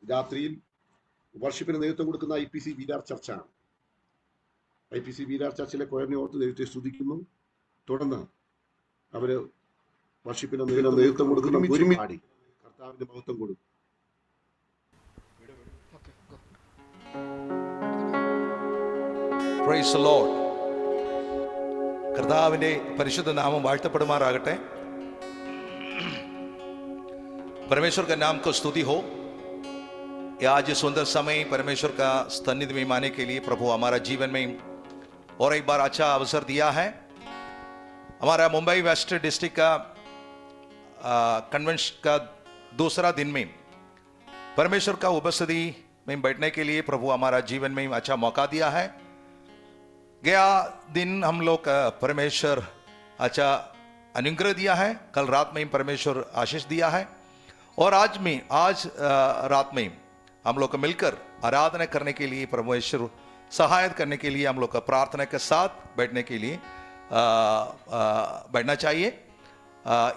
രാത്രിയിൽ വർഷിപ്പിന് നേതൃത്വം കൊടുക്കുന്ന IPC വീരാർ ചർച്ചാണ്. IPC വീരാർ ചർച്ചിലെ കൊയറിനെ ഓർത്ത് ദൈവത്തെ സ്തുതിക്കുന്നു. തുടർന്ന് അവര് വർഷിപ്പിന് നേതൃത്വം കൊടുക്കുന്ന ഒരുമിച്ച് കർത്താവിന്റെ മഹത്വം കൊടുക്കും. Praise the Lord. കർത്താവിന്റെ പരിശുദ്ധ നാമം വാഴ്ത്തപ്പെടുമാറാകട്ടെ. परमेश्वर का नाम को स्तुति हो. आज सुंदर समय परमेश्वर का सन्निधि में आने के लिए प्रभु हमारा जीवन में और एक बार अच्छा अवसर दिया है. हमारा मुंबई वेस्ट डिस्ट्रिक्ट का कन्वेंशन का दूसरा दिन में परमेश्वर का उपस्थिति में बैठने के लिए प्रभु हमारा जीवन में अच्छा मौका दिया है. गया दिन हम लोग परमेश्वर अच्छा अनुग्रह दिया है. कल रात में परमेश्वर आशीष दिया है और आज रात में हम लोग को मिलकर आराधना करने के लिए परमेश्वर सहायता करने के लिए हम लोग का प्रार्थना के साथ बैठने के लिए बैठना चाहिए.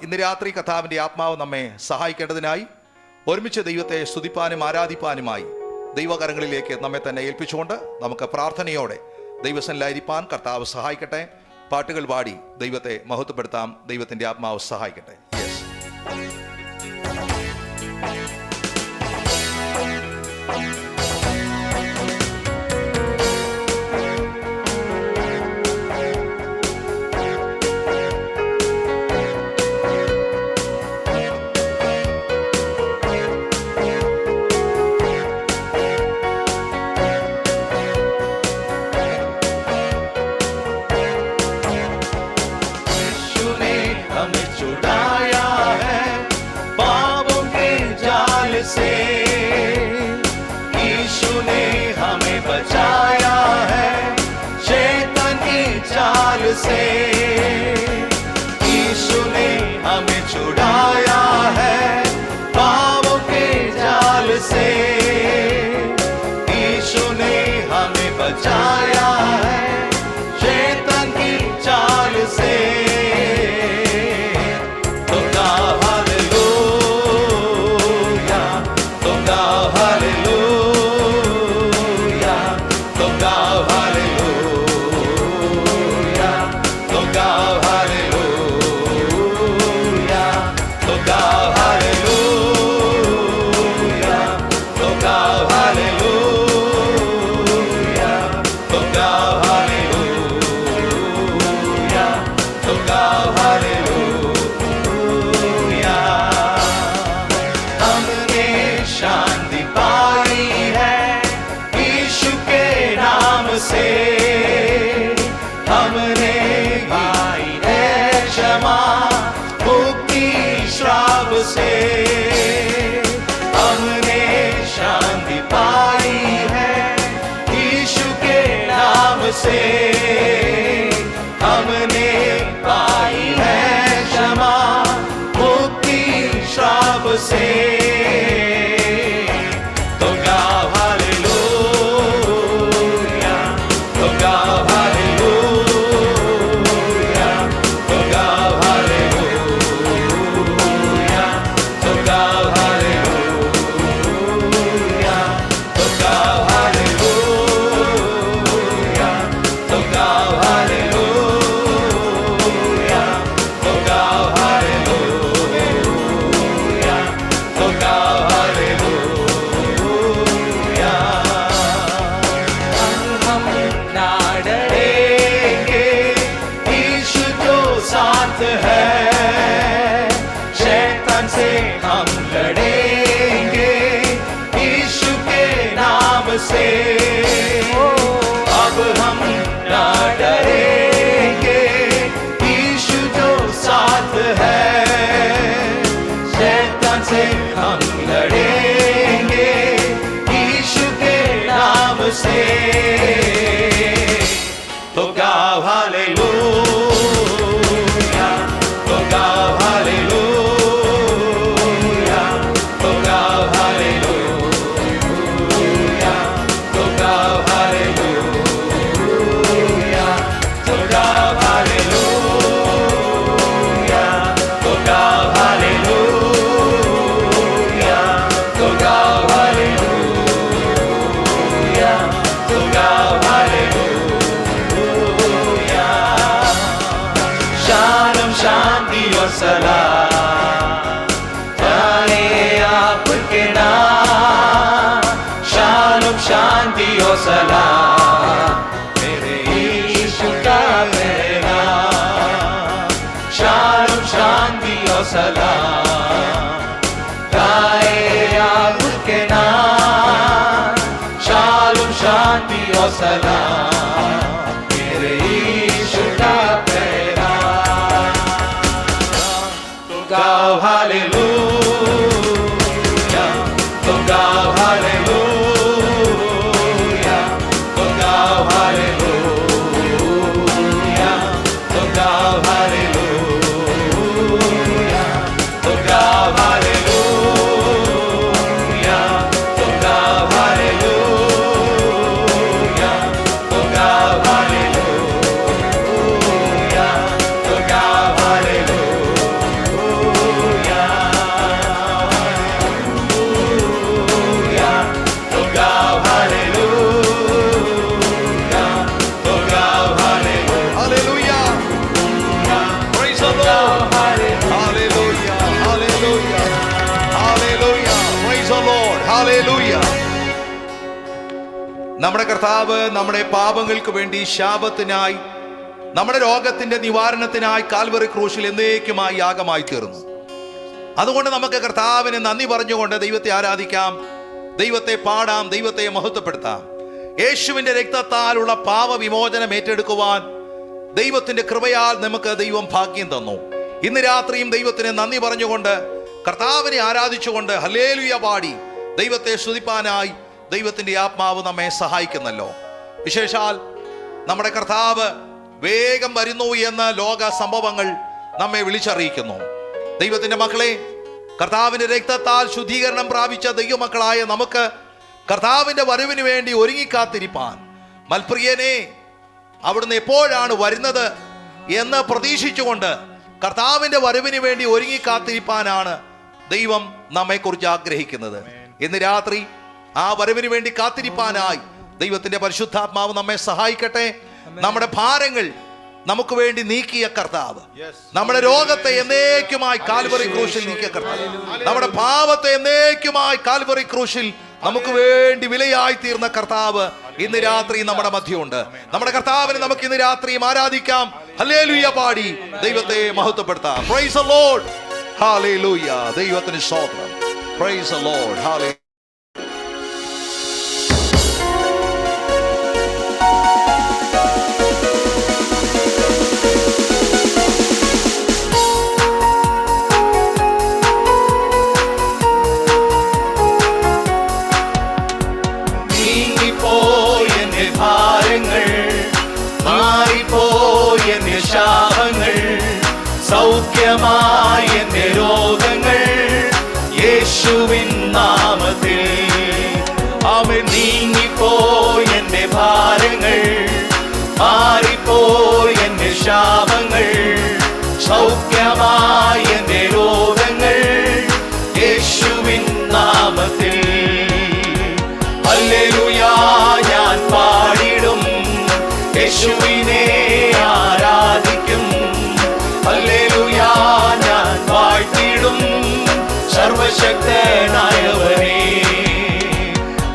ഇന്ന് രാത്രി കർത്താവിൻ്റെ ആത്മാവ് നമ്മെ സഹായിക്കേണ്ടതിനായി ഒരുമിച്ച് ദൈവത്തെ സ്തുതിപ്പാനും ആരാധിപ്പാനുമായി ദൈവകരങ്ങളിലേക്ക് നമ്മെ തന്നെ ഏൽപ്പിച്ചുകൊണ്ട് നമുക്ക് പ്രാർത്ഥനയോടെ ദൈവസന്നിധിയിലായിരിക്കാൻ കർത്താവ് സഹായിക്കട്ടെ. പാട്ടുകൾ പാടി ദൈവത്തെ മഹത്വപ്പെടുത്താം. ദൈവത്തിൻ്റെ ആത്മാവ് സഹായിക്കട്ടെ. Hallelujah. सलाम गाए आप उसके नाम, शालोम शांति और सलाम मेरे यीशु का पैगाम। तो गाओ हालेलुया, तो गाओ हालेलुया, तो गाओ हालेलुया, तो गाओ हालेलुया, तो गाओ हालेलुया, तो गाओ हालेलुया, तो गाओ हालेलुया, तो गाओ हालेलुया, तो गाओ हालेलुया, तो गाओ hallelujah. Praise the Lord. Hallelujah. Hallelujah. Hallelujah. Praise the Lord. Hallelujah. നമ്മുടെ കർത്താവ് നമ്മുടെ പാപങ്ങൾക്ക് വേണ്ടി ശാപത്തിനായി, നമ്മുടെ രോഗത്തിന്റെ നിവാരണത്തിനായി കാൽവറി ക്രൂശിൽ എന്നേക്കുമായി യാഗമായി തീർന്നു. അതുകൊണ്ട് നമുക്ക് കർത്താവിന് നന്ദി പറഞ്ഞുകൊണ്ട് ദൈവത്തെ ആരാധിക്കാം, ദൈവത്തെ പാടാം, ദൈവത്തെ മഹത്വപ്പെടുത്താം. യേശുവിന്റെ രക്തത്താലുള്ള പാപവിമോചനം ഏറ്റെടുക്കുവാൻ ദൈവത്തിന്റെ കൃപയാൽ നമുക്ക് ദൈവം ഭാഗ്യം തന്നു. ഇന്ന് രാത്രിയും ദൈവത്തിന് നന്ദി പറഞ്ഞുകൊണ്ട് കർത്താവിനെ ആരാധിച്ചുകൊണ്ട് ഹല്ലേലൂയ പാടി ദൈവത്തെ സ്തുതിപ്പാനായി ദൈവത്തിന്റെ ആത്മാവ് നമ്മെ സഹായിക്കുന്നല്ലോ. വിശേഷാൽ നമ്മുടെ കർത്താവ് വേഗം വരുന്നു എന്ന ലോക സംഭവങ്ങൾ നമ്മെ വിളിച്ചറിയിക്കുന്നു. ദൈവത്തിന്റെ മക്കളെ, കർത്താവിന്റെ രക്തത്താൽ ശുദ്ധീകരണം പ്രാപിച്ച ദൈവമക്കളായ നമുക്ക് കർത്താവിന്റെ വരവിന് വേണ്ടി ഒരുങ്ങിക്കാത്തിരിപ്പാൻ, മൽപ്രിയനെ അവിടുന്ന് എപ്പോഴാണ് വരുന്നത് എന്ന് പ്രതീക്ഷിച്ചുകൊണ്ട് കർത്താവിന്റെ വരവിന് വേണ്ടി ഒരുങ്ങിക്കാത്തിരിപ്പാനാണ് ദൈവം നമ്മെക്കുറിച്ച് ആഗ്രഹിക്കുന്നത്. ഇന്ന് രാത്രി ആ വരവിന് വേണ്ടി കാത്തിരിപ്പാനായി ദൈവത്തിന്റെ പരിശുദ്ധാത്മാവ് നമ്മെ സഹായിക്കട്ടെ. നമ്മുടെ ഭാരങ്ങൾ നമുക്ക് വേണ്ടി നീക്കിയ കർത്താവ്, നമ്മുടെ രോഗത്തെ എന്നേക്കുമായി കാൽവറി ക്രൂശിൽ നീക്കിയ കർത്താവ്, നമ്മുടെ പാപത്തെ എന്നേക്കുമായി കാൽവറി ക്രൂശിൽ നമുക്ക് വേണ്ടി വിലയായി തീർന്ന കർത്താവ് ഇന്ന് രാത്രി നമ്മുടെ മധ്യമുണ്ട്. നമ്മുടെ കർത്താവിനെ നമുക്ക് ഇന്ന് രാത്രിയും ആരാധിക്കാം, ഹല്ലേലൂയ പാടി ദൈവത്തെ മഹത്വപ്പെടുത്താം. പ്രൈസ് ദി ലോർഡ്, ഹല്ലേലൂയ. ദൈവത്തിന് സ്തോത്രം. പ്രൈസ് ദി ലോർഡ്, ഹല്ലേലൂയ. സൗഖ്യമായ എന്റെ രോഗങ്ങൾ യേശുവിൻ നാമത്തിൽ. ആമേൻ. നീങ്ങിപ്പോയി എന്റെ ഭാരങ്ങൾ, മാറിപ്പോയി എന്റെ ശാപങ്ങൾ, സൗഖ്യമായ എന്റെ രോഗങ്ങൾ യേശുവിൻ നാമത്തിൽ. ഹല്ലേലൂയ ഞാൻ പാടിടും, യേശുവിനെ ആരാധിക്കും. ഹല്ലേലൂയ ഞാൻ വാഴ്ത്തിടും സർവശക്തനായവനെ.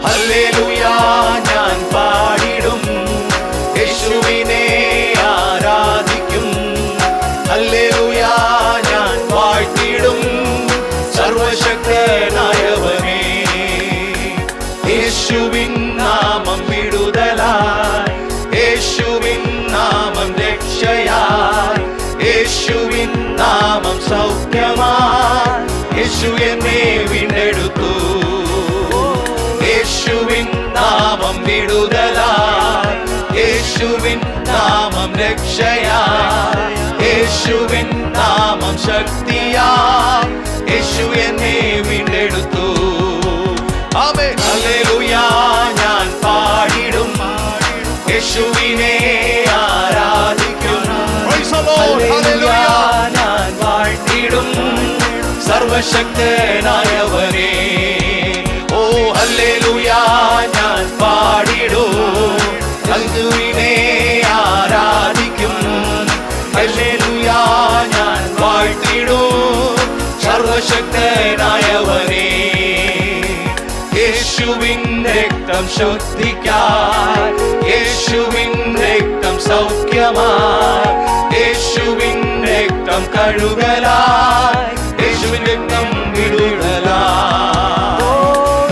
ഹല്ലേലൂയ ഞാൻ പാടിടും, യേശുവിനെ ആരാധിക്കും. ഹല്ലേലൂയ ഞാൻ വാഴ്ത്തിടും സർവശക്തനായവനെ. യേശുവിൻ നാമം വിടുതലായി, യേശുവിൻ നാമം രക്ഷയായി, യേശുവിൻ നാമം സൗഖ്യമായി, യേശു എന്നെ വീണ്ടെടുത്തു. യേശുവിൻ നാമം വിടുതലായി, യേശുവിൻ നാമം രക്ഷയായി, യേശുവിൻ നാമം ശക്തിയായി, യേശു എന്നെ വീണ്ടെടുത്തു. ആമേൻ. ഹല്ലേലൂയ ഞാൻ പാടിടും, യേശുവിനെ ആരാധിക്കും. ഹല്ലേലൂയ ഞാൻ വാഴ്ത്തിടും സർവശക്തനായവനെ. ഓ ഹല്ലേലൂയ ഞാൻ പാടിടും, യേശുവിനെ ആരാധിക്കും. ഹല്ലേലൂയ ഞാൻ വാഴ്ത്തിടും സർവശക്തനായവനെ. യേശുവിൻ രക്തം ശുദ്ധിക്കായി, യേശുവിൻ രക്തം സൗഖ്യമായി, യേശുവിൻ രക്തം കഴുകലായി, യേശുവിൻ രക്തം വിടുതലാ,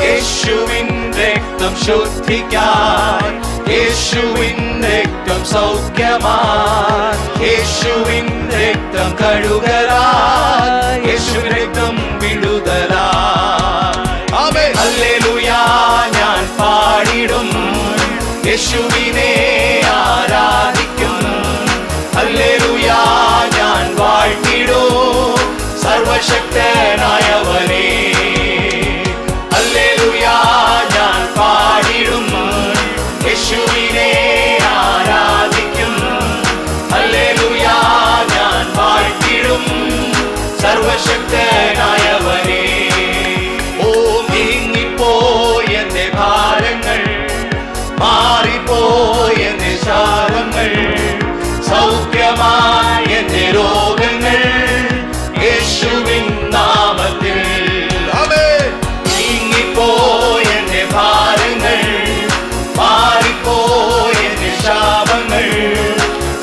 യേശുവിൻ രക്തം ശുദ്ധിക്കാൻ, യേശുവിൻ രക്തം സൗഖ്യമാൻ, യേശുവിൻ രക്തം കഴുകലാൻ, യേശുവിൻ രക്തം വിടുതലാ. ആമേൻ. ഹല്ലേലൂയ ഞാൻ പാടിടും, യേശുവിനെ ആരാധിക്കും. ഹല്ലേലൂയ ഞാൻ വാഴ്ത്തിടും സർവശക്തനായവനെ. ഹല്ലേലൂയ ഞാൻ പാടിടും, യേശുവിനെ ആരാധിക്കും. ഹല്ലേലൂയ ഞാൻ വാഴ്ത്തിടും സർവശക്തനായവനെ. ഓ നീങ്ങിപ്പോയെന്റെ ഭാരങ്ങൾ, മാറിപ്പോയെന്റെ ശാപങ്ങൾ, സൗഖ്യമായ എന്റെ രോഗങ്ങൾ യേശുവിൻ നാമത്തിൽ. നീങ്ങിപ്പോയെന്റെ ഭാരങ്ങൾ, മാറിപ്പോയെന്റെ ശാപങ്ങൾ,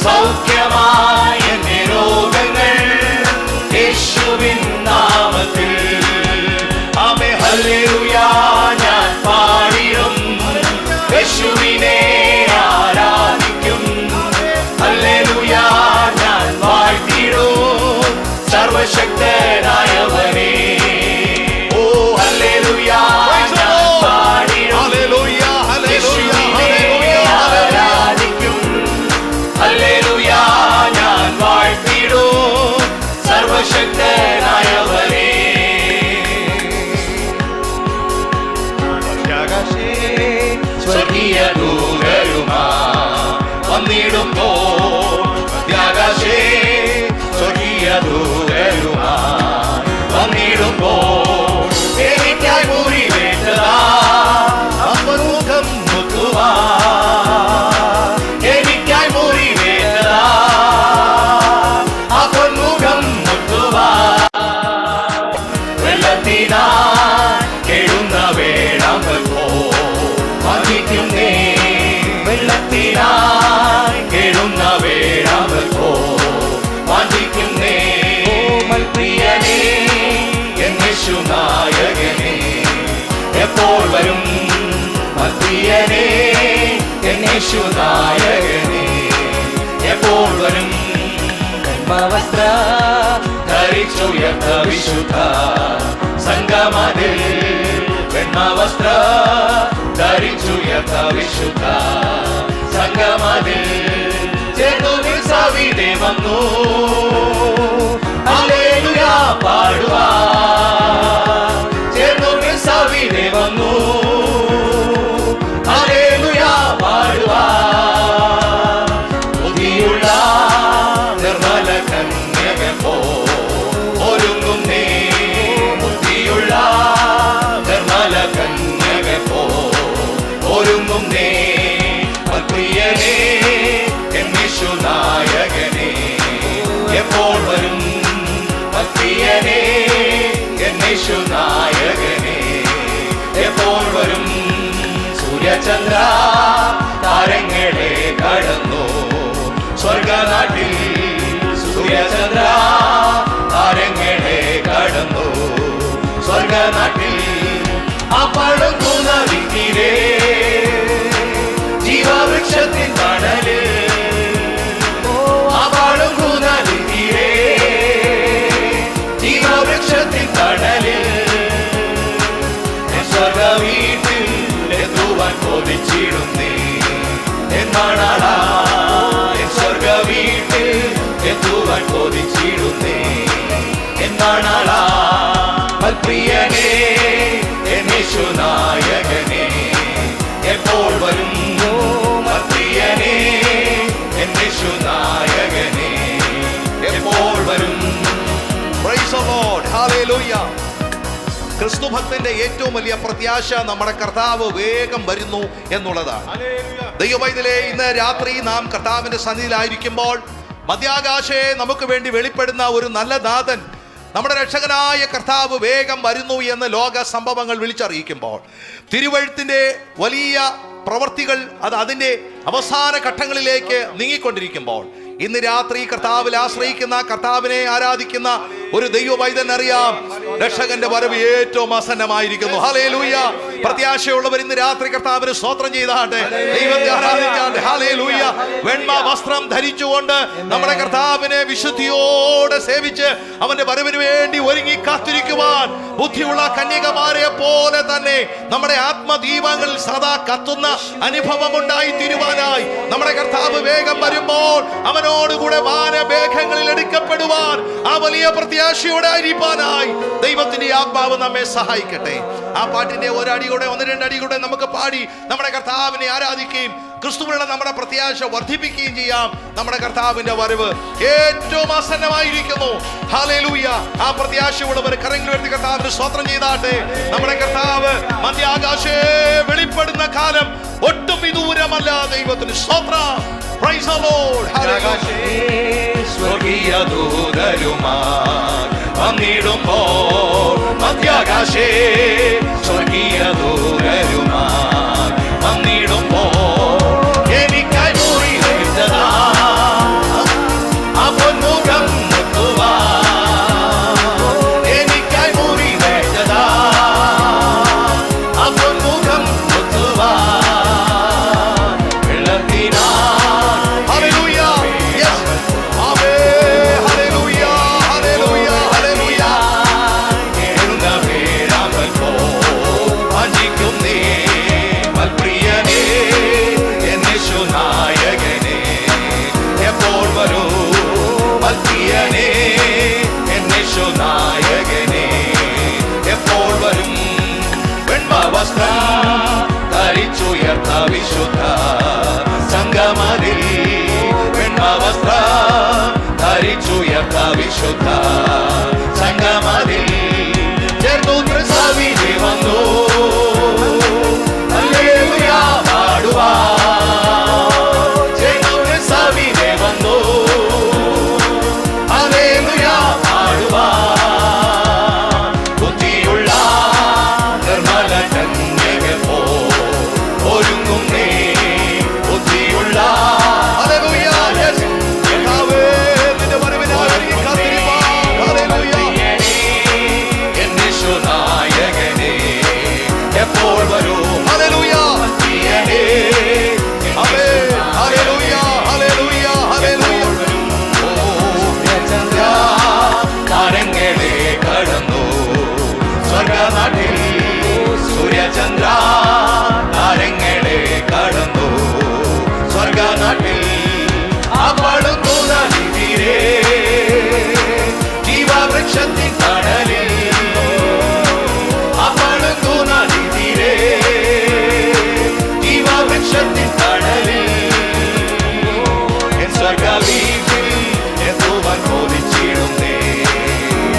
സൗഖ്യമായ എന്റെ രോഗങ്ങൾ യേശുവിൻ നാമത്തിൽ. ആമേ. ഹല്ലേലൂയ ഞാൻ പാടിടും, യേശുവിനെ ആരാധിക്കും. ഹല്ലേലൂയ ഞാൻ വാഴ്ത്തിടും സർവശക്തനായവനെ. ഓ ഹല്ലേലൂയ ഞാൻ പാടിടും, യേശുവിനെ ആരാധിക്കും. ഹല്ലേലൂയ ഞാൻ വാഴ്ത്തിടും സർവശക്തനായവനെ. സ്വർഗീയ ദൂതരുമാ വന്നിടുമ്പോൾ, മധ്യാകാശേ സ്വർഗീയ ദൂതരുമാ വന്നിടുമ്പോൾ, എനിക്കായി മുറിവേറ്റതാ അപ്പമുഖം മുത്തുവാ, എനിക്കായി മുറിവേറ്റതാ അപ്പമുഖം മുത്തുവാ. വെള്ളത്തിനാ കെടുന്ന വേഴാമ്പൽപ്പോ വന്ദിക്കുന്നേ, വെള്ളത്തിനായി കെടുന്ന വേഴാമ്പൽപ്പോ വന്ദിക്കുന്നേ. പ്രിയനേ എൻ യേശുനായകനേ എപ്പോൾ വരും, പ്രിയനേ എൻ യേശുനായകനേ എപ്പോൾ വരും. വസ്ത്ര ധരിച്ചുയർത്ത വിശുദ്ധ സംഗമത്തിൽ, വെണ്മവസ്ത്ര ധരിച്ചുയർത്ത വിശുദ്ധ സംഗമത്തിൽ ചേർന്നു സവിതേ വന്നു. ഹല്ലേലൂയ പാടുവാ, ചേർന്നു സവിതേ വന്നു. ഹല്ലേലൂയ പാടുവാ. ബുദ്ധിയുള്ള നിർമ്മല കന്യകപ്പോ ഒരുങ്ങും നീ, ബുദ്ധിയുള്ള നിർമ്മല കന്യകപ്പോ ഒരുങ്ങും നീ. പ്രിയനേ എൻ യേശുനായകനേ എപ്പോൾ വരും, പ്രിയനേ എൻ യേശുനായകനേ എപ്പോൾ വരും. സൂര്യചന്ദ്ര താരങ്ങളെ കടന്നു സ്വർഗനാട്ടിൽ, സൂര്യചന്ദ്ര താരങ്ങളെ കടന്നു സ്വർഗനാട്ടിൽ. അപ്പടുക്കുന്ന വിത്തിരേ ജീവവൃക്ഷത്തിൻ തണല്, അപ്പടുക്കുന്ന വിത്തിരേ ജീവവൃക്ഷത്തിൻ തണല്. സ്വർഗ വീട്ടിൽ എത്തുവാൻ കൊതിച്ചിടുന്നേ എന്നാണാ, സ്വർഗ വീട്ടിൽ എത്തുവാൻ കൊതിച്ചിടുന്നേ എന്നാണാ. പ്രിയനേ എൻ യേശുനായകനേ എപ്പോൾ വരും, പ്രിയനേ എൻ യേശുനായകനേ എപ്പോൾ വരും. Praise the Lord. Hallelujah. ക്രിസ്തു ഭക്തന്റെ ഏറ്റവും വലിയ പ്രത്യാശ നമ്മുടെ കർത്താവ് വേഗം വരുന്നു എന്നുള്ളതാണ്. ദൈവവൈദ്യലേ, ഇന്ന് രാത്രി നാം കർത്താവിന്റെ സന്നിധിയിലായിരിക്കുമ്പോൾ മധ്യാകാശേ നമുക്ക് വേണ്ടി വെളിപ്പെടുന്ന ഒരു നല്ല നാഥൻ, നമ്മുടെ രക്ഷകനായ കർത്താവ് വേഗം വരുന്നു എന്ന് ലോക സംഭവങ്ങൾ വിളിച്ചറിയിക്കുമ്പോൾ, തിരുവഴുത്തിന്റെ വലിയ പ്രവൃത്തികൾ അത് അതിൻ്റെ അവസാന ഘട്ടങ്ങളിലേക്ക് നീങ്ങിക്കൊണ്ടിരിക്കുമ്പോൾ, ഇന്ന് രാത്രി കർത്താവിൽ ആശ്രയിക്കുന്ന, കർത്താവിനെ ആരാധിക്കുന്ന ഒരു ദൈവവൈദ്യനറിയാം, രക്ഷകന്റെ വരവ് ഏറ്റവും ആസന്നമായിരിക്കുന്നു. ഹല്ലേലൂയ. പ്രത്യാശയുള്ളവർ ഇന്ന് രാത്രി കർത്താവിന് സ്തോത്രം ചെയ്താട്ടെ, ദൈവത്തെ ആരാധിച്ചാട്ടെ. ഹല്ലേലൂയ. വെണ്മ വസ്ത്രം ധരിച്ചുകൊണ്ട് നമ്മുടെ കർത്താവിനെ വിശുദ്ധിയോടെ സേവിച്ച് അവന്റെ വരവിന് വേണ്ടി ഒരുങ്ങി കാത്തിരിക്കുവാൻ ബുദ്ധിയുള്ള കന്യകമാരെ പോലെ തന്നെ നമ്മുടെ ആത്മദീപങ്ങളിൽ സദാ കത്തുന്ന അനുഭവം ഉണ്ടായി തീരുവാനായി നമ്മുടെ കർത്താവ് വേഗം വരുമ്പോൾ അവനോടുകൂടെ വാനമേഘങ്ങളിൽ എടുക്കപ്പെടുവാൻ ആ വലിയ പ്രത്യാശയോടെ ആയിരിക്കാനായി ദൈവത്തിന്റെ ആത്മാവ് നമ്മെ സഹായിക്കട്ടെ. ആ പാട്ടിന്റെ ഒരടികൂടെ 1-2 അടികൂടെ നമുക്ക് പാടി നമ്മുടെ കർത്താവിനെ ആരാധിക്കുകയും ക്രിസ്തുവിനുള്ള നമ്മുടെ പ്രത്യാശ വർദ്ധിപ്പിക്കുകയും ചെയ്യാം. നമ്മുടെ കർത്താവിന്റെ വരവ് ഏറ്റവും ആസന്നമായിരിക്കുന്നു. ഹല്ലേലൂയ. ആ പ്രത്യാശയുള്ളവർ കരങ്ങൾ ഉയർത്തി കർത്താവിന് സ്തോത്രം ചെയ്താട്ടെ. നമ്മുടെ കർത്താവ് മധ്യാകാശേ വെളിപ്പെടുന്ന കാലം ഒട്ടും വിദൂരമല്ല. ദൈവത്തിന് സ്തോത്രം. Praise the Lord. സ്വർഗീയ ദൂതരുമായി വന്നിടുമ്പോൾ മധ്യാകാശേ സ്വർഗീയ ദൂതരുമായി വന്നിടുമ്പോൾ എനിക്കായി മുറി വെച്ചതാ ആ പൊന്മുഖം മുത്തുവാൻ, എനിക്കായി മുറി വെച്ചതാ ആ പൊന്മുഖം മുത്തുവാൻ, വെള്ളത്തിനാ ധരിച്ചുയർത്ത വിശുദ്ധ സംഗമതിൽ, വെണ്മവസ്ത്ര ധരിച്ചുയർത്ത വിശുദ്ധ സംഗമതിൽ ചേർന്നു സവിധി വന്നു ഹല്ലേലൂയ പാടുവാൻ, ചേർന്നു സവിധി വന്നു ഹല്ലേലൂയ പാടുവാൻ, ബുദ്ധിയുള്ള നിർമ്മല ഒരുങ്ങുന്നേ ബുദ്ധിയുള്ള നായകനെ എപ്പോൾ വരൂ താരങ്ങളെ കടന്നു സ്വർഗനാട്ടിൽ സൂര്യചന്ദ്ര താരങ്ങളെ കടന്നു സ്വർഗനാട്ടിൽ അപ്പടുന്നു നദിതീരെ ജീവവൃക്ഷത്തിൻ തണലിൽ അപ്പടുന്നു നദിതീരെ ജീവവൃക്ഷത്തിൻ തണലിൽ എൻ സ്വർഗവീട്ടിൽ എത്തുവാൻ കൊതിച്ചിടുന്നേ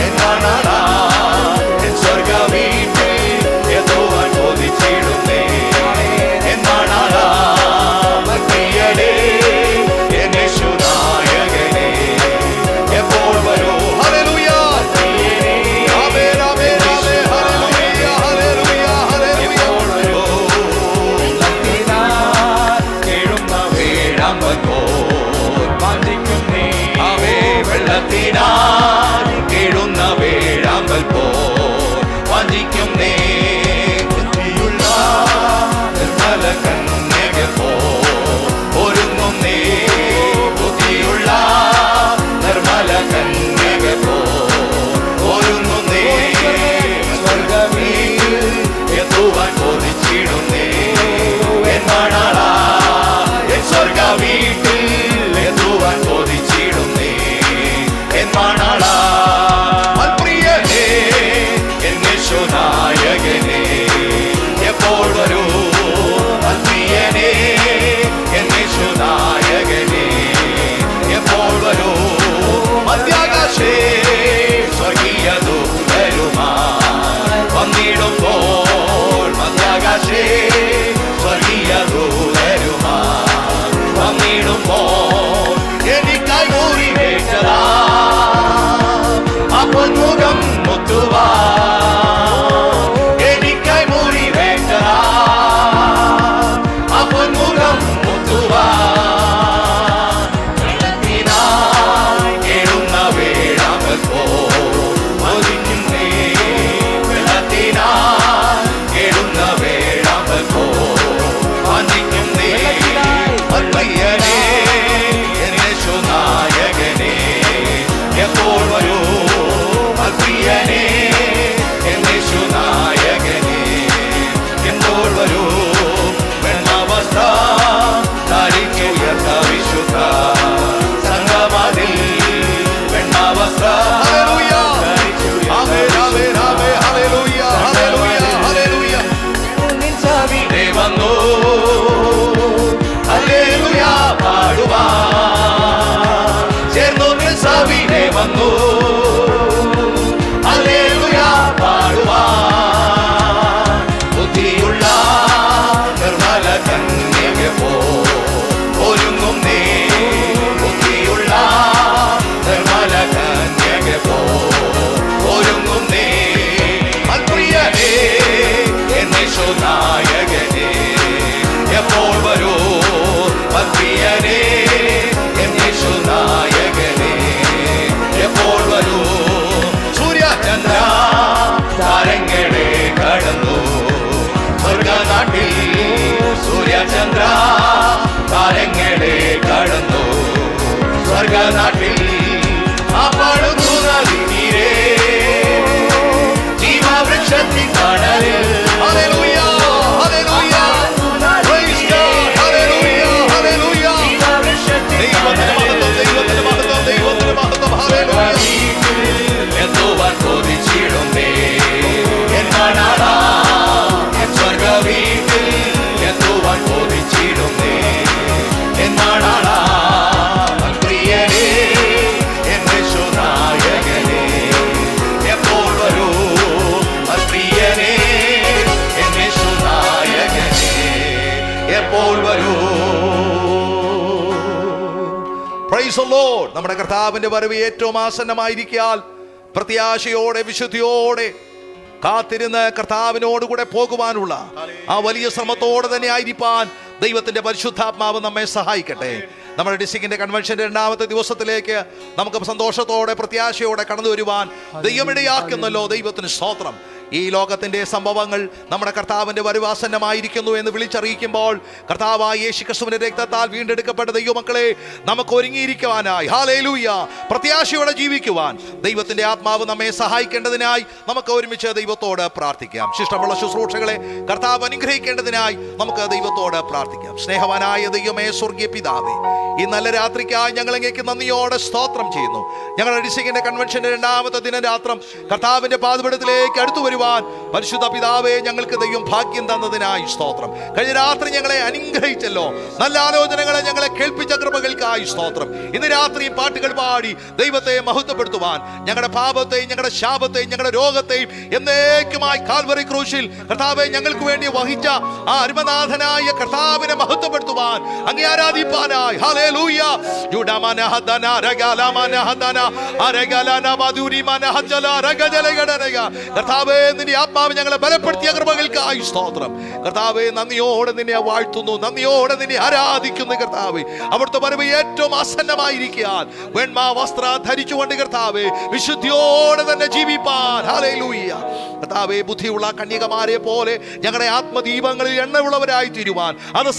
എന്നാണ് എൻ സ്വർഗവീട്ടിൽ എത്തുവാൻ കൊതിച്ചിടുന്നേ എന്നാണ് യേശുനായകനെ എപ്പോൾ വരൂ ഹല്ലേലൂയ ആമേൻ ആമേൻ ആമേൻ ഹല്ലേലൂയ ഹല്ലേലൂയ ഹല്ലേലൂയ കേഴുന്ന വേഴാമ്പൽ പോൽ വാഞ്ചിക്കുന്നേ ആമേ വെള്ളത്തിനാൽ കേഴുന്ന വേഴാമ്പൽ പോൽ വാഞ്ചിക്കുന്നേ ബുദ്ധിയുള്ള നിർമ്മല കന്യക പോൽ ഒരുങ്ങുന്നേ ബുദ്ധിയുള്ള നിർമ്മല കന്യക പോൽ ഒരുങ്ങുന്നേ സ്വർഗവീട്ടിൽ എത്തുവാൻ കൊതിച്ചിടുന്നേ എന്നാണാ എൻ സ്വർഗവീട്ടിൽ എത്തുവാൻ കൊതിച്ചിടുന്നേ എന്നാണാ പ്രിയനേ എൻ യേശുനായകനെ എപ്പോൾ വരൂ പ്രിയനേ എൻ യേശുനായകനെ എപ്പോൾ വരൂ മധ്യാകാശേ സ്വർഗീയ ദൂതരുമായി വന്നിടുമ്പോൾ മധ്യാകാശേ വന്നു ഹല്ലേലൂയ പാടുവാൻ ചേർന്നൊന്ന് സവിനെ വന്നു ഹല്ലേലൂയ പാടുവാൻ ബുദ്ധിയുള്ള നിർമ്മല കന്യകെ ഒരുങ്ങും നീ ബുദ്ധിയുള്ള നിർമ്മല കന്യകെ ഒരുങ്ങും നീ അൽപ്രിയനേ നായകനേ എപ്പോൾ വരൂ അൽപ്രിയനേ നായകനേ എപ്പോൾ വരൂ സൂര്യചന്ദ്ര താരങ്ങളെ കടന്നു സ്വർഗനാട്ടിൽ സൂര്യചന്ദ്ര താരങ്ങളെ കടന്നു സ്വർഗനാട്ടിൽ ആ പാടുന്നു നദി നീരേ ജീവവൃക്ഷത്തിൻ തണലിൽ എത്തുവാൻ കൊതിച്ചിടുന്നേ എന്നാടാ സ്വർഗ വീട്ടിൽ എത്തുവാൻ കൊതിച്ചിടുന്നേ എന്നാടാ പ്രിയനേ എന്റെ നായകനേ എപ്പോൾ വരൂ പ്രിയനേ എന്റെ നായകനേ എപ്പോൾ വരൂ. Praise the Lord. നമ്മുടെ കർത്താവിന്റെ വരവ് ഏറ്റവും ആസന്നമായിരിക്കാൻ പ്രത്യാശയോടെ വിശുദ്ധിയോടെ കാത്തിരുന്ന് കർത്താവിനോട് കൂടെ പോകുവാനുള്ള ആ വലിയ ശ്രമത്തോടെ തന്നെ ആയിരിക്കാൻ ദൈവത്തിന്റെ പരിശുദ്ധാത്മാവ് നമ്മെ സഹായിക്കട്ടെ. നമ്മുടെ ഡിസ്ട്രിക്റ്റിന്റെ കൺവെൻഷന്റെ 2ാമത്തെ ദിവസത്തിലേക്ക് നമുക്ക് സന്തോഷത്തോടെ പ്രത്യാശയോടെ കടന്നു വരുവാൻ ദൈവമിടയാക്കുന്നല്ലോ. ദൈവത്തിന് സ്തോത്രം. ഈ ലോകത്തിന്റെ സംഭവങ്ങൾ നമ്മുടെ കർത്താവിന്റെ വരവാസന്നമായിരിക്കുന്നു എന്ന് വിളിച്ചറിയിക്കുമ്പോൾ കർത്താവായ യേശുക്രിസ്തുവിന്റെ രക്തത്താൽ വീണ്ടെടുക്കപ്പെട്ട ദൈവമക്കളെ നമുക്ക് ഒരുങ്ങിയിരിക്കുവാനായി ഹല്ലേലൂയ പ്രത്യാശയോടെ ജീവിക്കുവാൻ ദൈവത്തിന്റെ ആത്മാവ് നമ്മെ സഹായിക്കേണ്ടതിനായി നമുക്ക് ഒരുമിച്ച് ദൈവത്തോട് പ്രാർത്ഥിക്കാം. ശിഷ്ടമുള്ള ശുശ്രൂഷകളെ കർത്താവ് അനുഗ്രഹിക്കേണ്ടതിനായി നമുക്ക് ദൈവത്തോട് പ്രാർത്ഥിക്കാം. സ്നേഹവാനായ ദൈവമേ, സ്വർഗീയ പിതാവേ, ഈ നല്ല രാത്രിക്കായി ഞങ്ങൾ അങ്ങേക്ക് നന്ദിയോടെ സ്തോത്രം ചെയ്യുന്നു. ഞങ്ങളുടെ ഡിസ്ട്രിക്റ്റിന്റെ കൺവെൻഷന്റെ 2ാമത്തെ ദിനരാത്രം കർത്താവിന്റെ പാദപീഠത്തിലേക്ക് അടുത്തു വരുവാൻ പരിശുദ്ധ പിതാവേ ഞങ്ങൾക്ക് ദൈവം ഭാഗ്യം തന്നതിനായി സ്തോത്രം. കഴിഞ്ഞ രാത്രി ഞങ്ങളെ അനുഗ്രഹിച്ചല്ലോ. നല്ല ആലോചനകളെ ഞങ്ങളെ കേൾപ്പിച്ച കൃപകൾക്കായി സ്തോത്രം. ഇന്ന് രാത്രി പാട്ടുകൾ പാടി ദൈവത്തെ മഹത്വപ്പെടുത്തുവാൻ ഞങ്ങളുടെ പാപത്തെയും ഞങ്ങളുടെ ശാപത്തെയും ഞങ്ങളുടെ രോഗത്തെയും എന്നേക്കുമായി കാൽവറി ക്രൂശിൽ കർത്താവെ ഞങ്ങൾക്ക് വേണ്ടി വഹിച്ച ആ അരുമനാഥനായ കർത്താവിനെ മഹത്വപ്പെടുത്തുവാൻ അങ്ങേ ആരാധിപ്പാനായി ഹല്ലേലൂയ യുഡമനഹദന രഗലമനഹദന അരഗലന മധുരിമനഹജല രഗജലഗടനഗ. കർത്താവേ നിന്റെ ആത്മാവ് ഞങ്ങളെ ബലപ്പെടുത്തിയ കൃപകൾക്കായി സ്തോത്രം. കർത്താവേ നന്ദിയോടെ നിന്നെ വാഴ്ത്തുന്നു, നന്ദിയോടെ നിന്നെ ആരാധിക്കുന്നു. കർത്താവേ അവിടുത്തെ വരവ് ഏറ്റവും ആസന്നമായിരിക്കാൻ വെണ്മാ വസ്ത്രം ധരിച്ചുകൊണ്ട് കർത്താവേ വിശുദ്ധിയോടെ തന്നെ ജീവിപ്പാൻ ഹല്ലേലൂയ. കർത്താവേ ബുദ്ധിയുള്ള കന്യകമാരെ പോലെ ഞങ്ങളുടെ ആത്മദീപങ്ങളിൽ എണ്ണയുള്ളവരായി തീരുവാൻ അത്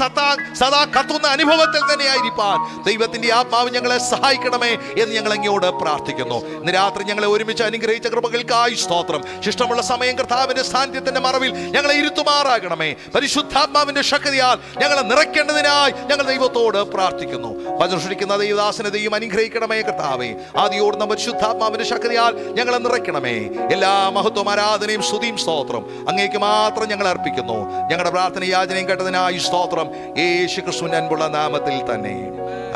സദാ കത്തുന്ന അനുഭവത്തിൽ തന്നെ ആയിരിക്കാൻ ദൈവത്തിന്റെ ആത്മാവ് ഞങ്ങളെ സഹായിക്കണമേ എന്ന് ഞങ്ങൾ അങ്ങയോട് പ്രാർത്ഥിക്കുന്നു. ഇന്ന് രാത്രി ഞങ്ങളെ ഒരുമിച്ച് അനുഗ്രഹിച്ച കൃപകൾക്കായി സ്തോത്രം. ശിഷ്ടമുള്ള സമയം കർത്താവിന്റെ സാന്നിധ്യത്തിന്റെ മറവിൽ ഞങ്ങളെ ഇരുത്തുമാറാകണമേ. പരിശുദ്ധാത്മാവിന്റെ ശക്തിയാൽ ഞങ്ങളെ നിറയ്ക്കേണ്ടതിനായി ഞങ്ങൾ ദൈവത്തോട് പ്രാർത്ഥിക്കുന്നു. വചനം ശ്രവിക്കുന്ന ദൈവദാസനെ ദൈവം അനുഗ്രഹിക്കണമേ. കർത്താവേ ആദിയോടുന്ന പരിശുദ്ധാത്മാവിന്റെ ശക്തിയാൽ ഞങ്ങളെ നിറയ്ക്കണമേ. എല്ലാ മഹത്വം ആരാധനയും സ്തുതിയും സ്തോത്രം അങ്ങേക്ക് മാത്രം ഞങ്ങൾ അർപ്പിക്കുന്നു. ഞങ്ങളുടെ പ്രാർത്ഥന യാചനയും കേട്ടതിനായി സ്തോത്രം യേശു ക്രിസ്തുവിന്റെ അൻപുള്ള നാമത്തിൽ തന്നെ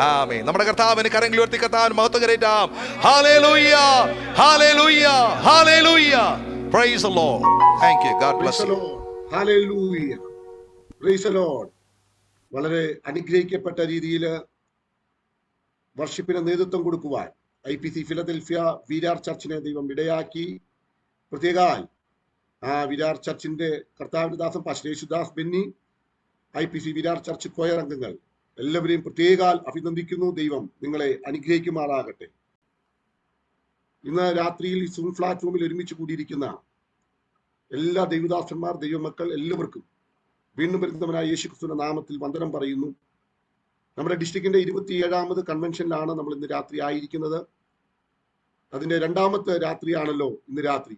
ആമേൻ. നമ്മുടെ കർത്താവിന് കരങ്ങൾ ഉയർത്തി കർത്താവിന് മഹത്വം കരേറ്റാം. ഹല്ലേലൂയ ഹല്ലേലൂയ ഹല്ലേലൂയ. Praise the Lord. Thank you. God bless you. ഹല്ലേലൂയ. Praise the Lord. വളരെ അനുഗ്രഹിക്കപ്പെട്ട രീതിയിൽ വർഷിപ്പിന് നേതൃത്വം കൊടുക്കുവാൻ IPC ഫിലദൽഫിയ വിരാർ ചർച്ചിനെ ദൈവം ഇടയാക്കി. പ്രത്യേകാൽ ആ വിരാർ ചർച്ചിന്റെ കർത്താവിന്റെ ദാസൻ pastor Yesudas Benny, IPC Virar church choir അംഗങ്ങൾ എല്ലാവരെയും പ്രത്യേകാൽ അഭിനന്ദിക്കുന്നു. ദൈവം നിങ്ങളെ അനുഗ്രഹിക്കുമാറാകട്ടെ. ഇന്ന് രാത്രിയിൽ സൂം പ്ലാറ്റ്ഫോമിൽ ഒരുമിച്ച് കൂടിയിരിക്കുന്ന എല്ലാ ദൈവദാസന്മാർ, ദൈവമക്കൾ എല്ലാവർക്കും വീണ്ടും വരുന്നവനായ യേശുക്രിസ്തുവിന്റെ നാമത്തിൽ വന്ദനം പറയുന്നു. നമ്മുടെ ഡിസ്ട്രിക്റ്റിന്റെ 27ാമത് കൺവെൻഷനിലാണ് നമ്മൾ ഇന്ന് രാത്രി ആയിരിക്കുന്നത്. അതിന്റെ 2ാമത്തെ രാത്രിയാണല്ലോ ഇന്ന് രാത്രി.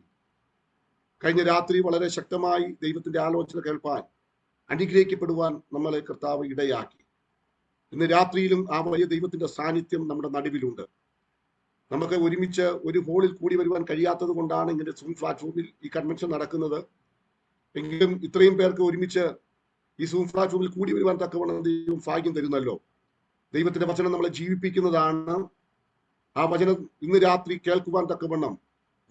കഴിഞ്ഞ രാത്രി വളരെ ശക്തമായി ദൈവത്തിന്റെ ആലോചന കേൾപ്പാൻ, അനുഗ്രഹിക്കപ്പെടുവാൻ നമ്മളെ കർത്താവ് ഇടയാക്കി. ഇന്ന് രാത്രിയിലും ആ വലിയ ദൈവത്തിന്റെ സാന്നിധ്യം നമ്മുടെ നടുവിലുണ്ട്. നമുക്ക് ഒരുമിച്ച് ഒരു ഹോളിൽ കൂടി വരുവാൻ കഴിയാത്തത് കൊണ്ടാണ് ഇങ്ങനെ സൂം പ്ലാറ്റ്ഫോമിൽ ഈ കൺവെൻഷൻ നടക്കുന്നത്. എങ്കിലും ഇത്രയും പേർക്ക് ഒരുമിച്ച് ഈ സൂം പ്ലാറ്റ്ഫോമിൽ കൂടി വരുവാൻ തക്കവണ്ണം ദൈവം ഭാഗ്യം തരുന്നല്ലോ. ദൈവത്തിന്റെ വചനം നമ്മളെ ജീവിപ്പിക്കുന്നതാണ്. ആ വചനം ഇന്ന് രാത്രി കേൾക്കുവാൻ തക്കവണ്ണം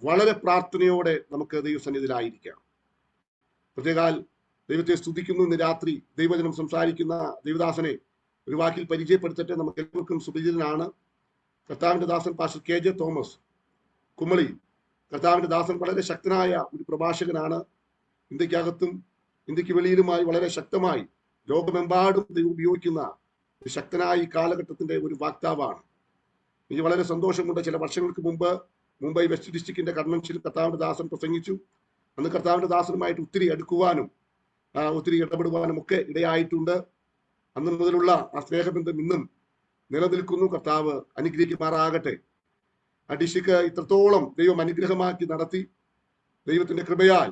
വളരെ പ്രാർത്ഥനയോടെ നമുക്ക് ദൈവസന്നിധിയിലായിരിക്കാം. പ്രത്യേകാൽ ദൈവത്തെ സ്തുതിക്കുന്നു. ഇന്ന് രാത്രി ദൈവവചനം സംസാരിക്കുന്ന ദൈവദാസനെ ഒരു വാക്കിൽ പരിചയപ്പെടുത്തട്ടെ. നമുക്ക് എല്ലാവർക്കും സുപരിചിതനാണ്. കർത്താവിന്റെ ദാസൻ പാസ്റ്റർ KJ തോമസ് കുമ്മളി. കർത്താവിന്റെ ദാസൻ വളരെ ശക്തനായ ഒരു പ്രഭാഷകനാണ്. ഇന്ത്യക്കകത്തും ഇന്ത്യക്ക് വെളിയിലുമായി വളരെ ശക്തമായി ലോകമെമ്പാടും ദൈവം ഉപയോഗിക്കുന്ന ഒരു ശക്തനായ ഈ കാലഘട്ടത്തിന്റെ ഒരു വാക്താവാണ്. എനിക്ക് വളരെ സന്തോഷമുണ്ട്. ചില വർഷങ്ങൾക്ക് മുമ്പ് മുംബൈ വെസ്റ്റ് ഡിസ്ട്രിക്റ്റിന്റെ കൺവെൻഷനിൽ കർത്താവിന്റെ ദാസൻ പ്രസംഗിച്ചു. അന്ന് കർത്താവിന്റെ ദാസനുമായിട്ട് ഒത്തിരി അടുക്കുവാനും ഒത്തിരി ഇടപെടുവാനും ഒക്കെ ഇടയായിട്ടുണ്ട്. അന്ന് മുതലുള്ള ആ സ്നേഹബന്ധം ഇന്നും നിലനിൽക്കുന്നു. കർത്താവ് അനുഗ്രഹിക്കുമാറാകട്ടെ. ആ ഡിസ്ട്രിക്ട് ഇത്രത്തോളം ദൈവം അനുഗ്രഹമാക്കി നടത്തി. ദൈവത്തിന്റെ കൃപയാൽ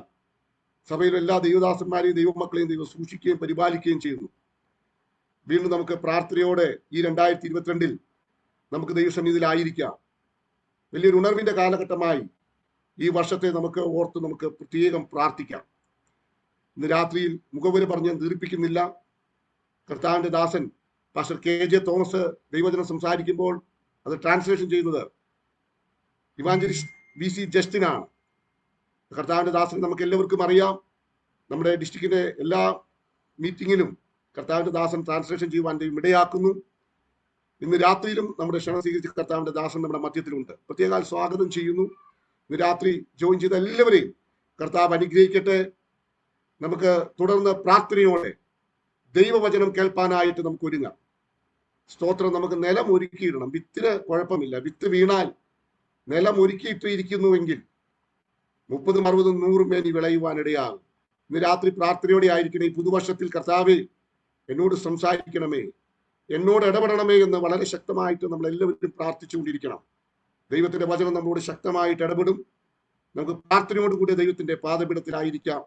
സഭയിലെ എല്ലാ ദൈവദാസന്മാരെയും ദൈവമക്കളെയും ദൈവം സൂക്ഷിക്കുകയും പരിപാലിക്കുകയും ചെയ്യുന്നു. വീണ്ടും നമുക്ക് പ്രാർത്ഥനയോടെ ഈ 2022 നമുക്ക് ദൈവസന്നിധിയിലായിരിക്കാം. വലിയൊരു ഉണർവിന്റെ കാലഘട്ടമായി ഈ വർഷത്തെ നമുക്ക് ഓർത്ത് നമുക്ക് പ്രത്യേകം പ്രാർത്ഥിക്കാം. ഇന്ന് രാത്രിയിൽ മുഖവുര പറഞ്ഞ് ദീർഘിപ്പിക്കുന്നില്ല. കർത്താവിന്റെ ദാസൻ പാസ്റ്റർ KJ തോമസ് ദൈവവചനം സംസാരിക്കുമ്പോൾ അത് ട്രാൻസ്ലേഷൻ ചെയ്യുന്നത് ഇവാഞ്ചലിസ്റ്റ് VC ജസ്റ്റിനാണ്. കർത്താവിന്റെ ദാസൻ നമുക്ക് എല്ലാവർക്കും അറിയാം. നമ്മുടെ ഡിസ്ട്രിക്റ്റിന്റെ എല്ലാ മീറ്റിങ്ങിലും കർത്താവിന്റെ ദാസൻ ട്രാൻസ്ലേഷൻ ചെയ്യുവാൻ ഇടയാക്കുന്നു. ഇന്ന് രാത്രിയിലും നമ്മുടെ ക്ഷണം സ്വീകരിച്ച കർത്താവിന്റെ ദാസൻ നമ്മുടെ മധ്യത്തിലുണ്ട്. പ്രത്യേകം സ്വാഗതം ചെയ്യുന്നു. ഇന്ന് രാത്രി ജോയിൻ ചെയ്ത എല്ലാവരെയും കർത്താവ് അനുഗ്രഹിക്കട്ടെ. നമുക്ക് തുടർന്ന് പ്രാർത്ഥനയോടെ ദൈവവചനം കേൾപ്പാനായിട്ട് നമുക്ക് ഒരുങ്ങാം. സ്തോത്രം. നമുക്ക് നിലം ഒരുക്കിയിടണം. വിത്തിന് കുഴപ്പമില്ല. വിത്ത് വീണാൽ നിലം ഒരുക്കിയിട്ടിരിക്കുന്നുവെങ്കിൽ 30, 60, 100 മേനി വിളയുവാനിടയാകും. ഇന്ന് രാത്രി പ്രാർത്ഥനയോടെ ആയിരിക്കണം. ഈ പുതുവർഷത്തിൽ കർത്താവേ എന്നോട് സംസാരിക്കണമേ, എന്നോട് ഇടപെടണമേ എന്ന് വളരെ ശക്തമായിട്ട് നമ്മൾ എല്ലാവരും പ്രാർത്ഥിച്ചുകൊണ്ടിരിക്കണം. ദൈവത്തിന്റെ വചനം നമ്മളോട് ശക്തമായിട്ട് ഇടപെടും. നമുക്ക് പ്രാർത്ഥനയോടുകൂടി ദൈവത്തിന്റെ പാദപീഠത്തിലായിരിക്കാം.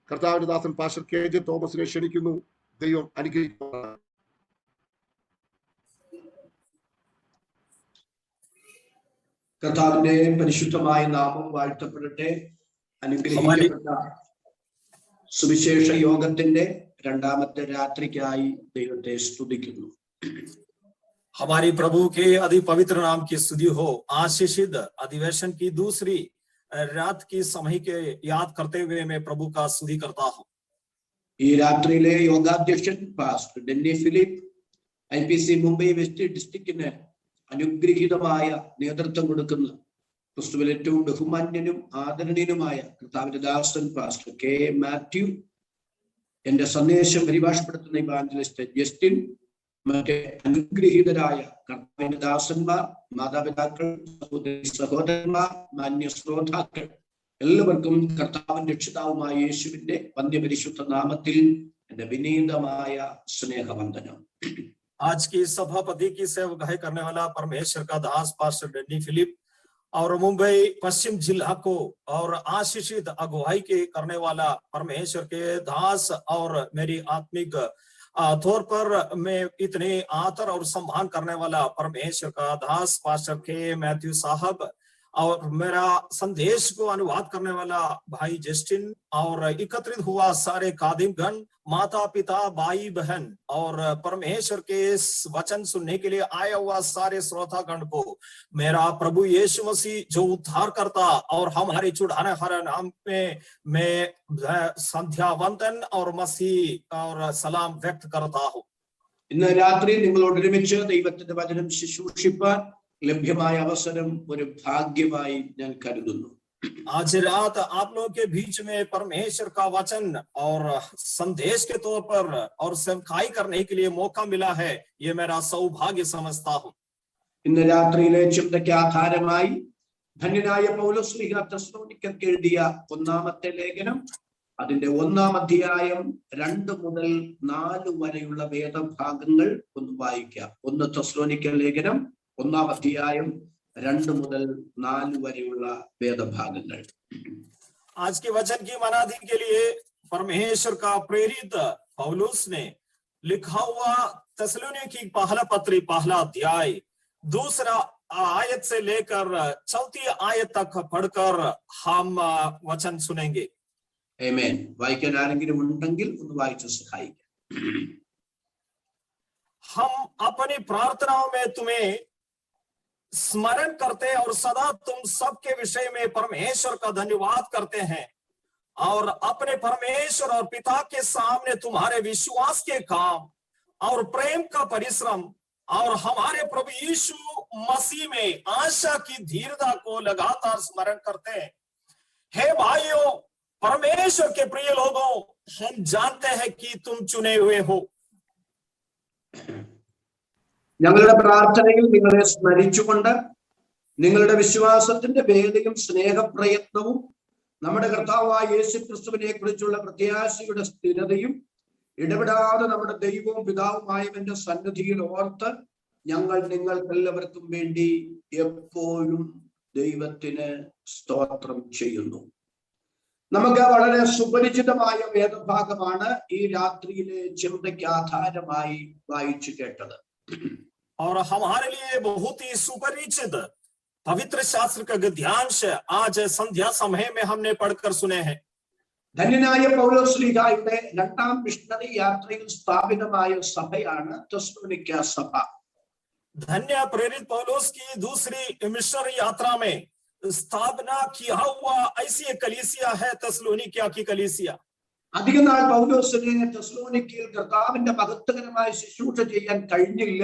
കർത്താവിന്റെ ദാസൻ പാസ്റ്റർ KJ തോമസിനെ ക്ഷണിക്കുന്നു. ദൈവം അനുഗ്രഹിക്കുക. കർത്താവിന്റെ പരിശുദ്ധമായ നാമം വാഴ്ത്തപ്പെടട്ടെ. അനുഗ്രഹിക്കപ്പെട്ട സുവിശേഷ യോഗത്തിന്റെ രണ്ടാമത്തെ രാത്രിക്കായി ദൈവത്തെ സ്തുതിക്കുന്നു. हमारे प्रभु के अति पवित्र नाम की स्तुति हो। आशीषित अधिवेशन की दूसरी रात की समय के याद करते हुए मैं प्रभु का स्तुति करता हूँ. ഈ രാത്രിയിലെ യോഗാധ്യക്ഷൻ pastor Denny Philip IPC Mumbai West ഡിസ്ട്രിക്റ്റിന് അനുഗ്രഹീതമായ നേതൃത്വം കൊടുക്കുന്ന ക്രിസ്തുവിൽ ഏറ്റവും ബഹുമാന്യനും ആദരണീയനുമായ കർത്താവിന്റെ ദാസൻ പാസ്റ്റർ K. മാത്യു, എന്റെ സന്ദേശം പരിഭാഷപ്പെടുത്തുന്ന ഇവാഞ്ചലിസ്റ്റ് ജസ്റ്റിൻ, മറ്റേ അനുഗ്രഹീതരായ കർത്താവിന്റെ ദാസന്മാർ, മാതാപിതാക്കൾ, സഹോദരന്മാർ, മാന്യ ശ്രോതാക്കൾ, എല്ലാവർക്കും കർത്താവിന്റെ രക്ഷിതാവുമായ യേശുവിന്റെ വന്യപരിശുദ്ധ നാമത്തിൽ എന്റെ വിനീതമായ സ്നേഹവന്ദനം. आज की सभापति की सेवकाई करने वाला परमेश्वर का दास पास्टर डेनी फिलिप और मुंबई पश्चिम जिला को और आशीषित अगुवाई के करने वाला परमेश्वर के दास और मेरी आत्मिक तौर पर मैं इतने आदर और सम्मान करने वाला परमेश्वर का दास पास्टर K. मैथ्यू साहब और मेरा संदेश को अनुवाद करने वाला भाई जस्टिन और एकत्रित हुआ सारे कादिमगण, माता पिता, भाई बहन और परमेश्वर के वचन सुनने के लिए आया हुआ सारे श्रोतागण को मेरा प्रभु यीशु मसीह जो उद्धार करता और हमारे छुड़ाने हर नाम में मैं संध्या वंदन और मसीह और सलाम व्यक्त करता हूँ. ഇന്ന് രാത്രി നിങ്ങളോട് ഒരുമിച്ച് ദൈവത്തിന്റെ വചനം ശുശ്രൂഷിപ്പാൻ ലഭ്യമായ അവസരം ഒരു ഭാഗ്യമായി ഞാൻ കരുതുന്നു. आज रात आप लोगों के बीच में परमेश्वर का वचन और संदेश के तौर पर और सेवकाई करने के लिए मौका मिला है, ये मेरा सौभाग्य समझता हूँ. ഇന്ന് രാത്രിയിലെ ചിന്തയ്ക്ക് ആധാരമായി ധന്യനായ പൗലോസ് ശ്ലീഹ തെസ്സലോനിക്കർക്ക് എഴുതിയ ഒന്നാമത്തെ ലേഖനം, അതിന്റെ 1-ാം അധ്യായം 2 മുതൽ 4 വരെയുള്ള വേദഭാഗങ്ങൾ ഒന്ന് വായിക്കാം. 1 തെസ്സലോനിക്കർ ലേഖനം 1-ാം അധ്യായം 2 മുതൽ 4 വരെയുള്ള വേദഭാഗങ്ങൾ. आज के वचन की मनादी के लिए परमेश्वर का प्रेरित पौलुस ने लिखा हुआ थिस्सलुनीकी पहला पत्री 1 अध्याय 2 आयत से लेकर 4 आयत तक पढ़कर हम वचन सुनेंगे. ആമേൻ. വായിക്കാൻ ആരെങ്കിലും ഉണ്ടെങ്കിൽ ഒന്ന് വായിച്ചു സഹായിക്കാം. हम अपनी प्रार्थनाओं में तुम्हें स्मरण करते और सदा तुम सबके विषय में परमेश्वर का धन्यवाद करते हैं और अपने परमेश्वर और पिता के सामने तुम्हारे विश्वास के काम और प्रेम का परिश्रम और हमारे प्रभु यीशु मसीह में आशा की धीरता को लगातार स्मरण करते हैं। हे भाइयों, परमेश्वर के प्रिय लोगों, हम जानते हैं कि तुम चुने हुए हो। ഞങ്ങളുടെ പ്രാർത്ഥനയിൽ നിങ്ങളെ സ്മരിച്ചുകൊണ്ട് നിങ്ങളുടെ വിശ്വാസത്തിന്റെ വേദനയും സ്നേഹപ്രയത്നവും നമ്മുടെ കർത്താവായ യേശുക്രിസ്തുവിനെ കുറിച്ചുള്ള പ്രത്യാശയുടെ സ്ഥിരതയും ഇടപെടാതെ നമ്മുടെ ദൈവവും പിതാവുമായവന്റെ സന്നിധിയിൽ ഓർത്ത് ഞങ്ങൾ നിങ്ങൾക്കെല്ലാവർക്കും വേണ്ടി എപ്പോഴും ദൈവത്തിന് സ്തോത്രം ചെയ്യുന്നു. നമുക്ക് വളരെ സുപരിചിതമായ വേദഭാഗമാണ് ഈ രാത്രിയിലെ ചിന്തയ്ക്ക് ആധാരമായി വായിച്ചു കേട്ടത്. और हमारे लिए बहुत ही सुपरिचित पवित्र शास्त्र का गद्यांश आज संध्या समय में हमने पढ़कर सुने हैं। ധന്യനായ പൗലോസ്ലീഹായുടെ രണ്ടാം മിഷണറി യാത്രയിൽ സ്ഥാപിതമായ സഭയാണ് തെസ്സലോനിക്ക സഭ. धन्य प्रेरित पौलुस की दूसरी मिशनरी यात्रा में स्थापना किया हुआ ऐसी एक कलीसिया है तेस्सलोनिकिया की कलीसिया। അധിക നാൾ പൗലോസിനെ തെസ്സലോനിക്കയിൽ കർത്താവിന്റെ മഹത്വകരമായ ശുശ്രൂഷ ചെയ്യാൻ കഴിഞ്ഞില്ല.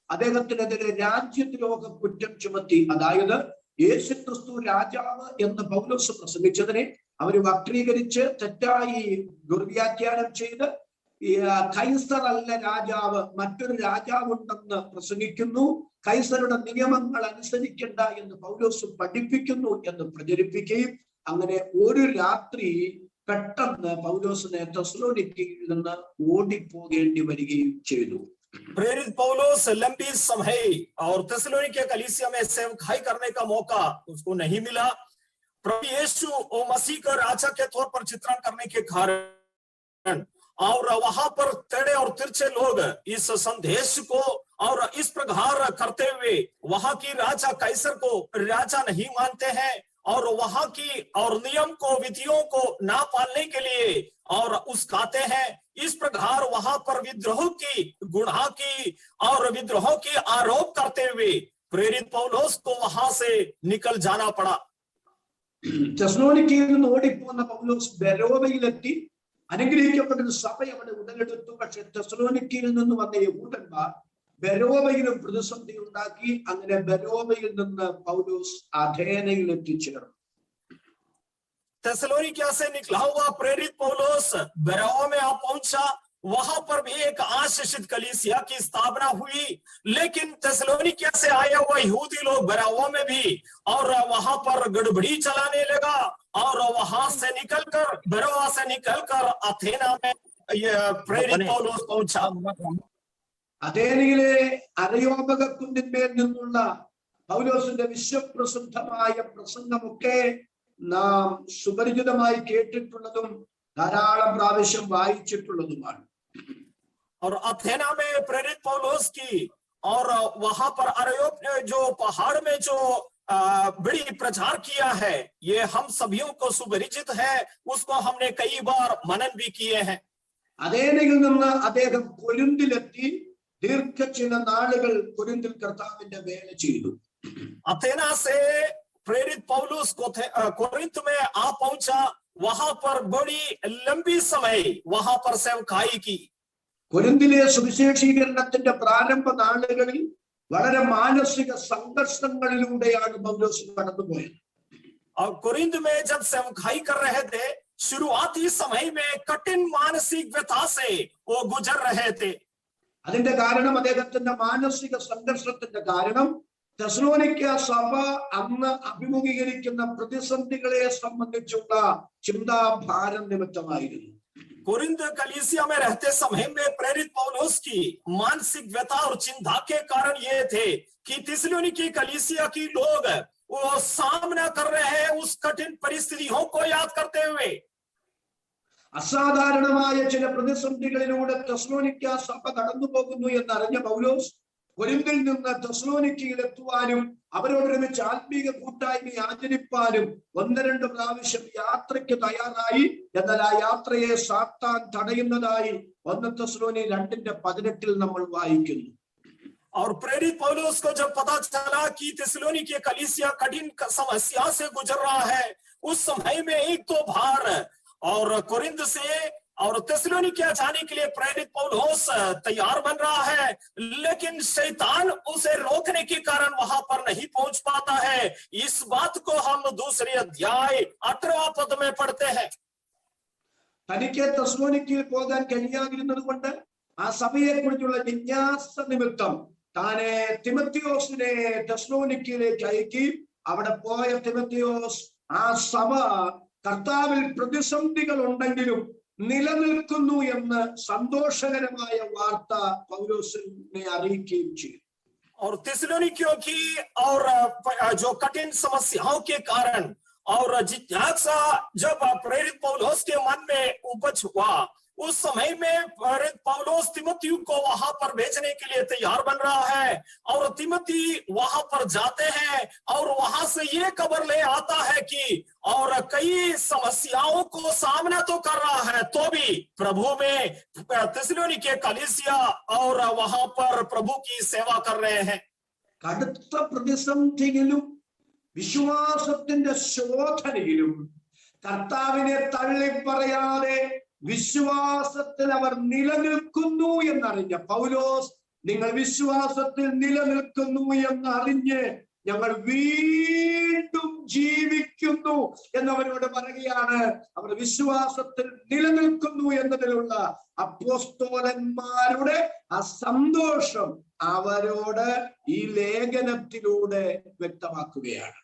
അദ്ദേഹത്തിനെതിരെ രാജ്യദ്രോഹ കുറ്റം ചുമത്തി. അതായത് യേശുക്രിസ്തു രാജാവ് എന്ന് പൗലോസ് പ്രസംഗിച്ചതിനെ അവർ വക്രീകരിച്ച് തെറ്റായി ദുർവ്യാഖ്യാനം ചെയ്ത് കൈസർ അല്ല രാജാവ്, മറ്റൊരു രാജാവുണ്ടെന്ന് പ്രസംഗിക്കുന്നു, കൈസറുടെ നിയമങ്ങൾ അനുസരിക്കേണ്ട എന്ന് പൗലോസ് പഠിപ്പിക്കുന്നു എന്ന് പ്രചരിപ്പിക്കുകയും അങ്ങനെ ഒരു രാത്രി പെട്ടെന്ന് പൗലോസിനെ തെസ്സലോനിക്കയിൽ നിന്ന് ഓടിപ്പോകേണ്ടി വരികയും ചെയ്തു. प्रेरित पौलुस लंबी समय और तेस्सलोनिकिया कलीसिया में सेवकाई करने का मौका उसको नहीं मिला। प्रभु यीशु और मसीह का राजा के तौर पर चित्रण करने के कारण और वहां पर टेढ़े और तिरछे लोग इस संदेश को और इस प्रकार करते हुए वहां की राजा कैसर को राजा नहीं मानते हैं और वहां की और नियम को विधियों को ना पालने के लिए और उसकाते हैं। इस प्रकार वहां पर विद्रोह की गुनाह की और विद्रोह की आरोप करते हुए प्रेरित पौलुस को वहां से निकल जाना पड़ा। തെസ്സലോനിക്കയിൽ നിന്ന് ഓടിപ്പോന്ന പൗലോസ് ബെരോവയിലെത്തി. അനുഗ്രഹിക്കപ്പെട്ട സഭ അവിടെ ഉടലെടുത്തു. പക്ഷെ തെസ്സലോനിക്കയിൽ നിന്ന് വന്ന യഹൂദന്മാർ ബെരോവയിലും പ്രതിസന്ധി ഉണ്ടാക്കി. അങ്ങനെ ബെരോവയിൽ നിന്ന് പൗലോസ് അഥേനയിൽ എത്തിച്ചേർന്നു. तेस्सलोनिकिया से निकला हुआ प्रेरित पौलुस बेरोवा में आ पहुंचा। वहां पर भी एक आशीषित कलीसिया की स्थापना हुई। लेकिन तेस्सलोनिकिया से आया हुआ यहूदी लोग बेरोवा में भी और वहां पर गड़बड़ी चलाने लगा और वहां से निकलकर बेरोवा से निकलकर अथेना में प्रेरित पौलुस पहुंचा। അഥേനയിലെ അരയോപക കുന്നിന്മേൽ നിന്നുള്ള പൗലോസിന്റെ വിശ്വപ്രസിദ്ധമായ പ്രസംഗമൊക്കെ നാം സുപരിചിതമായി കേട്ടിട്ടുള്ളതും ധാരാളം പ്രാവശ്യം വായിച്ചിട്ടുള്ളതുമാണ്. और अथेना में प्रेरित पौलुस की और वहां पर अरयोप ने जो पहाड़ में जो बड़ी प्रचार किया है, ये हम सभियों को सुपरिचित है। उसको हमने कई बार मनन भी किए हैं। അഥേനയിൽ നിന്ന് അദ്ദേഹം കൊരിന്തിലെത്തി. ദീർഘ ചില നാളുകൾ കൊരിന്തിൽ കർത്താവിന്റെ വേല ചെയ്തു. अथेना से प्रेरित पौलुस को कोरिन्थ में आ पहुंचा। वहां पर बड़ी लंबी समय वहां पर सेवकाई की। കൊരിന്തിലെ സുവിശേഷീകരണത്തിന്റെ പ്രാരംഭ നാളുകളിൽ വളരെ മാനസിക സംഘർഷങ്ങളിലൂടെയാണ് പൗലോസ് കടന്നുപോയത്. और कोरिन्थ में जब सेवकाई कर रहे थे, शुरुआती समय में कठिन मानसिक व्यथा से वो गुजर रहे थे। അതിന്റെ കാരണം അദ്ദേഹത്തിന്റെ മാനസിക സംഘർഷത്തിന്റെ കാരണം തെസ്സലോനിക്ക സഭ അന്ന് അഭിമുഖീകരിക്കുന്ന പ്രതിസന്ധികളെ സംബന്ധിച്ചുള്ള ചിന്താഭാരം നിമിത്തമായിരുന്നു. कोरिन्थ कलीसिया में रहते समय में प्रेरित पौलुस की मानसिक व्यथा और चिंता के कारण ये थे कि तेस्सलोनिकी कलीसिया की लोग वो सामना कर रहे हैं उस कठिन परिस्थितियों को याद करते हुए। അസാധാരണമായ ചില പ്രതിസന്ധികളിലൂടെ തെസ്സലോനിക്ക സഭ കടന്നു പോകുന്നു എന്നറിഞ്ഞ പൗലോസ് കൊരിന്തിൽ നിന്ന് തെസ്സലോനിക്കയിൽ എത്തുവാനും അവരോടൊരുമിച്ച് ആത്മീക കൂട്ടായ്മ ആചരിപ്പാനും 1-2 പ്രാവശ്യം യാത്രയ്ക്ക് തയ്യാറായി. എന്നാൽ ആ യാത്രയെ സാത്താൻ തടയുന്നതായി 1 തെസ്സലോനി 2:18 നമ്മൾ വായിക്കുന്നു. और प्रेरित पौलुस को जब पता चला कि थिस्सलुनीके कलीसिया कठिन समस्या से गुजर रहा है, उस समय में एक तो भार और कोरिन्थ से और थिस्सलुनीके जाने के लिए प्रेरित पौलुस तैयार बन रहा है, लेकिन शैतान उसे रोकने के कारण वहां पर नहीं पहुंच पाता है। इस बात को हम 2 अध्याय 18वां पद में पढ़ते हैं। തനിക്ക് തെസ്സലോനിക്കയിൽ പോകാൻ കഴിയാതിരുന്നത് കൊണ്ട് ആ സഭയെ കുറിച്ചുള്ള ജിജ്ഞാസ നിമിത്തം താനെ തിമത്തിയോസിനെ തെസ്സലോനിക്കയിലേക്ക് അയക്കി. അവിടെ പോയ തിമത്തിയോസ് ആ സഭ കർത്താവിൽ പ്രതിസന്ധികൾ ഉണ്ടെങ്കിലും നിലനിൽക്കുന്നു എന്ന് സന്തോഷകരമായ വാർത്ത പൗലോസിനെ അറിയിക്കുകയും ചെയ്തു. और थिस्सलुनीकियों की और जो कठिन समस्याओं के कारण और जिज्ञासा जब प्रेरित पौलुस के मन में उपज हुआ, उस समय में प्रेरित पौलुस तिमोथी को वहां पर भेजने के लिए तैयार बन रहा है। और तिमोथी वहां पर जाते हैं और वहां से ये खबर ले आता है कि और कई समस्याओं को सामना तो कर रहा है, तो भी प्रभु में थिस्सलुनीके कलीसिया और वहां पर प्रभु की सेवा कर रहे हैं। കടുത്ത പ്രതിസന്ധിയിലും വിശ്വാസത്തിന്റെ ശോധനയിലും കർത്താവിനെ തള്ളിപ്പറയാതെ വിശ്വാസത്തിൽ അവർ നിലനിൽക്കുന്നു എന്നറിഞ്ഞ പൗലോസ്, നിങ്ങൾ വിശ്വാസത്തിൽ നിലനിൽക്കുന്നു എന്നറിഞ്ഞ് ഞങ്ങൾ വീണ്ടും ജീവിക്കുന്നു എന്നവരോട് പറയുകയാണ്. അവർ വിശ്വാസത്തിൽ നിലനിൽക്കുന്നു എന്നതിലുള്ള അപ്പോസ്തലന്മാരുടെ ആ സന്തോഷം അവരോട് ഈ ലേഖനത്തിലൂടെ വ്യക്തമാക്കുകയാണ്.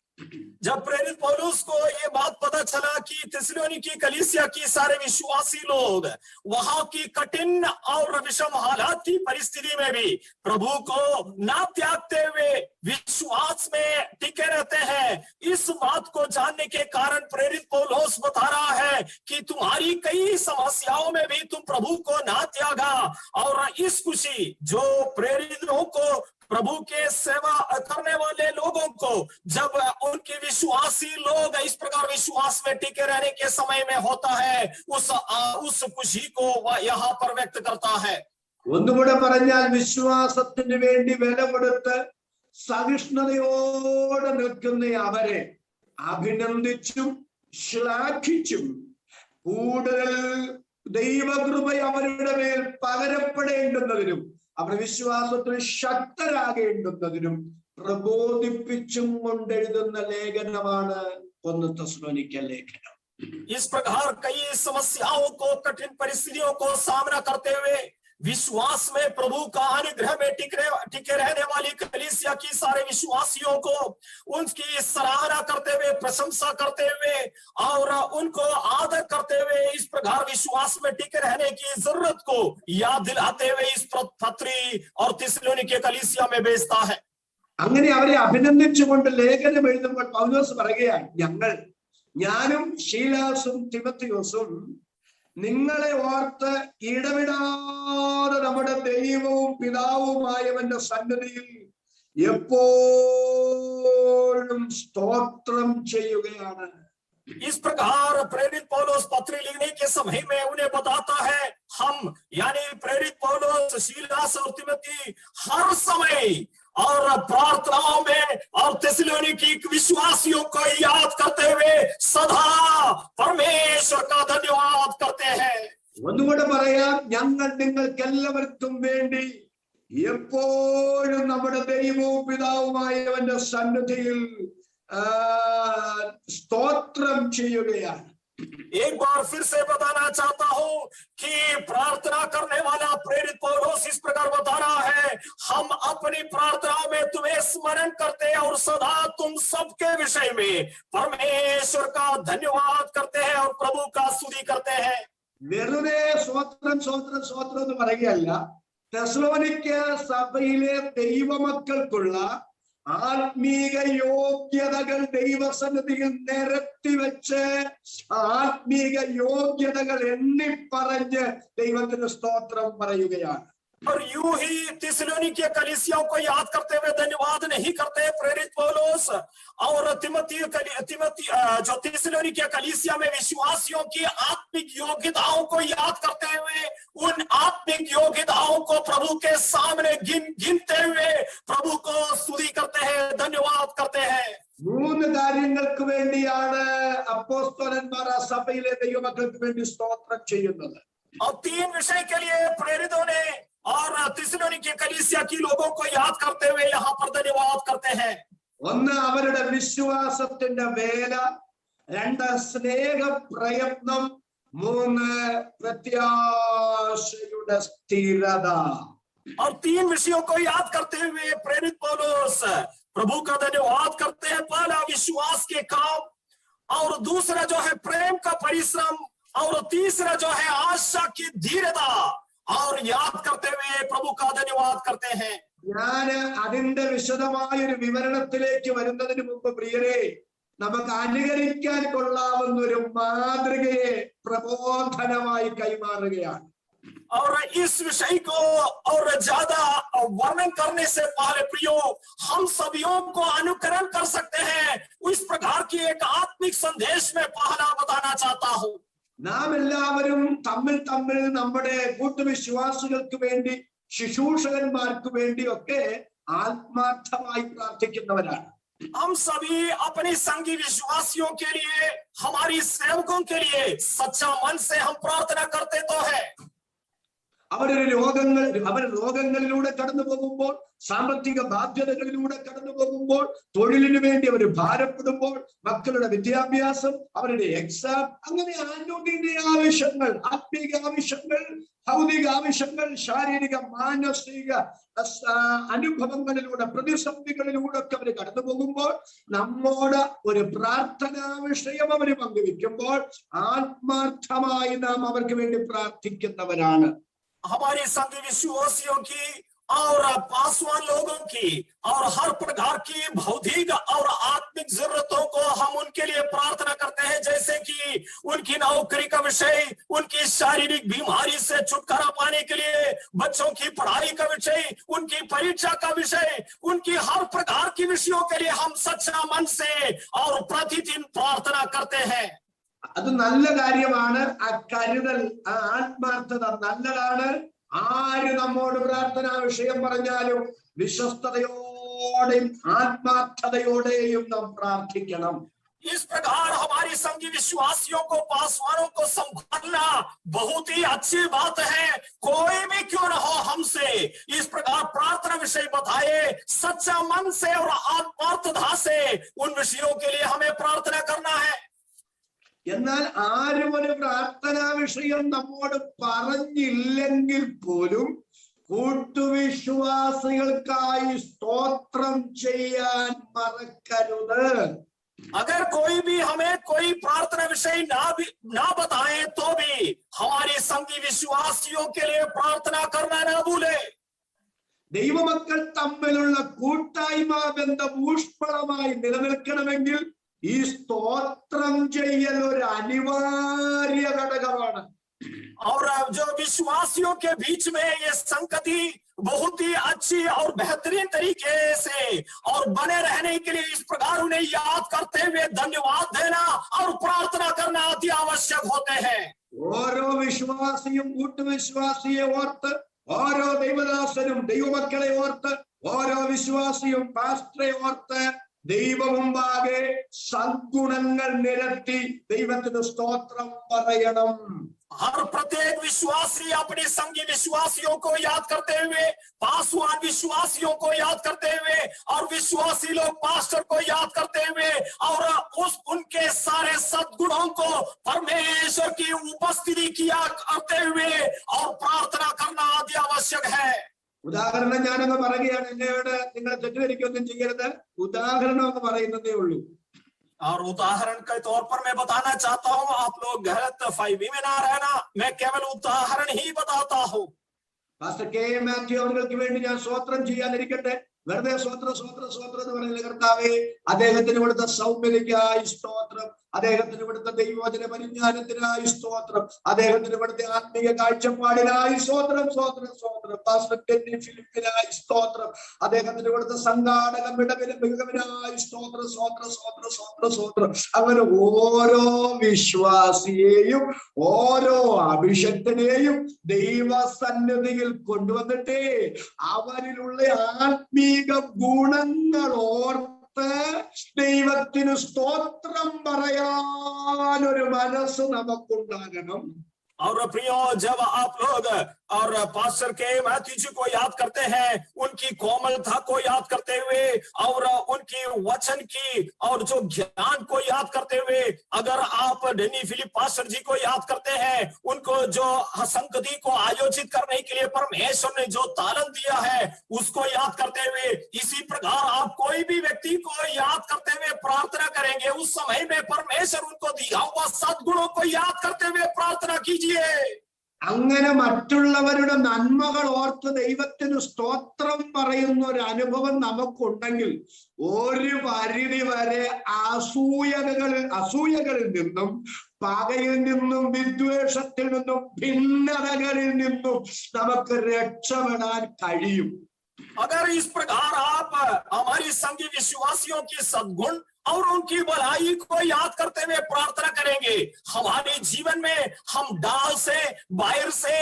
जब प्रेरित पौलुस को ये बात पता चला कि थिस्सलुनीकी कलीसिया की सारे विश्वासी लोग वहां की कठिन और विषम हालात की परिस्थिति में भी प्रभु को ना त्यागते हुए विश्वास में टिके रहते हैं, इस बात को जानने के कारण प्रेरित पौलुस बता रहा है कि तुम्हारी कई समस्याओं में भी तुम प्रभु को ना त्यागा। और इस खुशी जो प्रेरितों को, प्रभु के सेवा करने वाले लोगों को, जब उनके विश्वासी लोग इस प्रकार विश्वास में टिके रहने के समय में होता है, उस खुशी को वह यहाँ पर व्यक्त करता है। ഒന്നുകൂടെ പറഞ്ഞാൽ വിശ്വാസത്തിന് വേണ്ടി വില കൊടുത്ത് സഹിഷ്ണുതയോടെ നിൽക്കുന്ന അവരെ അഭിനന്ദിച്ചും ശ്ലാഘിച്ചും കൂടുതൽ ദൈവകൃപ അവരുടെ മേൽ പകരപ്പെടേണ്ടുന്നതിനും അവർ വിശ്വാസത്തിൽ ശക്തരാകേണ്ടുന്നതിനും പ്രബോധിപ്പിച്ചും കൊണ്ടെഴുതുന്ന ലേഖനമാണ് 1 തെസ്സലോനിക്ക ലേഖനം. इस प्रकार कई समस्याओं को, कठिन परिस्थितियों को सामना करते हुए विश्वास में प्रभु का अनुग्रह में टिके रहने वाली कलीसिया की सारे विश्वासियों को उनकी सराहना करते हुए, प्रशंसा करते हुए और उनको आदर करते हुए इस प्रकार विश्वास में टिके रहने की जरूरत को याद दिलाते हुए इस पत्री और थिस्सलुनीके कलीसिया में भेजता है। അങ്ങനെ അവരെ അഭിനന്ദിച്ചുകൊണ്ട് ലേഖനം എഴുതുമ്പോൾ പൗലോസ് പറയുകയാണ്, ഞാനും ശീലാസും തിമത്തിയോസും നിങ്ങളെ ഓർത്ത് ഇടവിടാതെ നമ്മുടെ ദൈവവും പിതാവുമായവന്റെ സന്നിധിയിൽ എപ്പോഴും സ്തോത്രം ചെയ്യുകയാണ്. इस प्रकार प्रेरित पौलुस पत्र लिखने के समय में उन्हें बताता है, हम यानी प्रेरित पौलुस, सीलास और तिमोथी हर समय और प्रार्थनाओं में और थिस्सलुनीकी विश्वासियों को याद करते हुए सदा परमेश्वर का धन्यवाद करते हैं। ഒന്നുകൂടെ പറയാം, ഞങ്ങൾ നിങ്ങൾക്ക് എല്ലാവർക്കും വേണ്ടി എപ്പോഴും നമ്മുടെ ദൈവവും പിതാവുമായവന്റെ സന്നിധിയിൽ സ്തോത്രം ചെയ്യുകയാണ്. एक बार फिर से बताना चाहता हूं कि प्रार्थना करने वाला प्रेरित पौलुस इस प्रकार बता रहा है, हम अपनी प्रार्थनाओं में तुम्हें स्मरण करते हैं और सदा तुम सबके विषय में परमेश्वर का धन्यवाद करते हैं और प्रभु का स्तुति करते हैं। വെറുതെ സ്വോത്രം സ്വോത്രം സ്വോത്രം എന്ന് പറയുകയല്ല, തെസ്സലോനിക്ക സഭയിലെ ദൈവമക്കൾക്കുള്ള ആത്മീക യോഗ്യതകൾ ദൈവസന്നിധിയിൽ നിരത്തി വെച്ച് ആത്മീക യോഗ്യതകൾ എണ്ണിപ്പറഞ്ഞ് ദൈവത്തിന് സ്തോത്രം പറയുകയാണ്. और यूं ही थिस्सलुनीके कलीसियाओं को याद करते हुए धन्यवाद नहीं करते प्रेरित पौलुस और जो थिस्सलुनीके कलीसिया में विश्वासियों की आत्मिक योग्यताओं को याद करते हुए उन आत्मिक योग्यताओं को प्रभु के सामने गिनते हुए प्रभु को स्तुति करते हैं, धन्यवाद करते हैं। മൂന്ന് കാര്യങ്ങൾക്ക് വേണ്ടിയാണ് അപ്പോസ്തലന്മാർ ആ സഭയിലെ ദൈവമക്കൾക്ക് വേണ്ടി സ്തോത്രം ചെയ്യുന്നത്. और 3 विषय के लिए प्रेरितों ने और थिस्सलुनीके कलीसिया की लोगों को याद करते हुए यहाँ पर धन्यवाद करते हैं। ഒന്ന് അവരുടെ വിശ്വാസത്തിന്റെ വേല, രണ്ട് സ്നേഹ പ്രയത്നം, മൂന്ന് പ്രത്യാശയുടെ സ്ഥിരത. और 3 विषयों को याद करते हुए प्रेरित पौलुस प्रभु का धन्यवाद करते हैं। पहला विश्वास के काम, और दूसरा जो है प्रेम का परिश्रम, और तीसरा जो है आशा की धीरता, और याद करते हुए प्रभु का धन्यवाद करते हैं। ഞാൻ അതിന്റെ വിശദമായ ഒരു വിവരണത്തിലേക്ക് വരുന്നതിന് മുമ്പ് പ്രിയരെ, നമുക്ക് അനുകരിക്കാൻ കൊള്ളാവുന്ന ഒരു മാതൃകയെ പ്രബോധനമായി കൈമാറുകയാണ്. और इस विषय को और ज्यादा वर्णन करने से पहले प्रियो, हम सभियों को अनुकरण कर सकते हैं इस प्रकार की एक आत्मिक संदेश में पहला बताना चाहता हूं। നാം എല്ലാവരും തമ്മിൽ തമ്മിൽ നമ്മുടെ കൂട്ടുവിശ്വാസികൾക്ക് വേണ്ടി, ശുശ്രൂഷകന്മാർക്ക് വേണ്ടിയൊക്കെ ആത്മാർത്ഥമായി പ്രാർത്ഥിക്കുന്നവരാണ്. हम सभी अपने संगी विश्वासियों के लिए, हमारी सेवकों के लिए सच्चा मन से हम प्रार्थना करते तो है। അവർ രോഗങ്ങളിലൂടെ കടന്നു പോകുമ്പോൾ, സാമ്പത്തിക ബാധ്യതകളിലൂടെ കടന്നു പോകുമ്പോൾ, തൊഴിലിനു വേണ്ടി അവർ ഭാരപ്പെടുമ്പോൾ, മക്കളുടെ വിദ്യാഭ്യാസം, അവരുടെ എക്സാം, അങ്ങനെ അനുദിന ആവശ്യങ്ങൾ, ആത്മീക ആവശ്യങ്ങൾ, ഭൗതിക ആവശ്യങ്ങൾ, ശാരീരിക മാനസിക അനുഭവങ്ങളിലൂടെ, പ്രതിസന്ധികളിലൂടെ ഒക്കെ അവർ കടന്നു പോകുമ്പോൾ നമ്മോട് ഒരു പ്രാർത്ഥനാ വിഷയം അവർ പങ്കുവെക്കുമ്പോൾ ആത്മാർത്ഥമായി നാം അവർക്ക് വേണ്ടി പ്രാർത്ഥിക്കുന്നവരാണ്. हमारे संग विश्वासियों की और पासवान लोगों की और हर प्रकार की भौतिक और आत्मिक जरूरतों को हम उनके लिए प्रार्थना करते हैं, जैसे कि उनकी नौकरी का विषय, उनकी शारीरिक बीमारी से छुटकारा पाने के लिए, बच्चों की पढ़ाई का विषय, उनकी परीक्षा का विषय, उनकी हर प्रकार की विषयों के लिए हम सच्चा मन से और प्रतिदिन प्रार्थना करते हैं। അത് നല്ല കാര്യമാണ്. ആ കരുതൽ, ആ ആത്മാർത്ഥത നല്ലതാണ്. ആര് നമ്മോട് പ്രാർത്ഥനാ വിഷയം പറഞ്ഞാലും വിശ്വസ്തയോടെയും ആത്മാർത്ഥതയോടെയും നാം പ്രാർത്ഥിക്കണം. इस प्रकार हमारी संगी विश्वासियों को, पासवानों को संभालना बहुत ही अच्छी बात है। कोई भी क्यों न हो हमसे इस प्रकार प्रार्थना विषय बताए, सच्चा मन से और आत्मार्थता से उन विषयों के लिए हमें प्रार्थना करना है। എന്നാൽ ആരും ഒരു പ്രാർത്ഥനാ വിഷയം നമ്മോട് പറഞ്ഞില്ലെങ്കിൽ പോലും കൂട്ടുവിശ്വാസികൾക്കായി സ്തോത്രം ചെയ്യാൻ മറക്കരുത്. अगर कोई भी हमें कोई प्रार्थना विषय ना बताए तो भी हमारे संगी विश्वासियों के लिए प्रार्थना करना ना भूले। ദൈവമക്കൾ തമ്മിലുള്ള കൂട്ടായ്മ ബന്ധം ഊഷ്മളമായി നിലനിൽക്കണമെങ്കിൽ ഈ സ്തോത്രം ചെയ്യൽ ഒരു അനിവാര്യ ഘടകമാണ്. और जो विश्वासियों के बीच में ये संगति बहुत ही अच्छी और बेहतरीन तरीके से और बने रहने के लिए इस प्रकार उन्हें याद करते हुए धन्यवाद देना और प्रार्थना करना अति आवश्यक होते हैं। ഓരോ വിശ്വാസിയും കൂട്ടുവിശ്വാസിയെ ഓർത്ത്, ഓരോ ദൈവദാസനും ദൈവമക്കളെ ഓർത്ത്, ഓരോ വിശ്വാസിയും പാസ്റ്ററെ ഓർത്ത് ദൈവമുമ്പാകെ സദ്ഗുണങ്ങൾ നിരത്തി ദൈവത്തിന് സ്തോത്രം പറയണം. हर प्रत्येक विश्वासी अपने संगी विश्वासियों को याद करते हुए, पासवान विश्वासियों को याद करते हुए और विश्वासी लोग पास्टर को याद करते हुए और उनके सारे सद्गुणों को परमेश्वर की उपस्थिति किया करते हुए और प्रार्थना करना अति आवश्यक है। ഉദാഹരണം ഞാനൊന്ന് പറയുകയാണ്, എന്നോട് നിങ്ങൾ തെറ്റിദ്ധരിക്കൊന്നും ചെയ്യരുത്. ഉദാഹരണം എന്ന് പറയുന്നതേ ഉള്ളൂ. और उदाहरण के तौर पर मैं बताना चाहता हूँ, आप लोग गलत फहमी में ना रहना, मैं केवल उदाहरण ही बताता हूँ। പാസ്റ്റർ കെ മാത്യു അവർക്ക് വേണ്ടി ഞാൻ സ്തോത്രം ചെയ്യാതിരിക്കട്ടെ. വെറുതെ സ്വോത്രം എന്ന് പറയുന്ന കർത്താവേ, അദ്ദേഹത്തിന് കൊടുത്ത സൗമ്യതയ്ക്കായി സ്തോത്രം, അദ്ദേഹത്തിന് ഇവിടുത്തെ ദൈവവചന പരിജ്ഞാനത്തിനായി സ്തോത്രം. അദ്ദേഹത്തിന് ഇവിടുത്തെ ആത്മീയ കാഴ്ചപ്പാടിനായി സ്തോത്രം, സ്തോത്രം, സ്തോത്രം. പാസ്റ്റർ ഡെന്നി ഫിലിപ്പിനായി സ്തോത്രം. അദ്ദേഹത്തിന് ഇവിടുത്തെ സംഘാടക മികവിനായി സ്തോത്രം, സ്തോത്രം, സ്തോത്രം, സ്തോത്രം, സ്തോത്രം. അങ്ങനെ ഓരോ വിശ്വാസിയെയും ഓരോ അഭിഷക്തനെയും ദൈവസന്നിധിയിൽ കൊണ്ടുവന്നിട്ട് അവരിലുള്ള ആത്മീക ഗുണങ്ങൾ ഓർത്ത് ദൈവത്തിന് സ്തോത്രം പറയാൻ ഒരു മനസ്സ് നമുക്കുണ്ടാകണം. और प्रियो, जब आप लोग और पास्टर के मैथ्यू जी को याद करते हैं, उनकी कोमलता को याद करते हुए और उनकी वचन की और जो ज्ञान को याद करते हुए, अगर आप डेनी फिलिप पास्टर जी को याद करते हैं, उनको जो संगति को आयोजित करने के लिए परमेश्वर ने जो तालन दिया है उसको याद करते हुए, इसी प्रकार आप कोई भी व्यक्ति को याद करते हुए प्रार्थना करेंगे, उस समय में परमेश्वर उनको दिया हुआ सद्गुणों को याद करते हुए प्रार्थना कीजिए. അങ്ങനെ മറ്റുള്ളവരുടെ നന്മകൾ ഓർത്ത് ദൈവത്തിന് സ്തോത്രം പറയുന്ന ഒരു അനുഭവം നമുക്കുണ്ടെങ്കിൽ ഒരു പരിധി വരെ അസൂയകളിൽ നിന്നും പകയിൽ നിന്നും വിദ്വേഷത്തിൽ നിന്നും ഭിന്നതകളിൽ നിന്നും നമുക്ക് രക്ഷപ്പെടാൻ കഴിയും. अगर इस प्रकार आप हमारी संगी विश्वासियों की सद्गुण और उनकी भलाई को याद करते हुए प्रार्थना करेंगे, हमारे जीवन में हम डाल से बाहर से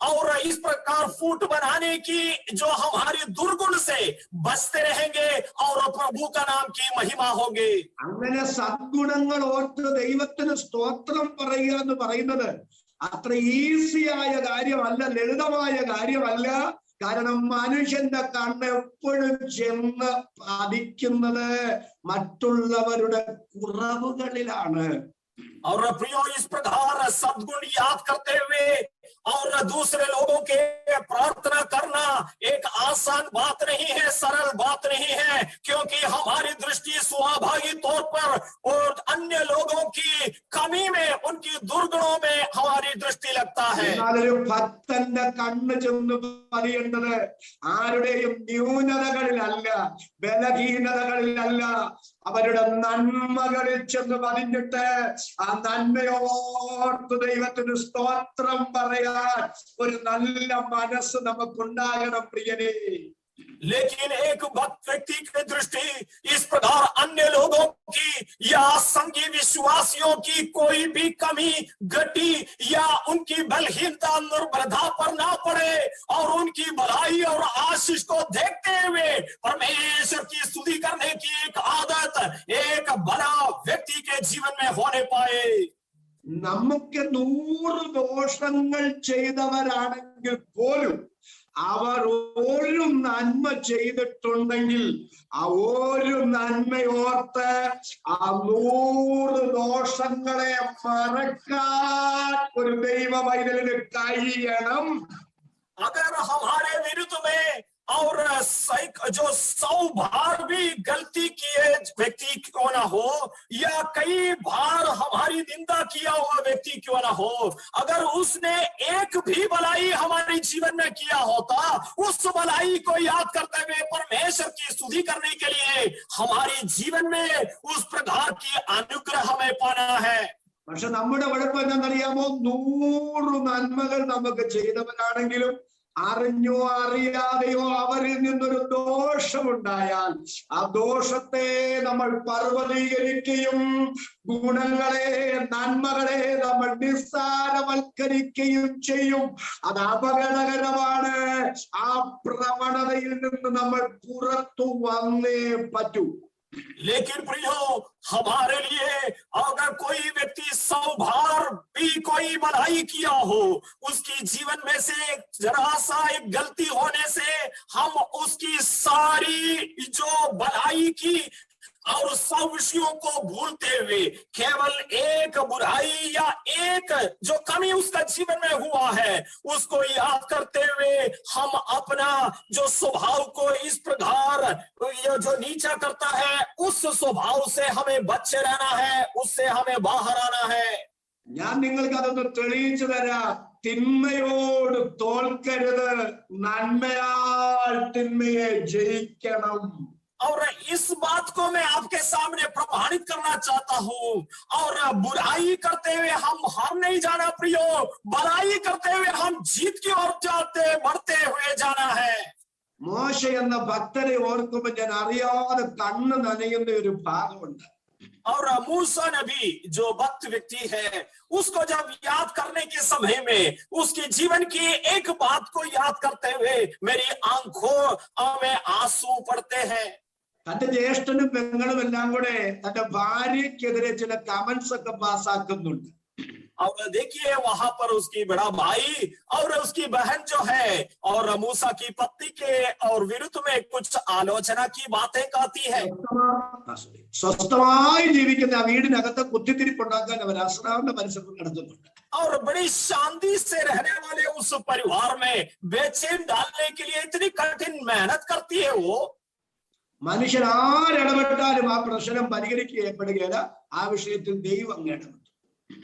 और इस प्रकार फूट बनाने की जो हमारी दुर्गुण से बचते रहेंगे और प्रभु का नाम की महिमा होगी. അങ്ങനെ സദ്ഗുണങ്ങൾ ഓർത്ത് ദൈവത്തിന് സ്തോത്രം പറയുക എന്ന് പറയുന്നത് അത്ര ഈസിയായ കാര്യമല്ല, ലളിതമായ കാര്യമല്ല. കാരണം മനുഷ്യന്റെ കണ്ണ് എപ്പോഴും ചെന്ന് പതിക്കുന്നത് മറ്റുള്ളവരുടെ കുറവുകളിലാണ്. और प्रियो, इस प्रकार सद्गुण याद करते हुए और दूसरे लोगों के प्रार्थना करना एक आसान बात नहीं है, सरल बात नहीं है, क्योंकि हमारी दृष्टि स्वाभाविक तौर पर और अन्य लोगों की कमी में, उनकी दुर्गुणों में हमारी दृष्टि लगता है. ഒരു ഭക്തന്റെ കണ്ണ് ചെന്ന് പതിയേണ്ടത് ആരുടെയും ന്യൂനതകളിലല്ല, ബലഹീനതകളിലല്ല, അവരുടെ നന്മകളിൽ ചെന്ന് പതിഞ്ഞിട്ട് ആ നന്മയോർത്ത് ദൈവത്തിന് സ്തോത്രം പറയാൻ ഒരു നല്ല മനസ്സ് നമുക്കുണ്ടാകണം പ്രിയനെ. लेकिन एक भक्त व्यक्ति की दृष्टि इस प्रकार अन्य लोगों की या संगी विश्वासियों की कोई भी कमी गति या उनकी बलहीनता निर्बलता पर ना पड़े और उनकी भलाई और आशीष को देखते हुए परमेश्वर की स्तुति करने की एक आदत एक बड़ा व्यक्ति के जीवन में होने पाए. നമുക്ക് 100 ദോഷങ്ങൾ ചെയ്തവരാണെങ്കിൽ പോലും അവർ ഒരു നന്മ ചെയ്തിട്ടുണ്ടെങ്കിൽ ആ ഒരു നന്മയോർത്ത് ആ 100 ദോഷങ്ങളെ മറക്കാൻ ഒരു ദൈവ പൈതലിന് കഴിയണം. अगर हमारे विरुद्ध में और जो 100 बार भी गलती किए व्यक्ति क्यों ना हो या कई बार हमारी निंदा किया हुआ व्यक्ति क्यों ना हो, अगर उसने एक भी भलाई हमारे जीवन में किया होता, उस भलाई को याद करते हुए परमेश्वर की स्तुति करने के लिए हमारे जीवन में उस प्रकार की अनुग्रह हमें पाना है. പക്ഷെ നമ്മുടെ കുഴപ്പം എന്താണെന്നറിയാമോ? 100 നന്മകൾ നമുക്ക് ചെയ്തവരാണെങ്കിലും അറിഞ്ഞോ അറിയാതെയോ അവരിൽ നിന്നൊരു ദോഷമുണ്ടായാൽ ആ ദോഷത്തെ നമ്മൾ പർവ്വതീകരിക്കുകയും ഗുണങ്ങളെ നന്മകളെ നമ്മൾ നിസ്സാരവൽക്കരിക്കുകയും ചെയ്യും. അത് അപകടകരമാണ്. ആ പ്രവണതയിൽ നിന്ന് നമ്മൾ പുറത്തു വന്നേ പറ്റൂ. लेकिन प्रियो, हमारे लिए अगर कोई व्यक्ति 100 बार भी कोई भलाई किया हो, उसकी जीवन में से जरा सा एक गलती होने से हम उसकी सारी जो भलाई की और 100 विषयों को भूलते हुए केवल एक बुराई या एक जो कमी उसका जीवन में हुआ है उसको याद करते हुए हम अपना जो स्वभाव को इस प्रकार जो नीचा करता है उस स्वभाव से हमें बचे रहना है, उससे हमें बाहर आना है. ഞാൻ നിങ്ങൾക്ക് അതൊന്ന് തെളിയിച്ചു തരാം. തിന്മയോട് തോൽക്കരുത്, നന്മയാൽ തിന്മയെ ജയിക്കണം. और इस बात को मैं आपके सामने प्रमाणित करना चाहता हूँ। और बुराई करते हुए हम हार नहीं जाना प्रियो, भलाई करते हुए हम जीत की ओर जाते बढ़ते हुए जाना है। മോശ എന്ന ഭക്തരെ ഓർക്കുമ്പോൾ ഞാൻ അറിയാതെ കണ്ണ് നനയുന്ന ഒരു ഭാഗമുണ്ട്. और मूसा नबी जो भक्त व्यक्ति है, उसको जब याद करने के समय में उसके जीवन की एक बात को याद करते हुए मेरी आंखों में आंसू पड़ते हैं। തന്റെ ജ്യേഷ്ഠനും പെങ്ങളും എല്ലാം കൂടെ തന്റെ ഭാര്യക്കെതിരെ ചില കമന്റ്സ് ഒക്കെ പാസ്സാക്കുന്നുണ്ട്. और देखिए वहां पर उसकी बड़ा भाई और उसकी बहन जो है और मूसा की पत्नी के और विरुद्ध में कुछ आलोचना की बातें कहती है। സ്വസ്ഥമായി ജീവിക്കുന്ന ആ വീടിനകത്ത് കുത്തിത്തിരിപ്പുണ്ടാക്കാൻ അവർ അസ്രാവിന്റെ പരിസരത്ത് നടത്തുന്നുണ്ട്. और बड़ी शांति से रहने वाले उस परिवार में बेचैन डालने के लिए इतनी कठिन मेहनत करती है वो। മനുഷ്യൻ ആരിടപെട്ടാലും ആ പ്രശ്നം പരിഹരിക്കപ്പെടുകയില്ല. ആ വിഷയത്തിൽ ദൈവം ഇടപെടും.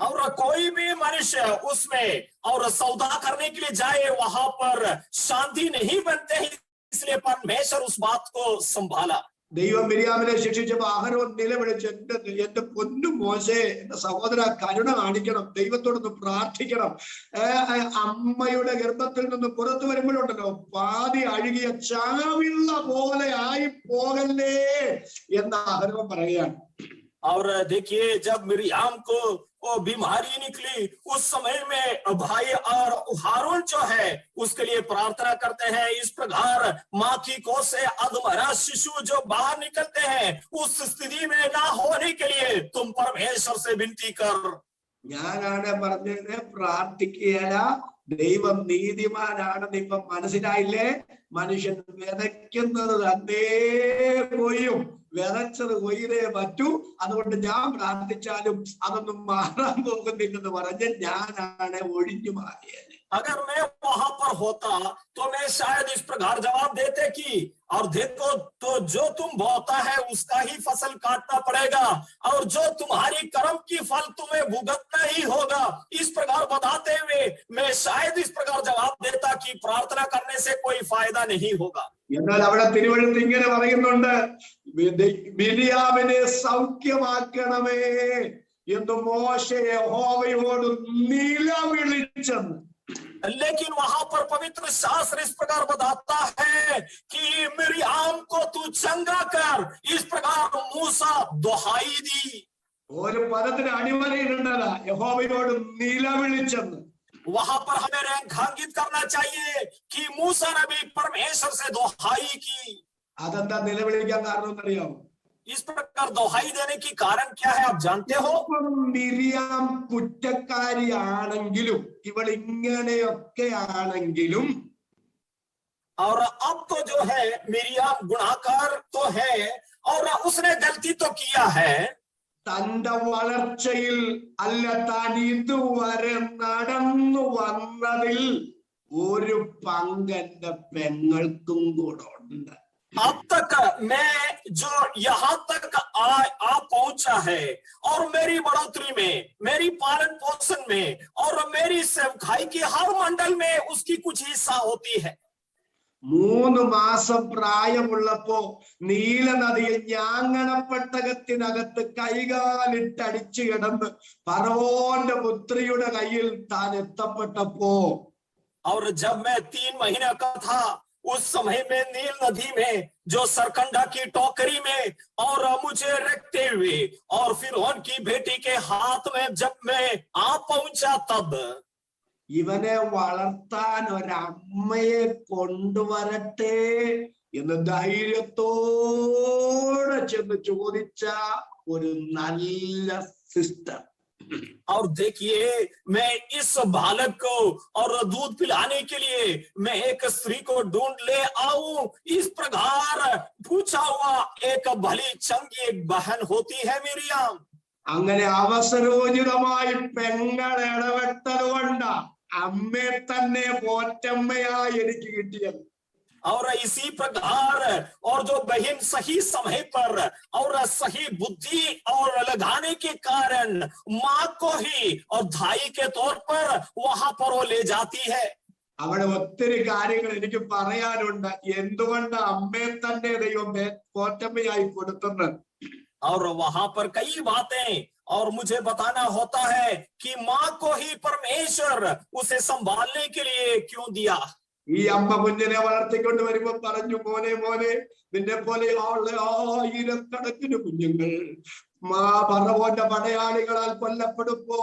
और कोई भी मनुष्य उसमें और सौदा करने के लिए जाए वहां पर शांति नहीं बनते हैं, इसलिए परमेश्वर उस बात को संभाला। ദൈവം മിര്യാമിനെ ശിക്ഷിച്ചപ്പോ അഹരോൻ നിലവിളിച്ച് എന്റെ പൊന്നു മോശെ, എന്റെ സഹോദര കരുണ കാണിക്കണം, ദൈവത്തോടൊന്ന് പ്രാർത്ഥിക്കണം. അമ്മയുടെ ഗർഭത്തിൽ നിന്ന് പുറത്തു വരുമ്പോഴുണ്ടല്ലോ പാതി അഴുകിയ ചാവിള്ള പോലെ ആയി പോകല്ലേ എന്ന് അഹരോൻ പറയുകയാണ്. और देखिए जब मिरियाम को वो बीमारी निकली उस समय में भाई और हारून जो है उसके लिए प्रार्थना करते हैं। इस प्रकार माँ की कोख से अधमरा शिशु जो बाहर निकलते हैं उस स्थिति में ना होने के लिए तुम परमेश्वर से विनती कर। ഞാനാണ് പറഞ്ഞത് പ്രാർത്ഥിക്കുകയല്ല, ദൈവം നീതിമാനാണെന്ന് ഇപ്പൊ മനസ്സിലായില്ലേ? മനുഷ്യൻ വിതയ്ക്കുന്നത് തന്നെ കൊയ്യും, വിതച്ചത് കൊയ്തേ പറ്റൂ. അതുകൊണ്ട് ഞാൻ പ്രാർത്ഥിച്ചാലും അതൊന്നും മാറാൻ പോകുന്നില്ലെന്ന് പറഞ്ഞ് ഞാനാണ് ഒഴിഞ്ഞു മാറിയത്. अगर मैं वहां पर होता तो मैं शायद इस प्रकार जवाब देते कि और देखो तो जो तुम बोता है उसका ही फसल काटना पड़ेगा और जो तुम्हारी कर्म की फल तुम्हें भुगतना ही होगा। इस प्रकार बताते हुए मैं शायद इस प्रकार जवाब देता कि प्रार्थना करने से कोई फायदा नहीं होगा। എന്നാൽ അവിടെ തിരുവഴുത്ത് ഇങ്ങനെ പറയുന്നുണ്ട്, മിര്യാമിനെ സൗഖ്യമാക്കണമേ എന്ന് മോശ യഹോവയോട് നിലവിളിച്ചെന്ന്. लेकिन वहां पर पवित्र शास्त्र इस प्रकार बताता है कि मिरियाम को तू चंगा कर। इस प्रकार मूसा दुहाई दी। ഒരു പദത്തിന് അടിവരയിടേണ്ടതാ, യഹോവയോട് നിലവിളിച്ചെന്ന്. वहां पर हमें रेखांकित करना चाहिए कि मूसा ने भी परमेश्वर से दुहाई की। അതെന്താ നിലവിളിക്കാൻ കാരണം എന്നറിയാമോ? इस प्रकार दुहाई देने की कारण क्या है आप जानते हो? മിരിയാം കുറ്റക്കാരിയാണെങ്കിലും ഇവൾ ഇങ്ങനെയൊക്കെ ആണെങ്കിലും और अब तो जो है मिरियाम गुनाहगार तो है और उसने गलती तो किया है। തന്റെ വളർച്ചയിൽ അല്ല, താൻ ഇതുവരെ നടന്നു വന്നതിൽ ഒരു പങ്കെന്റെ പെങ്ങൾക്കും കൂടെ ഉണ്ട്. अब तक मैं जो यहाँ तक आ पहुंचा है और मेरी बढ़ोतरी में, मेरी पालन पोषण में और मेरी सेवकाई की हर मंडल में उसकी कुछ हिस्सा होती है। 3 മാസം പ്രായമുള്ളപ്പോ നീലനദിയിൽ ഞാങ്ങണപ്പെട്ടകത്തിനകത്ത് കൈകാലിട്ടടിച്ചു കിടന്ന് ഫറവോന്റെ പുത്രിയുടെ കയ്യിൽ താൻ എത്തപ്പെട്ടപ്പോ, और जब मैं 3 महीने का था उस समय में नील नदी में जो सरकंडा की टोकरी में और मुझे रखते हुए और फिर उनकी बेटी के हाथ में जब मैं आ पहुंचा तब ഇവനെ വളർത്താൻ ഒരമ്മയെ കൊണ്ടുവരട്ടെ എന്ന് ധൈര്യത്തോടെ ചെന്ന് ചോദിച്ച ഒരു നല്ല സിസ്റ്റർ. और देखिए मैं इस बालक को और दूध पिलाने के लिए मैं एक स्त्री को ढूंढ ले आऊं, इस प्रकार पूछा हुआ एक भली चंगी एक बहन होती है मिरियाम। അങ്ങനെ അവസരോചിതമായി പെങ്ങൾ ഇടപെട്ടത് കൊണ്ടാ അമ്മയെ തന്നെ പോറ്റമ്മയായി എനിക്ക് കിട്ടിയത്. और इसी प्रकार और जो बहन सही समय पर और सही बुद्धि और लगाने के कारण माँ को ही और धाई के तौर पर वहां पर वो ले जाती है। അവിടെ ഒത്തിരി കാര്യങ്ങൾ എനിക്ക് പറയാനുണ്ട്. എന്തുകൊണ്ട് അമ്മയെ തന്നെ ദൈവം പോറ്റമ്മയായി കൊടുത്തുന്നത്? और वहां पर कई बातें और मुझे बताना होता है कि माँ को ही परमेश्वर उसे संभालने के लिए क्यों दिया। ഈ അമ്മ കുഞ്ഞിനെ വളർത്തിക്കൊണ്ട് വരുമ്പോ പറഞ്ഞു, മോനെ മോനെ, നിന്നെ പോലെ ആയിരക്കണക്കിന് കുഞ്ഞുങ്ങൾ ഫറവോന്റെ പടയാളികളാൽ കൊല്ലപ്പെടുമ്പോ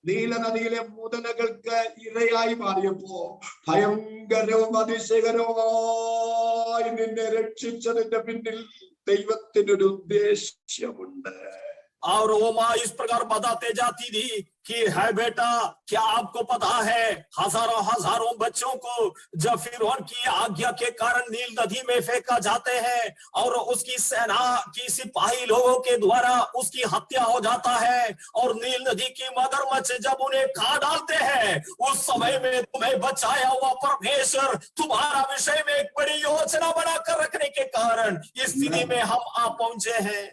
നീലനദിയിലെ മുതലകൾക്ക് ഇരയായി മാറിയപ്പോ ഭയങ്കരവും അതിശയകരവുമായി നിന്നെ രക്ഷിച്ചതിന്റെ പിന്നിൽ ദൈവത്തിനൊരു ഉദ്ദേശ്യമുണ്ട്. और वो माँ इस प्रकार बताते जाती थी कि है बेटा, क्या आपको पता है हजारों हजारों बच्चों को जब फिरौन की आज्ञा के कारण नील नदी में फेंका जाते हैं और उसकी सेना की सिपाही लोगों के द्वारा उसकी हत्या हो जाता है और नील नदी की मगरमच्छ जब उन्हें खा डालते हैं, उस समय में तुम्हें बचाया हुआ परमेश्वर तुम्हारा विषय में एक बड़ी योजना बनाकर रखने के कारण इस स्थिति में हम आ पहुंचे हैं।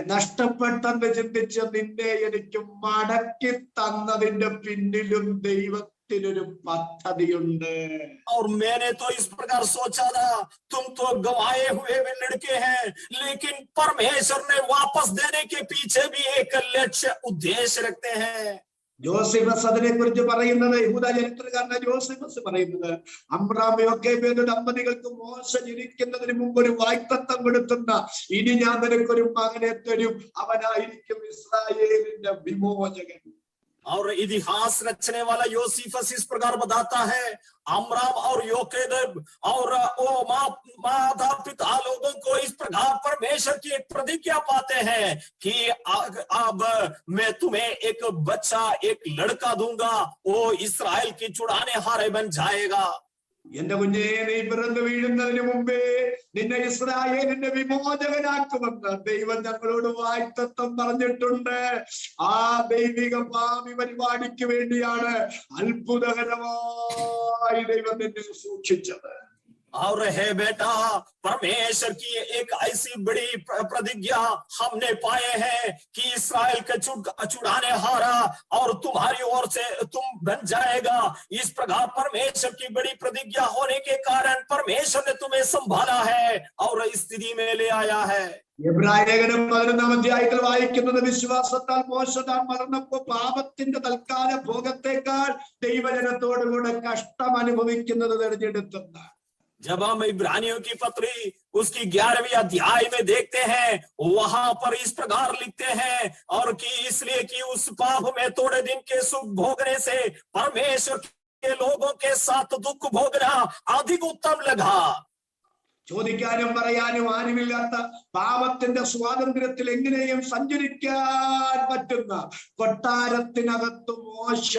നഷ്ടപ്പെട്ടെന്ന് ചിന്തിച്ച് നിന്നെ എനിക്ക് മടക്കി തന്നതിന്റെ പിന്നിലും ദൈവത്തിനൊരു പദ്ധതിയുണ്ട്. और मैंने तो इस प्रकार सोचा था, तुम तो गवाए हुए वे लड़के हैं, लेकिन परमेश्वर ने वापस देने के पीछे भी एक लक्ष्य उद्देश्य रखते हैं। ജോസിഫസ് അതിനെ കുറിച്ച് പറയുന്നത്, യഹൂദ ചരിത്രകാരനായ ജോസിഫസ് പറയുന്നത്, അമ്രാമയൊക്കെ ദമ്പതികൾക്ക് മോശ ജനിക്കുന്നതിന് മുമ്പ് ഒരു വാഗ്ദത്തം കൊടുത്തുന്ന, ഇനി ഞാൻ നിനക്കൊരു മകനെ തരും, അവനായിരിക്കും ഇസ്രായേലിന്റെ വിമോചകൻ. और इतिहास रचने वाला योसीफस इस प्रकार बताता है, अमराम और योकेदेब और वो माता पिता लोगों को इस प्रकार परमेश्वर की एक प्रतिज्ञा पाते हैं कि अब मैं तुम्हें एक बच्चा, एक लड़का दूंगा, वो इस्राएल की छुड़ाने हारे बन जाएगा। എന്റെ കുഞ്ഞേ, നീ പിറന്നു വീഴുന്നതിന് മുമ്പേ നിന്നെ ഇസ്രായേലിന്റെ വിമോചകനാക്കുമെന്ന് ദൈവം ഞങ്ങളോട് വാഗ്ദത്തം പറഞ്ഞിട്ടുണ്ട്. ആ ദൈവിക ഭാവി പരിപാടിക്ക് വേണ്ടിയാണ് അത്ഭുതകരമായി ദൈവം നിന്നെ സൂക്ഷിച്ചത്. और है बेटा, परमेश्वर की एक ऐसी बड़ी प्रतिज्ञा हमने पाए हैं कि इस्राएल के छुड़ाने हारा और तुम्हारी ओर से तुम बन जाएगा। इस प्रकार परमेश्वर की बड़ी प्रतिज्ञा होने के कारण परमेश्वर ने तुम्हें संभाला है और इस स्थिति में ले आया है। എബ്രായലേഖനം 11-ാം അധ്യായത്തിൽ വായിക്കുന്നത്, വിശ്വാസത്താൽ മോശ താൻ വളർന്നപ്പോ പാപത്തിന്റെ തൽക്കാല ഭോഗത്തെക്കാൾ ദൈവജനത്തോടുകൂടെ കഷ്ടം അനുഭവിക്കുന്നത് തിരഞ്ഞെടുത്തെന്നാണ്. जब हम इब्रानियों की पत्री उसकी 11वीं अध्याय में देखते हैं, वहां पर इस प्रकार लिखते हैं, और कि इसलिए कि उस पाप में थोड़े दिन के सुख भोगने से परमेश्वर के लोगों के साथ दुख भोगना अधिक उत्तम लगा। ചോദിക്കാനും പറയാനും ആരുമില്ലാത്ത പാപത്തിന്റെ സ്വാതന്ത്ര്യത്തിൽ എങ്ങനെയും സഞ്ചരിക്കാൻ പറ്റുന്ന കൊട്ടാരത്തിനകത്ത് മോശ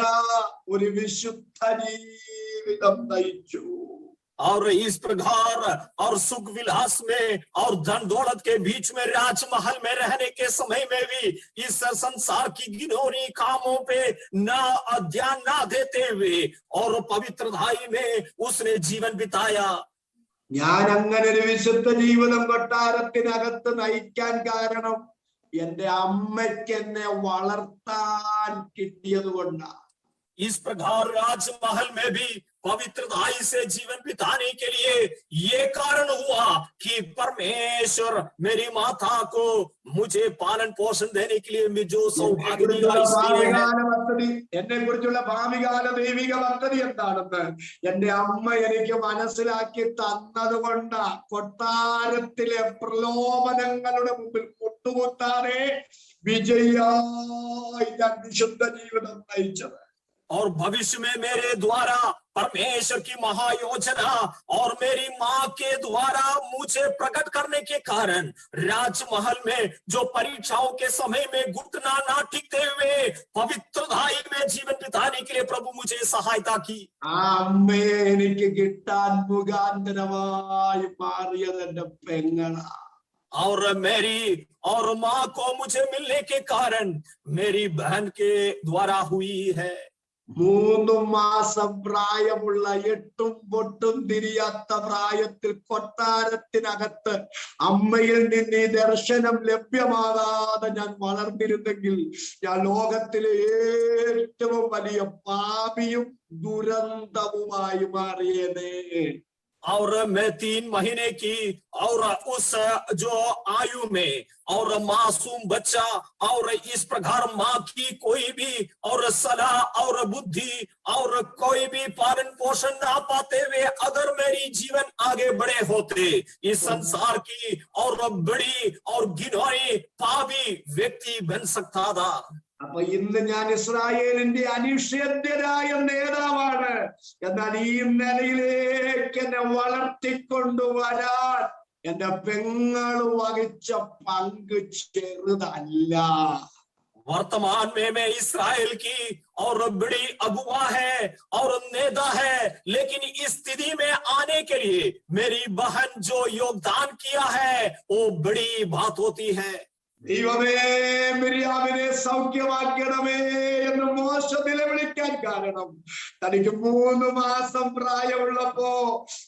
ഒരു വിശുദ്ധ ജീവിതം നയിച്ചു. और इस प्रकार और सुख विलास में और धन दौलत के बीच में राजमहल में रहने के समय में भी इस संसार की घिनौनी कामों पे ना ध्यान ना देते हुए और पवित्रताई में उसने जीवन बिताया। ഞാൻ അങ്ങനെ ഒരു വിശുദ്ധ ജീവിതം കൊട്ടാരത്തിനകത്ത് നയിക്കാൻ കാരണം എന്റെ അമ്മയ്ക്ക് എന്നെ വളർത്താൻ കിട്ടിയത് കൊണ്ടാണ്. इस प्रकार राजमहल में भी पवित्रताई से जीवन बिताने के लिए ये कारण हुआ कि परमेश्वर मेरी माता को मुझे पालन पोषण देने के लिए जो सौभाग्य दिया। എന്നെ കുറിച്ചുള്ള ഭാവികാല ദൈവിക പദ്ധതി എന്താണെന്ന് എന്റെ അമ്മ എനിക്ക് മനസ്സിലാക്കി തന്നത് കൊണ്ട് കൊട്ടാരത്തിലെ പ്രലോഭനങ്ങളുടെ മുമ്പിൽ മുട്ടുകുത്താതെ വിജയിയായി ഞാൻ വിശുദ്ധ ജീവിതം നയിച്ചത്. और भविष्य में मेरे द्वारा परमेश्वर की महायोजना और मेरी माँ के द्वारा मुझे प्रकट करने के कारण राजमहल में जो परीक्षाओं के समय में घुटना ना टिकते हुए पवित्रताई में जीवन बिताने के लिए प्रभु मुझे सहायता की। അമ്മയെ എനിക്ക് കിട്ടാൻ മുഖാന്തരമായി മാറിയത് എന്റെ പെങ്ങളാ. और मेरी और माँ को मुझे मिलने के कारण मेरी बहन के द्वारा हुई है। 3 മാസം പ്രായമുള്ള 8 പൊട്ടും തിരിയാത്ത പ്രായത്തിൽ കൊട്ടാരത്തിനകത്ത് അമ്മയിൽ നിന്ന് ഈ ദർശനം ലഭ്യമാകാതെ ഞാൻ വളർന്നിരുന്നെങ്കിൽ ഞാൻ ലോകത്തിലെ ഏറ്റവും വലിയ പാപിയും ദുരന്തവുമായി മാറിയേനെ. और मैं 3 महीने की और उस जो आयु में और मासूम बच्चा और इस प्रकार माँ की कोई भी और सलाह और बुद्धि और कोई भी पालन पोषण ना पाते हुए अगर मेरी जीवन आगे बढ़े होते इस संसार की और बड़ी और घिनौनी पापी व्यक्ति बन सकता था. അപ്പൊ ഇന്ന് ഞാൻ ഇസ്രായേലിന്റെ അനിഷേധ്യരായ നേതാവാണ്. എന്നാൽ ഈ നിലയിലേക്ക് എന്നെ വളർത്തിക്കൊണ്ടുവരാൻ എന്റെ പെങ്ങൾ വഹിച്ച പങ്ക് ചെറുതല്ല. वर्तमान में मैं इस्राएल की और बड़ी अगुवा है और नेता है, लेकिन इस स्थिति में आने के लिए मेरी बहन जो योगदान किया है वो बड़ी बात होती है. ദൈവമേ മിര്യാമിനെ സൗഖ്യമാക്കണമേ എന്ന് മോശ നിലവിളിക്കാൻ കാരണം തനിക്ക് 3 മാസം പ്രായമുള്ളപ്പോ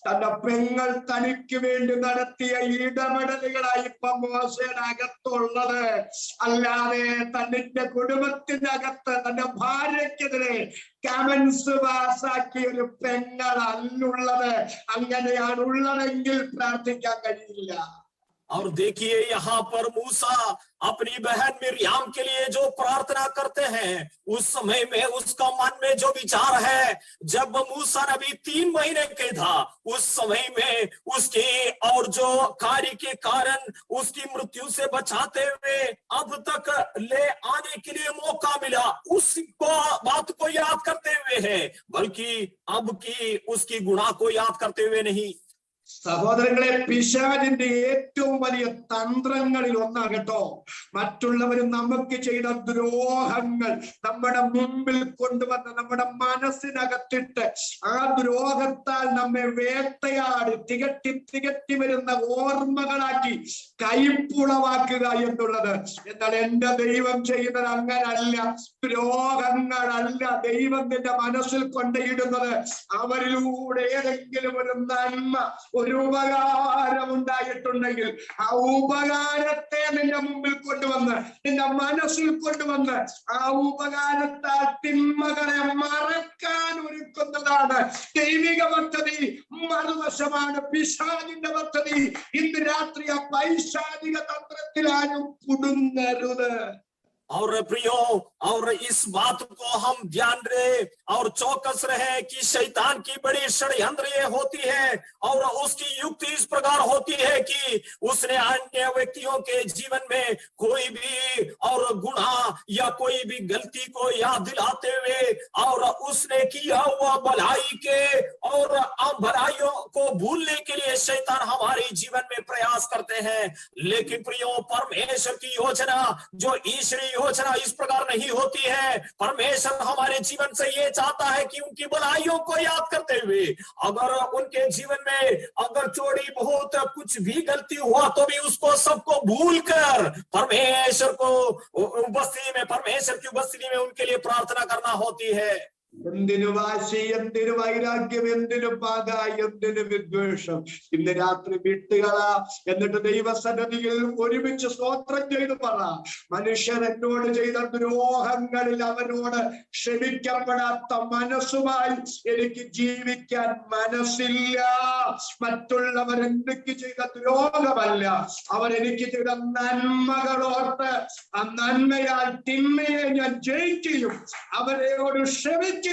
തന്റെ പെങ്ങൾ തനിക്ക് വേണ്ടി നടത്തിയ ഇടപെടലുകളായി ഇപ്പൊ മോശയുടെ അകത്തുള്ളത്. അല്ലാതെ തന്റെ കുടുംബത്തിനകത്ത് തന്റെ ഭാര്യക്കെതിരെ കമൻസ് പാസാക്കിയ ഒരു പെങ്ങൾ അല്ലുള്ളത്. അങ്ങനെയാണ് ഉള്ളതെങ്കിൽ പ്രാർത്ഥിക്കാൻ കഴിയില്ല. और देखिए यहाँ पर मूसा अपनी बहन मिर्याम के लिए जो प्रार्थना करते हैं उस समय में उसका मन में जो विचार है, जब मूसा नबी 3 महीने के था उस समय में उसकी और जो कार्य के कारण उसकी मृत्यु से बचाते हुए अब तक ले आने के लिए मौका मिला, उस बात को याद करते हुए है, बल्कि अब की उसकी गुनाह को याद करते हुए नहीं. സഹോദരങ്ങളെ, പിശാചിന്റെ ഏറ്റവും വലിയ തന്ത്രങ്ങളിൽ ഒന്നാകട്ടോ മറ്റുള്ളവർ നമുക്ക് ചെയ്ത ദ്രോഹങ്ങൾ നമ്മുടെ മുമ്പിൽ കൊണ്ടുവന്ന് നമ്മുടെ മനസ്സിനകത്തിട്ട് ആ ദ്രോഹത്താൽ നമ്മെ വേട്ടയാടി തികട്ടി വരുന്ന ഓർമ്മകളാക്കി കൈപ്പുളവാക്കുക എന്നുള്ളത്. എന്നാൽ എന്റെ ദൈവം ചെയ്യുന്നത് അങ്ങനല്ല. ദ്രോഹങ്ങളല്ല ദൈവം നിന്റെ മനസ്സിൽ കൊണ്ടിടുന്നത്. അവരിലൂടെ ഏതെങ്കിലും ഒരു നന്മ, ഒരു ഉപകാരം ഉണ്ടായിട്ടുണ്ടെങ്കിൽ ആ ഉപകാരത്തെ നിന്റെ മുമ്പിൽ കൊണ്ടുവന്ന് നിന്റെ മനസ്സിൽ കൊണ്ടുവന്ന് ആ ഉപകാരത്താൽ തിന്മകളെ മറക്കാൻ ഒരുക്കുന്നതാണ് ദൈവിക പദ്ധതി. മറുവശമാണ് പിശാചിന്റെ പദ്ധതി. ഇന്ന് രാത്രി ആ പൈശാചിക തന്ത്രത്തിൽ ആരും കുടുങ്ങരുത്. और प्रियो, और इस बात को हम ध्यान रहे और चौकस रहे कि शैतान की बड़ी षड्यंत्र ये होती है और उसकी युक्ति इस प्रकार होती है कि उसने अन्य व्यक्तियों के जीवन में कोई भी और गुनाह या कोई भी गलती को याद दिलाते हुए और उसने किया हुआ भलाई के और भलाइयों को भूलने के लिए शैतान हमारे जीवन में प्रयास करते हैं. लेकिन प्रियो, परमेश्वर की योजना जो ईश्वरीय योजना इस प्रकार नहीं होती है. परमेश्वर हमारे जीवन से ये चाहता है कि उनकी भलाइयों को याद करते हुए अगर उनके जीवन में अगर थोड़ी बहुत कुछ भी गलती हुआ तो भी उसको सबको भूल कर परमेश्वर की उपस्थिति में उनके लिए प्रार्थना करना होती है. എന്തിനു വാശി, എന്തിനു വൈരാഗ്യം, എന്തിനു പക, എന്തിനു വിദ്വേഷം. ഇന്ന് രാത്രി വിട്ടുകള. എന്നിട്ട് ദൈവസന്നിധിയിൽ ഒരുമിച്ച് സ്തോത്രം ചെയ്ത് പറ, മനുഷ്യർ എന്നോട് ചെയ്ത ദ്രോഹങ്ങളിൽ അവരോട് ക്ഷമിക്കപ്പെടാത്ത മനസ്സുമായി എനിക്ക് ജീവിക്കാൻ മനസ്സില്ല. മറ്റുള്ളവർ എനിക്ക് ചെയ്ത ദ്രോഹമല്ല, അവരെനിക്ക് ചെയ്ത നന്മകളോർത്ത് ആ നന്മയാൽ തിന്മയെ ഞാൻ ജയിക്കുകയും അവരെയോട് ക്ഷമിക്കുകയും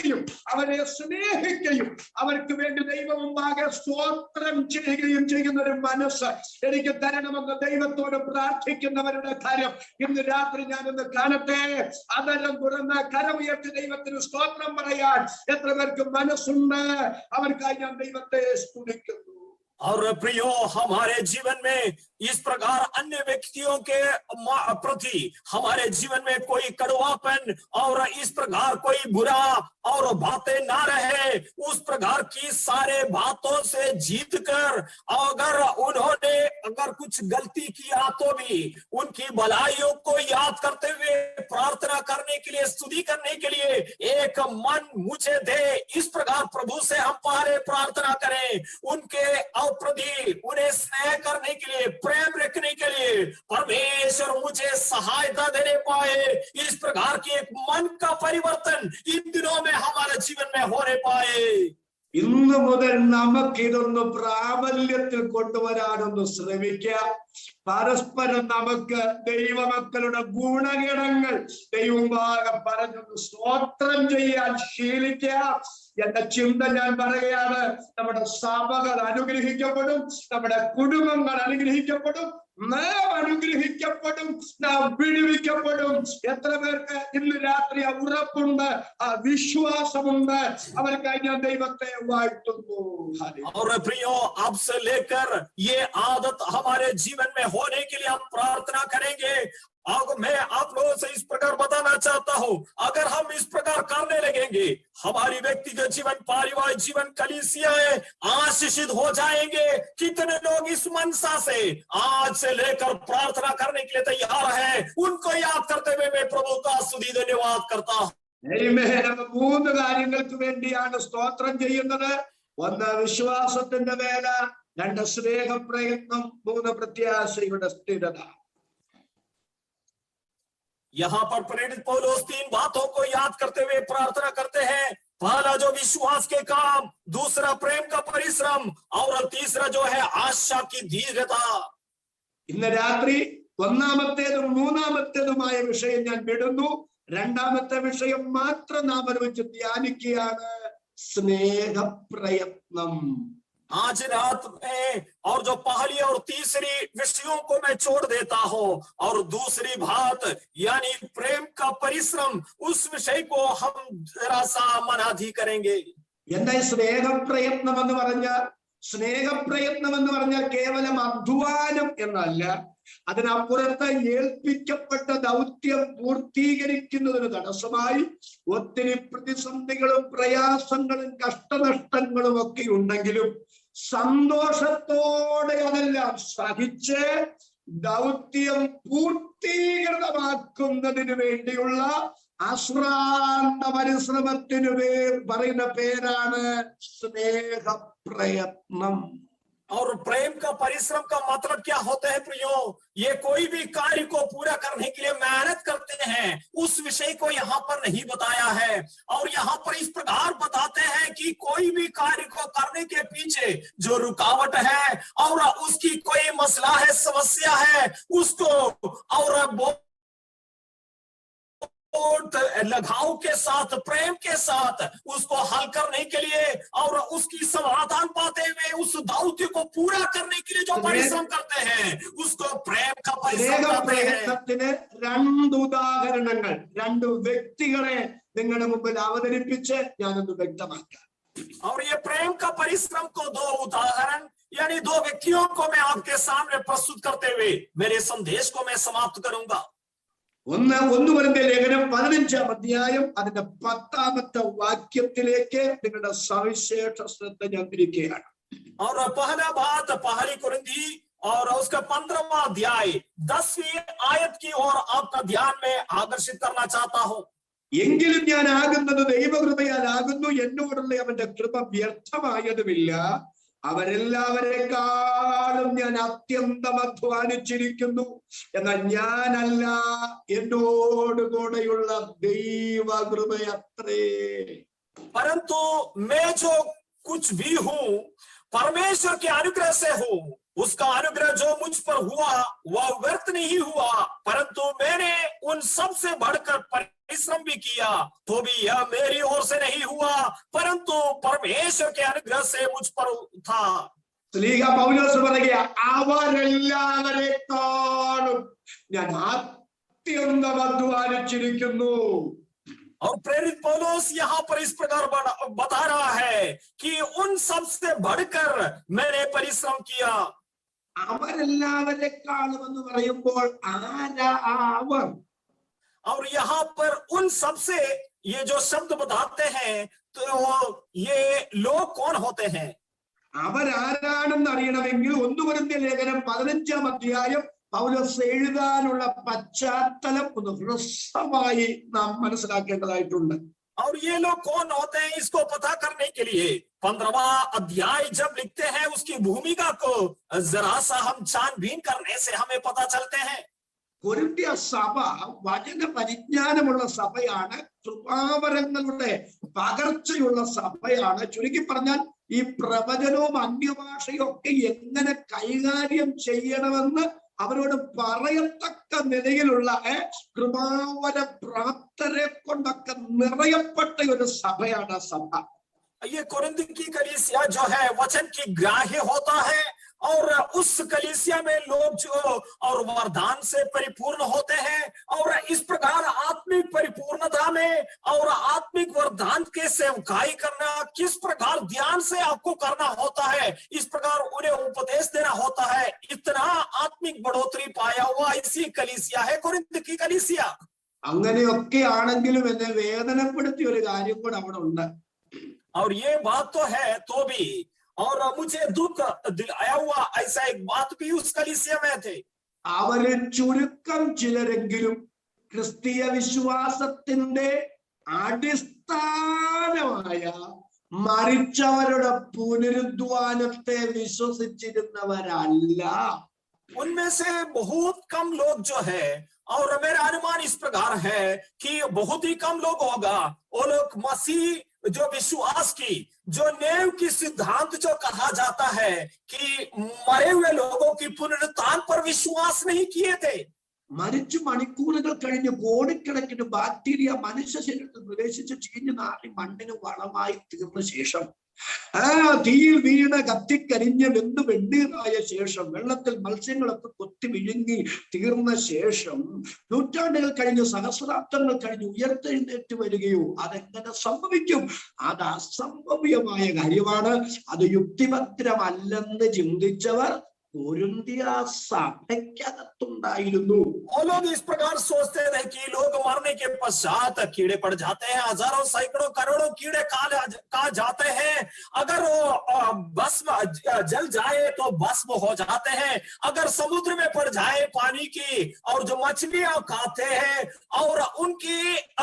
അവരെ സ്നേഹിക്കുകയും അവർക്ക് വേണ്ടി ദൈവം മുമ്പാകെ സ്തോത്രം ചെയ്യുകയും ചെയ്യുന്ന ഒരു മനസ്സ് എനിക്ക് തരണമെന്ന് ദൈവത്തോട് പ്രാർത്ഥിക്കുന്നവരുടെ കാര്യം ഇന്ന് രാത്രി ഞാനൊന്ന് കാണട്ടെ. അതെല്ലാം തുറന്ന് കരമുയർത്തി ദൈവത്തിന് സ്തോത്രം പറയാൻ എത്ര പേർക്ക് മനസ്സുണ്ട്? അവർക്കായി ഞാൻ ദൈവത്തെ സ്തുതിക്കുന്നു. और प्रियो, हमारे जीवन में इस प्रकार अन्य व्यक्तियों के प्रति हमारे जीवन में कोई कड़वापन और इस प्रकार कोई बुरा और बातें ना रहे. उस प्रकार की सारे बातों से जीत कर अगर उन्होंने अगर कुछ गलती किया तो भी उनकी भलाइयों को याद करते हुए प्रार्थना करने के लिए, स्तुति करने के लिए एक मन मुझे दे, इस प्रकार प्रभु से हम पहले प्रार्थना करें। उनके प्रति उन्हें स्नेह करने के लिए, प्रेम रखने के लिए परमेश्वर मुझे सहायता देने पाए। इस प्रकार की एक मन का परिवर्तन इन दिनों में हमारे जीवन में होने पाए। ഇന്ന് മുതൽ നമുക്ക് ഇതൊന്ന് പ്രാബല്യത്തിൽ കൊണ്ടുവരാനൊന്ന് ശ്രമിക്കാം. പരസ്പരം നമുക്ക് ദൈവമക്കളുടെ ഗുണഗണങ്ങൾ ദൈവമാകെ പറഞ്ഞൊന്ന് സ്തോത്രം ചെയ്യാൻ ശീലിക്കാം എന്ന ചിന്ത ഞാൻ പറയുകയാണ്. നമ്മുടെ സഭകൾ അനുഗ്രഹിക്കപ്പെടും, നമ്മുടെ കുടുംബങ്ങൾ അനുഗ്രഹിക്കപ്പെടും, നാം അനുഗ്രഹിക്കപ്പെടും, നാം വിടുവിക്കപ്പെടും. എത്ര പേർക്ക് ഇന്ന് രാത്രി ഉറപ്പുണ്ട്, ആ വിശ്വാസമുണ്ട്? അവർക്കായി ഞാൻ ദൈവത്തെ വാഴ്ത്തുന്നു. और प्रियो, अब से लेकर ये आदत हमारे जीवन में होने के लिए हम प्रार्थना करेंगे। अब मैं आप लोगों से इस प्रकार बताना चाहता हूं, अगर हम इस प्रकार करने लगेंगे, हमारी व्यक्तिगत जीवन, पारिवारिक जीवन, कलीसियाएं आशीषित हो जाएंगे। कितने लोग इस मनसा से आज से लेकर प्रार्थना करने के लिए तैयार हैं, उनको याद करते हुए मैं प्रभु का स्तुति धन्यवाद करता हूं। മൂന്ന് കാര്യങ്ങൾക്ക് വേണ്ടിയാണ് സ്തോത്രം ചെയ്യുന്നത്. ഒന്ന് വിശ്വാസത്തിന്റെ വേല, രണ്ട് സ്നേഹപ്രയത്നം, മൂന്ന് പ്രത്യാശയുടെ സ്ഥിരത. यहाँ पर प्रेरित पौलुस 3 बातों को याद करते हुए प्रार्थना करते हैं। पहला जो विश्वास के काम, दूसरा प्रेम का परिश्रम, और तीसरा जो है आशा की दीर्घता। ഇന്ന് രാത്രി ഒന്നാമത്തേതും മൂന്നാമത്തേതുമായ വിഷയം ഞാൻ വിടുന്നു. രണ്ടാമത്തെ വിഷയം മാത്രം നാം ഒരുമിച്ച് ധ്യാനിക്കുകയാണ്, സ്നേഹപ്രയത്നം. आज रात में और जो पहली और तीसरी विषयों को मैं छोड़ देता हूं, और दूसरी बात यानी प्रेम का परिश्रम, उस विषय को हम जरा सा मनाधी करेंगे। എന്താ സ്നേഹപ്രയത്നം എന്ന് പറഞ്ഞാൽ? സ്നേഹപ്രയത്നം എന്ന് പറഞ്ഞാൽ കേവലം അധ്വാനം എന്നല്ല, അതിനപ്പുറത്ത് ഏൽപ്പിക്കപ്പെട്ട ദൗത്യം പൂർത്തീകരിക്കുന്നതിന് തടസ്സമായി ഒത്തിരി പ്രതിസന്ധികളും പ്രയാസങ്ങളും കഷ്ടനഷ്ടങ്ങളും ഒക്കെ ഉണ്ടെങ്കിലും സന്തോഷത്തോടെ അതെല്ലാം സഹിച്ച് ദൗത്യം പൂർത്തീകൃതമാക്കുന്നതിന് വേണ്ടിയുള്ള അശ്രാന്ത പരിശ്രമത്തിന് പറയുന്ന പേരാണ് സ്നേഹപ്രയത്നം. और प्रेम का परिश्रम का मतलब क्या होता है प्रियो? ये कोई भी कार्य को पूरा करने के लिए मेहनत करते हैं, उस विषय को यहाँ पर नहीं बताया है। और यहाँ पर इस प्रकार बताते हैं कि कोई भी कार्य को करने के पीछे जो रुकावट है और उसकी कोई मसला है, समस्या है, उसको और लगाव के साथ, प्रेम के साथ उसको हल करने के लिए और उसकी समाधान पाते हुए उस दौत्य को पूरा करने के लिए जो परिश्रम करते हैं, उसको प्रेम का परिश्रम कहते हैं। രണ്ട് ഉദാഹരണങ്ങൾ, രണ്ട് വ്യക്തികളെ നിങ്ങളുടെ മുമ്പിൽ അവതരിപ്പിച്ച് ഞാനൊന്ന് വ്യക്തമാക്കാം. और ये प्रेम का परिश्रम को 2 उदाहरण यानी 2 व्यक्तियों को मैं आपके सामने प्रस्तुत करते हुए मेरे संदेश को मैं समाप्त करूंगा। ഒന്ന് കൊരിന്ത്യർ ലേഖനം 15-ാം അധ്യായം അതിന്റെ 10-ാമത്തെ വാക്യത്തിലേക്ക് നിങ്ങളുടെ സവിശേഷ ശ്രദ്ധ ഞാൻ തിരിക്കുകയാണ്. और पहला बात पहली कुरिन्थी और उसका 15वां अध्याय 10वीं आयत की ओर आपका ध्यान में आकर्षित करना चाहता हूं। എങ്കിലും ഞാൻ ആകുന്നത് ദൈവകൃപയാൽ ആകുന്നു, എന്നോടുള്ള അവന്റെ കൃപ വ്യർത്ഥമായതുമില്ല. അവരെല്ലാവരെക്കാളും ഞാൻ അത്യന്തം അധ്വാനിച്ചിരിക്കുന്നു, എന്നാൽ ഞാനല്ല, എന്നോടുകൂടെയുള്ള ദൈവകൃപയത്രേ. परंतु मैं जो कुछ भी हूं परमेश्वर के अनुग्रह से हूं। उसका अनुग्रह जो मुझ पर हुआ वह व्यर्थ नहीं हुआ, परंतु मैंने उन सब से बढ़कर परिश्रम भी किया, तो भी यह मेरी ओर से नहीं हुआ, परंतु परमेश्वर के अनुग्रह से मुझ पर था। ശ്ലീഹ പൗലോസ് പറയുക, അവരെല്ലാവരെക്കാളും ഞാൻ അത്യന്തം അധ്വാനിച്ചിരിക്കുന്നു. और प्रेरित पौलुस यहाँ पर इस प्रकार बता रहा है कि उन सब से बढ़कर मैंने परिश्रम किया। അവരെല്ലാവരെക്കാളും എന്ന് പറയുമ്പോൾ ആരാ അവർ? और यहाँ पर उन सब से ये जो शब्द बताते हैं, तो ये लोग कौन होते हैं? അവരാരാണെന്ന് അറിയണമെങ്കിൽ 1 കൊരിന്ത്യർ ലേഖനം 15-ാം അധ്യായം പൗലോസ് എഴുതാനുള്ള പശ്ചാത്തലം ഒന്ന് ഹ്രസ്വമായി നാം മനസ്സിലാക്കേണ്ടതായിട്ടുണ്ട്. और ये लोग कौन होते हैं इसको पता करने के लिए 15वां अध्याय जब लिखते हैं उसकी भूमिका को जरा सा हम छानबीन करने से हमें पता चलते हैं. കൊരിന്ത്യ സഭ വചന പരിജ്ഞാനമുള്ള സഭയാണ്, കൃപാവരങ്ങളുടെ പകർച്ചയുള്ള സഭയാണ്. ചുരുക്കി പറഞ്ഞാൽ ഈ പ്രവചനവും അന്യഭാഷയും ഒക്കെ എങ്ങനെ കൈകാര്യം ചെയ്യണമെന്ന് അവരോട് പറയത്തക്ക നിലയിലുള്ള കൃപാവര പ്രാപ്തരെ കൊണ്ടൊക്കെ നിറയപ്പെട്ട ഒരു സഭയാണ് സഭ. ये कोरिन्थ की कलीसिया जो है वचन की ग्राह्य होता है और उस कलीसिया में लोग जो और वरदान से परिपूर्ण होते हैं और इस प्रकार आत्मिक परिपूर्णता में और आत्मिक वरदान के सेवकाई करना किस प्रकार ध्यान से आपको करना होता है, इस प्रकार उन्हें उपदेश देना होता है. इतना आत्मिक बढ़ोतरी पाया हुआ इसी कलीसिया है कोरिन्थ की कलीसिया. അങ്ങനെയൊക്കെ ആണെങ്കിലും എന്നെ വേദനപ്പെടുത്തിയ ഒരു കാര്യം കൂടെ അവിടെ ഉണ്ട്. और ये बात तो है तो भी और मुझे दुख दिलाया हुआ ऐसा एक बात भी उस कलीसिया में थे. അവരിൽ ചുരുക്കം ചിലരെങ്കിലും ക്രിസ്തീയ വിശ്വാസത്തിന്റെ അടിസ്ഥാനമായ മരിച്ചവരുടെ പുനരുദ്ധാനത്തെ വിശ്വസിച്ചിരുന്നവരല്ല. उनमें से बहुत कम लोग जो है, और मेरा अनुमान इस प्रकार है कि बहुत ही कम लोग होगा वो लोग मसीह जो विश्वास की जो नेव की सिद्धांत जो कहा जाता है कि मरे हुए लोगों की पुनरुत्थान पर विश्वास नहीं किए थे. മരിച്ചു മണിക്കൂറുകൾ കഴിഞ്ഞ് കോടിക്കണക്കിന് ബാക്ടീരിയ മനുഷ്യ ശരീരത്തിൽ പ്രവേശിച്ച് ചീഞ്ഞു നാറി മണ്ണിന് വളമായി തീർന്ന ശേഷം തീയിൽ വീണ് കത്തിക്കരിഞ്ഞ് വെന്ത് വെണ്ണീറായ ശേഷം വെള്ളത്തിൽ മത്സ്യങ്ങളൊക്കെ കൊത്തി വിഴുങ്ങി തീർന്ന ശേഷം നൂറ്റാണ്ടുകൾ കഴിഞ്ഞ് സഹസ്രാബ്ദങ്ങൾ കഴിഞ്ഞ് ഉയർത്തെഴുന്നേറ്റ് വരികയോ അതെങ്ങനെ സംഭവിക്കും? അത് അസംഭവ്യമായ കാര്യമാണ്. അത് യുക്തിഭദ്രമല്ലെന്ന് ചിന്തിച്ചവർ कोरिन्थिय सभ्यतायुंडायिरुന്നു. वो लोग इस प्रकार सोचते थे कि लोग मरने के पश्चात कीड़े पड़ जाते हैं, हजारों सैकड़ों करोड़ों कीड़े खा जाते हैं. अगर वो भस्म जल जाए तो भस्म हो जाते हैं. अगर समुद्र में पड़ जाए पानी की और जो मछलियां खाते हैं और उनकी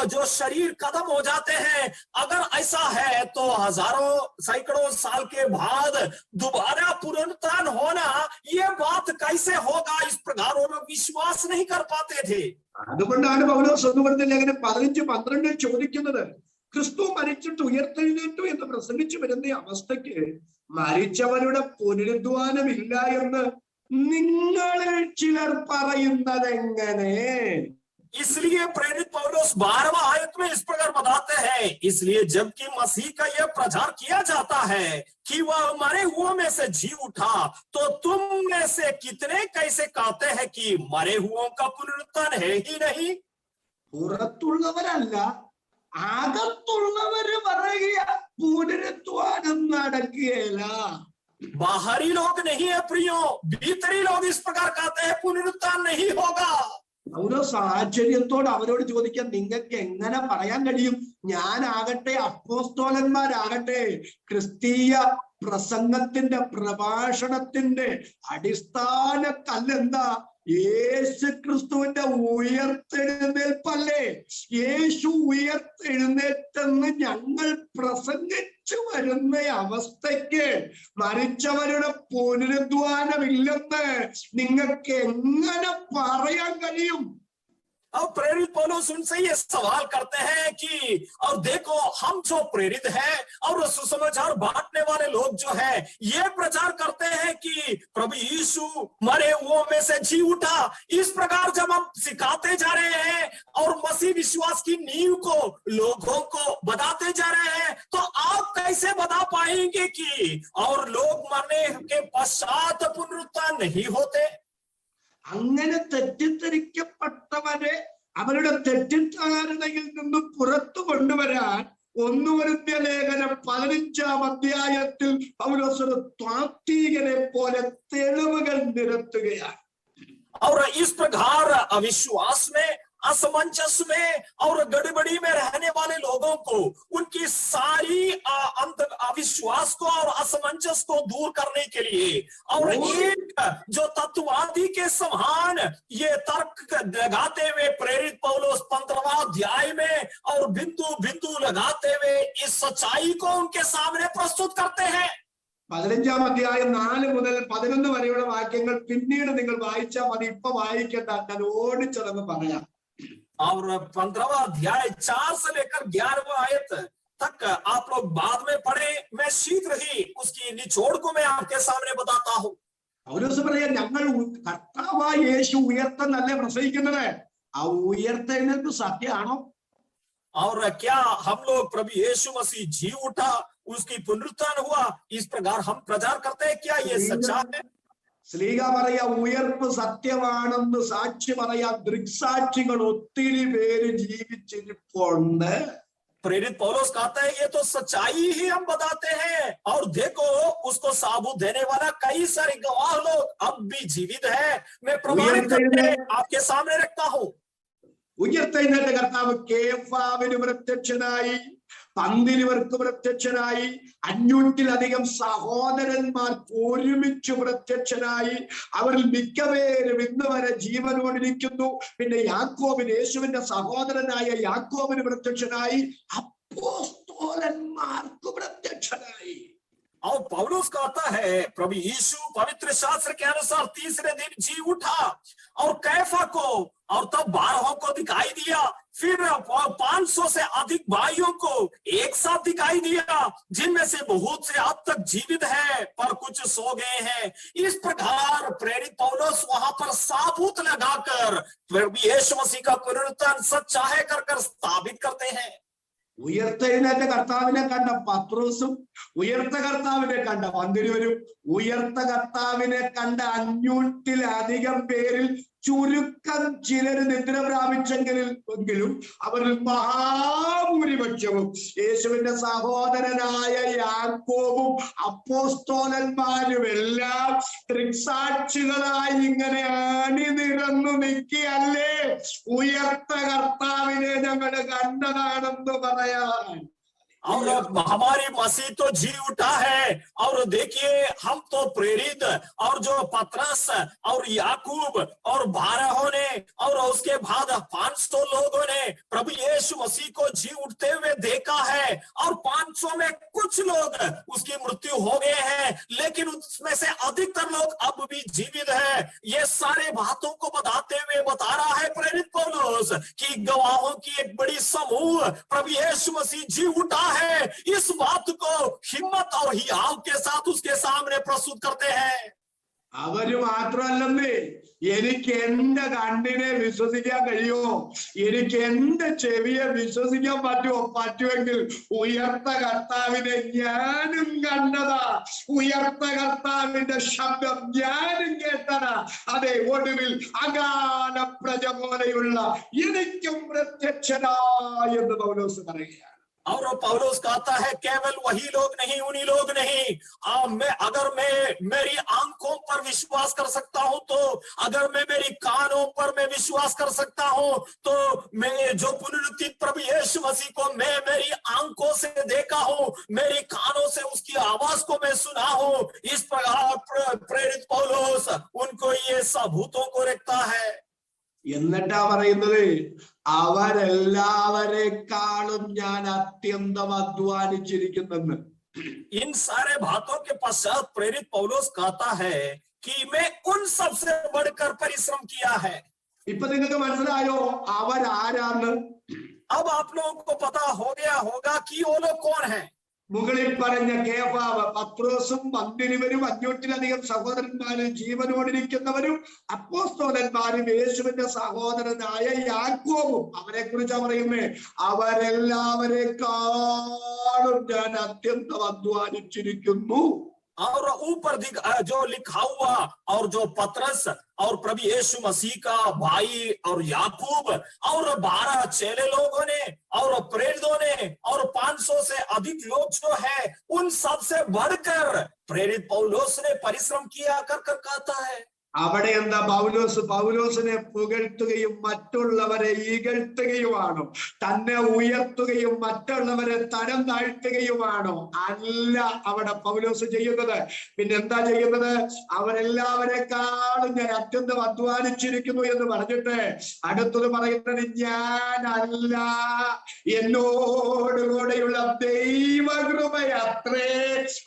जो शरीर खत्म हो जाते हैं, अगर ऐसा है तो हजारों सैकड़ों साल के बाद दोबारा पुनरुत्थान होना ये बात कैसे होगा? इस प्रकार वो लोग विश्वास नहीं कर पाते थे. അതുകൊണ്ടാണ് പൗലോസ് 1 കൊരിന്ത്യർ ലേഖനം 15-12 ചോദിക്കുന്നത്, ക്രിസ്തു മരിച്ചിട്ട് ഉയർത്തെഴുന്നേറ്റു എന്ന് പ്രസംഗിച്ചു വരുന്ന അവസ്ഥയ്ക്ക് മരിച്ചവരുടെ പുനരുദ്ധാനമില്ല എന്ന് നിങ്ങളിൽ ചിലർ പറയുന്നത് എങ്ങനെ? इसलिए प्रेरित पौलुस 12वां आयत में इस प्रकार बताते हैं, इसलिए जबकि मसीह का यह प्रचार किया जाता है कि वह मरे हुओं में से जी उठा, तो तुम में से कितने कैसे कहते हैं कि मरे हुओं का पुनरुत्थान है ही नहीं? പുറത്തുള്ളവരല്ല, അകത്തുള്ളവര് പറയുക പുനരുത്ഥാനം നടക്കുകയില്ല. बाहरी लोग नहीं है प्रियो, भीतरी लोग इस प्रकार कहते हैं पुनरुत्थान नहीं होगा. ഓരോ സാഹചര്യത്തോട് അവരോട് ചോദിക്കാൻ നിങ്ങൾക്ക് എങ്ങനെ പറയാൻ കഴിയും? ഞാനാകട്ടെ അപ്പോസ്തലന്മാരാകട്ടെ ക്രിസ്തീയ പ്രസംഗത്തിന്റെ പ്രഭാഷണത്തിന്റെ അടിസ്ഥാന കല്ലെന്താ? യേശു ക്രിസ്തുവിന്റെ ഉയർത്തെഴുന്നേൽപ്പല്ലേ? യേശു ഉയർത്തെഴുന്നേറ്റെന്ന് ഞങ്ങൾ പ്രസംഗിച്ചു വരുന്ന അവസ്ഥയ്ക്ക് മരിച്ചവരുടെ പുനരുദ്ധാനമില്ലെന്ന് നിങ്ങൾക്ക് എങ്ങനെ പറയാൻ കഴിയും? अब प्रेरित पौलुस उनसे ये सवाल करते हैं कि और देखो हम जो प्रेरित हैं और सुसमाचार बांटने वाले लोग जो है ये प्रचार करते हैं कि प्रभु यीशु मरे हुओं में से जी उठा. इस प्रकार जब हम सिखाते जा रहे हैं और मसीह विश्वास की नींव को लोगों को बताते जा रहे हैं, तो आप कैसे बता पाएंगे कि और लोग मरने के पश्चात पुनरुत्थान नहीं होते? അങ്ങനെ തെറ്റിദ്ധരിക്കപ്പെട്ടവരെ അവരുടെ തെറ്റിദ്ധാരണയിൽ നിന്ന് പുറത്തു കൊണ്ടുവരാൻ 1 കൊരിന്ത്യർ ലേഖനം 15-ാം അധ്യായത്തിൽ പൗലോസ് ഒരു താത്വികനെ പോലെ തെളിവുകൾ നിരത്തുകയാണ്. और इस प्रकार अविश्वास में असमंजस में और गड़बड़ी में रहने वाले लोगों को, उनकी सारी अविश्वास को और असमंजस को दूर करने के लिए और एक जो तत्ववादी के समान ये तर्क लगाते हुए प्रेरित पौलुस 15वां अध्याय में और बिंदु बिंदु लगाते हुए इस सच्चाई को उनके सामने प्रस्तुत करते हैं। 15-ാം അധ്യായം 4 മുതൽ 11 വരെയുള്ള വാക്യങ്ങൾ പിന്നീട് നിങ്ങൾ വായിച്ചാൽ മതി, ഇപ്പൊ വായിക്കേണ്ട, ഞാൻ ഓടിച്ചതെന്ന് പറയാം. और 15वां अध्याय 4 से लेकर 11वां आयत तक आप लोग बाद में पढ़े, मैं शीघ्र ही उसकी निचोड़ को मैं आपके सामने बताता हूं। പൗലോസ് പറയാ, ഞങ്ങൾ കർത്താവായ യേശു ഉയർത്തെന്നല്ലേ പ്രസംഗിക്കുന്നത്, ആ ഉയർത്തെഴുന്നേൽപ്പ് സത്യമാണോ? और क्या हम लोग प्रभु यीशु मसीह जी उठा, उसकी पुनरुत्थान हुआ, इस प्रकार हम प्रचार करते हैं, क्या ये सच्चा है? സ്ലീഹ പറയാ, ഉയർപ്പ് സത്യമാണെന്ന് സാക്ഷി പറയാ ദൃക്സാക്ഷികൾ ഒത്തിരി പേര് ജീവിച്ചിരിപ്പുണ്ട്. प्रेरित पौलुस कहता है ये तो सच्चाई ही हम बताते हैं, और देखो उसको साबूत देने वाला कई सारे गवाह लोग अब भी जीवित है, मैं प्रमाणित करके आपके सामने रखता हूं। ഉയർത്തെഴുന്നേറ്റ കർത്താവ് കേഫാവിന് പ്രത്യക്ഷനായി, 12 പേർക്ക് പ്രത്യക്ഷനായി, 500-ലധികം സഹോദരന്മാർക്ക് ഒരുമിച്ച് പ്രത്യക്ഷനായി. അവരിൽ മിക്കപേരും ഇന്ന് വരെ ജീവനോടിരിക്കുന്നു. പിന്നെ യാക്കോബിന്, യേശുവിന്റെ സഹോദരനായ യാക്കോബിന് പ്രത്യക്ഷനായി, അപ്പോസ്തലന്മാർക്ക് പ്രത്യക്ഷനായി. और पौलुस कहता है प्रभु यीशु पवित्र शास्त्र के अनुसार तीसरे दिन जी उठा और कैफा को और तब 12 को दिखाई दिया, फिर 500 से अधिक भाइयों को एक साथ दिखाई दिया, जिनमें से बहुत से अब तक जीवित हैं पर कुछ सो गए हैं। इस प्रकार प्रेरित पौलुस वहां पर साबूत लगाकर प्रभु यीशु मसीह का पुनरुत्थान सच्चा है कर स्थापित करते हैं। ഉയർത്തെഴുന്നേറ്റ കർത്താവിനെ കണ്ട പത്രോസും ഉയർത്ത കർത്താവിനെ കണ്ട 12 ഉയർത്ത കർത്താവിനെ കണ്ട 500-ലധികം പേരിൽ ചുരുക്കം ചിലര് നിദ്ര പ്രാപിച്ചെങ്കിലും അവരിൽ മഹാഭൂരിപക്ഷവും യേശുവിന്റെ സഹോദരനായ യാക്കോബും അപ്പോസ്തലന്മാരും എല്ലാം ദൃക്സാക്ഷികളായി ഇങ്ങനെ അണിനിരന്നു നിൽക്കുകയല്ലേ ഉയർത്ത കർത്താവിനെ ഞങ്ങൾ കണ്ടതാണെന്ന് പറയാൻ. और हमारी मसीह तो जी उठा है, और देखिए हम तो प्रेरित और जो पतरस और याकूब और 12 ने और उसके बाद 500 लोगों ने प्रभु यीशु मसीह को जी उठते हुए देखा है, और 500 में कुछ लोग उसकी मृत्यु हो गए हैं, लेकिन उसमें से अधिकतर लोग अब भी जीवित है। ये सारे बातों को बताते हुए बता रहा है प्रेरित पौलुस कि गवाहों की एक बड़ी समूह प्रभु यीशु मसीह जी उठा है, इस बात को हिम्मत और हियाव के साथ उसके सामने प्रस्तुत करते हैं। അവര് മാത്രമല്ലെന്നേ, എനിക്ക് എന്റെ കണ്ണിനെ വിശ്വസിക്കാൻ കഴിയുമോ, എനിക്ക് എന്റെ ചെവിയെ വിശ്വസിക്കാൻ പറ്റുമെങ്കിൽ ഉയർത്ത കർത്താവിനെ ഞാനും കണ്ടതാ, ഉയർത്ത കർത്താവിന്റെ ശബ്ദം ഞാനും കേട്ടതാ. അതെ, ഒടുവിൽ അകാല പ്രജ പോലെയുള്ള എനിക്കും പ്രത്യക്ഷനായെന്ന് പൗലോസ് പറയുകയാണ്. और पौलुस कहता है केवल वही लोग नहीं, उन्हीं लोग नहीं, अगर मैं मेरी आंखों पर विश्वास कर सकता हूं, तो अगर मैं मेरी कानों पर मैं विश्वास कर सकता हूं, तो मैं जो पुनरुत्थित प्रभु यीशु मसीह को मैं मेरी आंखों से देखा हूं, मेरी कानों से उसकी आवाज को मैं सुना हूं। इस प्रकार प्रेरित पौलुस उनको ये सबूतों को रखता है। എന്നിട്ടാ പറയുന്നത്, അവരെല്ലാവരെക്കാളും ഞാൻ അത്യന്തം അധ്വാനിച്ചിരിക്കുന്നെന്ന്. इन सारे बातों के पश्चात प्रेरित पौलुस कहता है कि मैं उन सबसे बढ़कर परिश्रम किया है। ഇപ്പൊ നിങ്ങൾക്ക് മനസ്സിലായോ അവരാരാന്ന്? अब आप लोगों को पता हो गया होगा कि वो लोग कौन है। മുകളിൽ പറഞ്ഞ കേഫാവ്, പത്രോസും 12-വരും 500-ലധികം സഹോദരന്മാരും ജീവനോടിരിക്കുന്നവരും അപ്പോസ്തലന്മാരും യേശുവിന്റെ സഹോദരനായ യാക്കോബും, അവരെ കുറിച്ചാ പറയുന്നേ, അവരെല്ലാവരെക്കാളും ഞാൻ അത്യന്തം അധ്വാനിച്ചിരിക്കുന്നു. और ऊपर जो लिखा हुआ और जो पतरस और प्रभु यीशु मसीह का भाई और याकूब और 12 चेले लोगों ने और प्रेरितों ने और 500 से अधिक लोग जो है, उन सब से बढ़कर प्रेरित पौलुस ने परिश्रम किया कर कहता है। അവിടെ എന്താ പൗലോസിനെ പുകഴ്ത്തുകയും മറ്റുള്ളവരെ ഇകഴ്ത്തുകയുമാണോ? തന്നെ ഉയർത്തുകയും മറ്റുള്ളവരെ തരം താഴ്ത്തുകയുമാണോ? അല്ല അവിടെ പൗലോസ് ചെയ്യുന്നത്. പിന്നെ എന്താ ചെയ്യുന്നത്? അവരെല്ലാവരെക്കാളും ഞാൻ അത്യന്തം അധ്വാനിച്ചിരിക്കുന്നു എന്ന് പറഞ്ഞിട്ട് അടുത്തത് പറയുന്നത് ഞാനല്ല, എന്നോടുകൂടെയുള്ള ദൈവകൃപയത്രേ.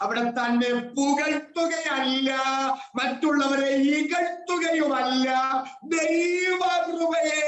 അവിടെ തന്നെ പുകഴ്ത്തുകയല്ല, മറ്റുള്ളവരെ ഇകഴ്ത്തുകയുമല്ല, ദൈവകൃപയെ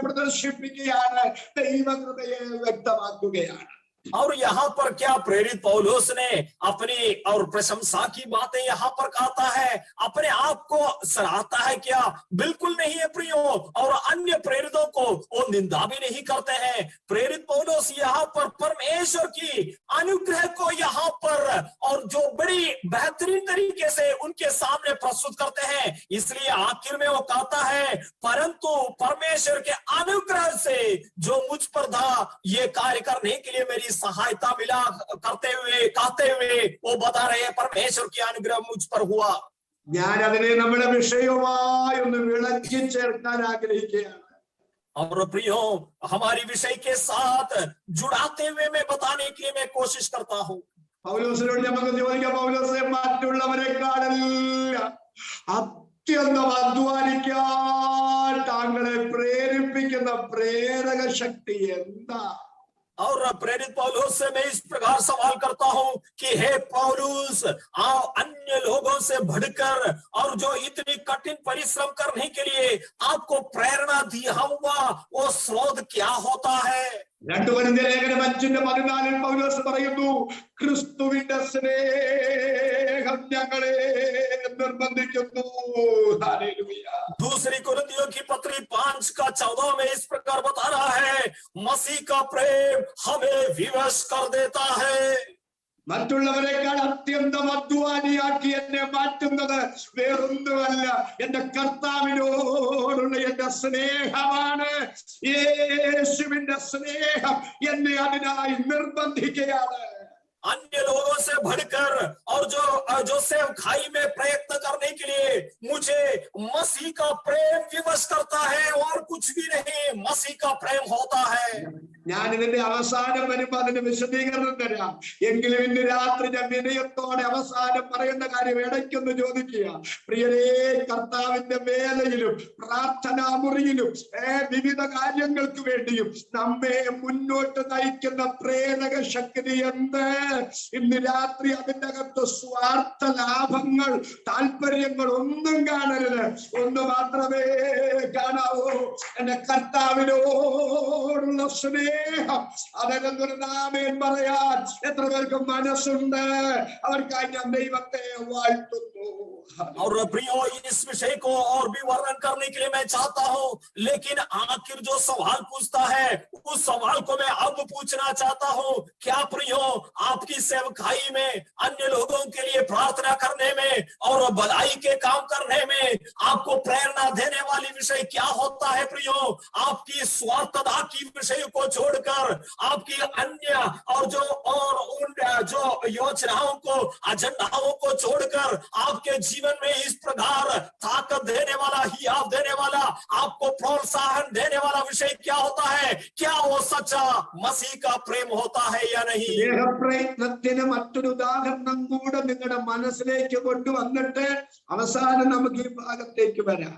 പ്രദർശിപ്പിക്കുകയാണ്, ദൈവകൃപയെ വ്യക്തമാക്കുകയാണ്. और यहाँ पर क्या प्रेरित पौलुस ने अपनी और प्रशंसा की बातें यहाँ पर कहता है, अपने आप को सराहता है क्या? बिल्कुल नहीं है प्रियो। और अन्य प्रेरितों को वो निंदा भी नहीं करते हैं। प्रेरित पौलुस यहाँ पर परमेश्वर की अनुग्रह को यहाँ पर और जो बड़ी बेहतरीन तरीके से उनके सामने प्रस्तुत करते हैं। इसलिए आखिर में वो कहता है, परंतु परमेश्वर के अनुग्रह से जो मुझ पर था, ये कार्य करने के लिए मेरी सहायता मिला कहते हुए वो बता रहे हैं परमेश्वर की अनुग्रह मुझ पर हुआ। ഞാൻ അതിനെ നമ്മുടെ വിഷയവുമായി ഒന്ന് വിളക്കി ചേർക്കാൻ ആഗ്രഹിക്കുകയാണ്. और प्रियो, हमारी विषय के साथ जुड़ाते हुए मैं बताने के लिए मैं कोशिश करता हूँ। പൗലോസിനോട് നമുക്ക് ചോദിക്കാം, പൗലോസെ മറ്റുള്ളവരെക്കാളെല്ലാം അത്യന്തം അധ്വാനിക്കാൻ താങ്കളെ പ്രേരിപ്പിക്കുന്ന പ്രേരക ശക്തി എന്താ? और प्रेरित पौलुस से मैं इस प्रकार सवाल करता हूं कि हे पौलुस, आओ अन्य लोगों से बढ़कर और जो इतनी कठिन परिश्रम करने के लिए आपको प्रेरणा दिया हुआ वो स्रोत क्या होता है? 2 കൊരിന്ത്യർ ലേഖനം 5:14 പൗലോസ് പറയുന്നു, ക്രിസ്തുവിന്റെ സ്നേഹം ഞങ്ങളെ നിർബന്ധിക്കുന്നു. ഹല്ലേലൂയ. दूसरी कुरिन्थियों की पत्री 5:14 में इस प्रकार बता रहा है, मसीह का प्रेम हमें विवश कर देता है। മറ്റുള്ളവരെക്കാൾ അത്യന്തം അധ്വാനിയാക്കി എന്നെ മാറ്റുന്നത് വേറൊന്നുമല്ല, എന്റെ കർത്താവിനോടുള്ള എന്റെ സ്നേഹമാണ്. യേശുവിന്റെ സ്നേഹം എന്നെ അതിനായി നിർബന്ധിക്കുകയാണ്. अन्य लोगों से बढ़कर और जो सेवकाई में प्रयत्न करने के लिए मुझे मसीह का प्रेम विवश करता है और कुछ भी नहीं, मसीह का प्रेम होता है। ഞാൻ ഇതിന്റെ അവസാനം വരുമ്പോ അതിന്റെ വിശദീകരണം തരാം. എങ്കിലും ഇന്ന് രാത്രി ഞാൻ വിനയത്തോടെ അവസാനം പറയുന്ന കാര്യം ഇടയ്ക്കൊന്ന് ചോദിക്കുക. പ്രിയരേ, കർത്താവിന്റെ വേലയിലും പ്രാർത്ഥനാ മുറിയിലും വിവിധ കാര്യങ്ങൾക്ക് വേണ്ടിയും നമ്മെ മുന്നോട്ട് നയിക്കുന്ന പ്രേരക ശക്തി എന്ത്? ഇന്ന് രാത്രി അതിന്റെ അകത്ത് സ്വാർത്ഥ ലാഭങ്ങൾ, താല്പര്യങ്ങൾ ഒന്നും കാണരുത്. ഒന്ന് മാത്രമേ കാണാവൂ, എന്റെ കർത്താവിനോടുള്ള സ്നേഹം. അതെന്നൊരു നാമേൻ പറയാൻ എത്ര പേർക്ക് മനസ്സുണ്ട്? അവർക്കായി ഞാൻ ദൈവത്തെ വാഴ്ത്തുന്നു. और प्रियो, इस विषय को और भी वर्णन करने के लिए मैं चाहता हूं, लेकिन आखिर जो सवाल पूछता है उस सवाल को मैं अब पूछना चाहता हूं। क्या प्रियो, आपकी सेवकाई में, अन्य लोगों के लिए प्रार्थना करने में और भलाई के काम करने में आपको प्रेरणा देने वाली विषय क्या होता है? प्रियो, आपकी स्वार्थता की विषय को छोड़कर आपकी अन्य और उन जो योजनाओं को, एजेंडाओं को छोड़कर आपके जीवन में इस प्रकार ताकत देने वाला, हियाव देने वाला, आपको प्रोत्साहन देने वाला विषय क्या होता है? क्या वो सच्चा मसीह का प्रेम होता है या नहीं? സ്നേഹപ്രയത്നത്തിന് മറ്റൊരു ഉദാഹരണം കൂടെ നിങ്ങളുടെ മനസ്സിലേക്ക് കൊണ്ടുവന്നിട്ട് അവസാനം നമുക്ക് ഈ ഭാഗത്തേക്ക് വരാം.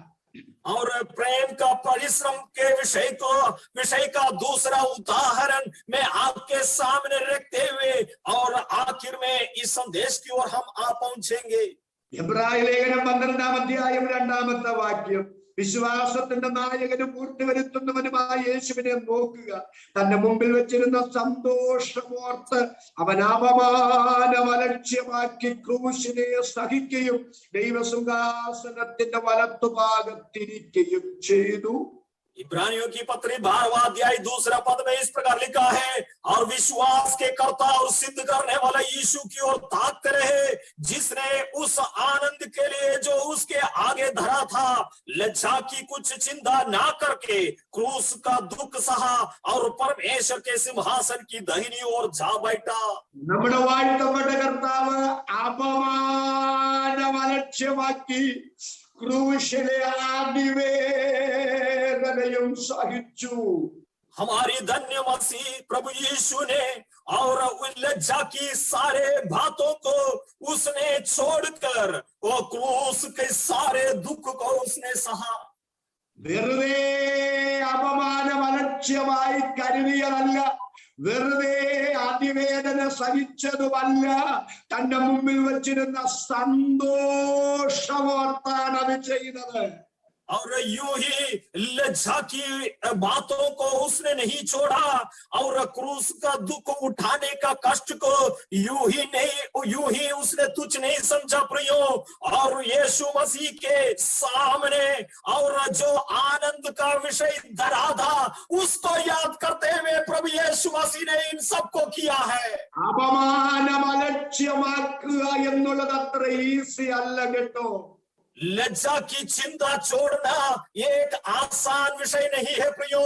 और प्रेम का परिश्रम के विषय का दूसरा उदाहरण मैं आपके सामने रखते हुए और आखिर में इस संदेश की ओर हम आ पहुंचेंगे। എബ്രായ ലേഖനം 12-ാമത്തെ വാക്യം, വിശ്വാസത്തിന്റെ നായകനും പൂർത്തിവരുത്തുന്നവനുമായ യേശുവിനെ നോക്കുക. തന്റെ മുമ്പിൽ വെച്ചിരുന്ന സന്തോഷമോർത്ത് അവൻ അപമാനം അലക്ഷ്യമാക്കി ക്രൂശിനെ സഹിക്കുകയും ദൈവസിംഹാസനത്തിന്റെ വലത്തുഭാഗത്തിരിക്കുകയും ചെയ്തു. इब्रानियों की पत्री 12वां अध्याय 2 पद में इस प्रकार लिखा है, और विश्वास के कर्ता और सिद्ध करने वाला यीशु की ओर ताकते रहे, जिसने उस आनंद के लिए जो उसके आगे धरा था, लज्जा की कुछ चिंता ना करके क्रूस का दुख सहा और परमेश्वर के सिंहासन की दाहिनी ओर जा बैठा। നമ്മുടെ വാഴ്ത്തപ്പെട്ട കർത്താവ് അപമാനം അലക്ഷ്യമാക്കി ക്രൂശിലെ ആദിവേദനയും സഹിച്ചു. हमारी धन्य मसीह प्रभु यीशु ने और उन लज्जा की सारे बातों को उसने छोड़कर वो क्रूस के सारे दुख को उसने सहा. വെറുതെ അപമാനം അലക്ഷ്യമായി കരുതിയതല്ല, വെറുതെ അതിവേദന സഹിച്ചതുമല്ല, തന്റെ മുമ്പിൽ വച്ചിരുന്ന സന്തോഷമോർത്താണ് അത് ചെയ്തത്. और यूं ही लज्जा की बातों को उसने नहीं छोड़ा और क्रूस का दुख उठाने का कष्ट को यूं ही उसने तुच्छ नहीं समझा प्रियो. और यीशु मसीह के सामने और जो आनंद का विषय धरा था उसको याद करते हुए प्रभु यीशु मसीह ने इन सबको किया है. അപമാനം അലക്ഷ്യമാക്കുക എന്നുള്ളത് അത്ര ഈസി അല്ല കേട്ടോ. लज्जा की चिंता छोड़ना ये एक आसान विषय नहीं है प्रियो.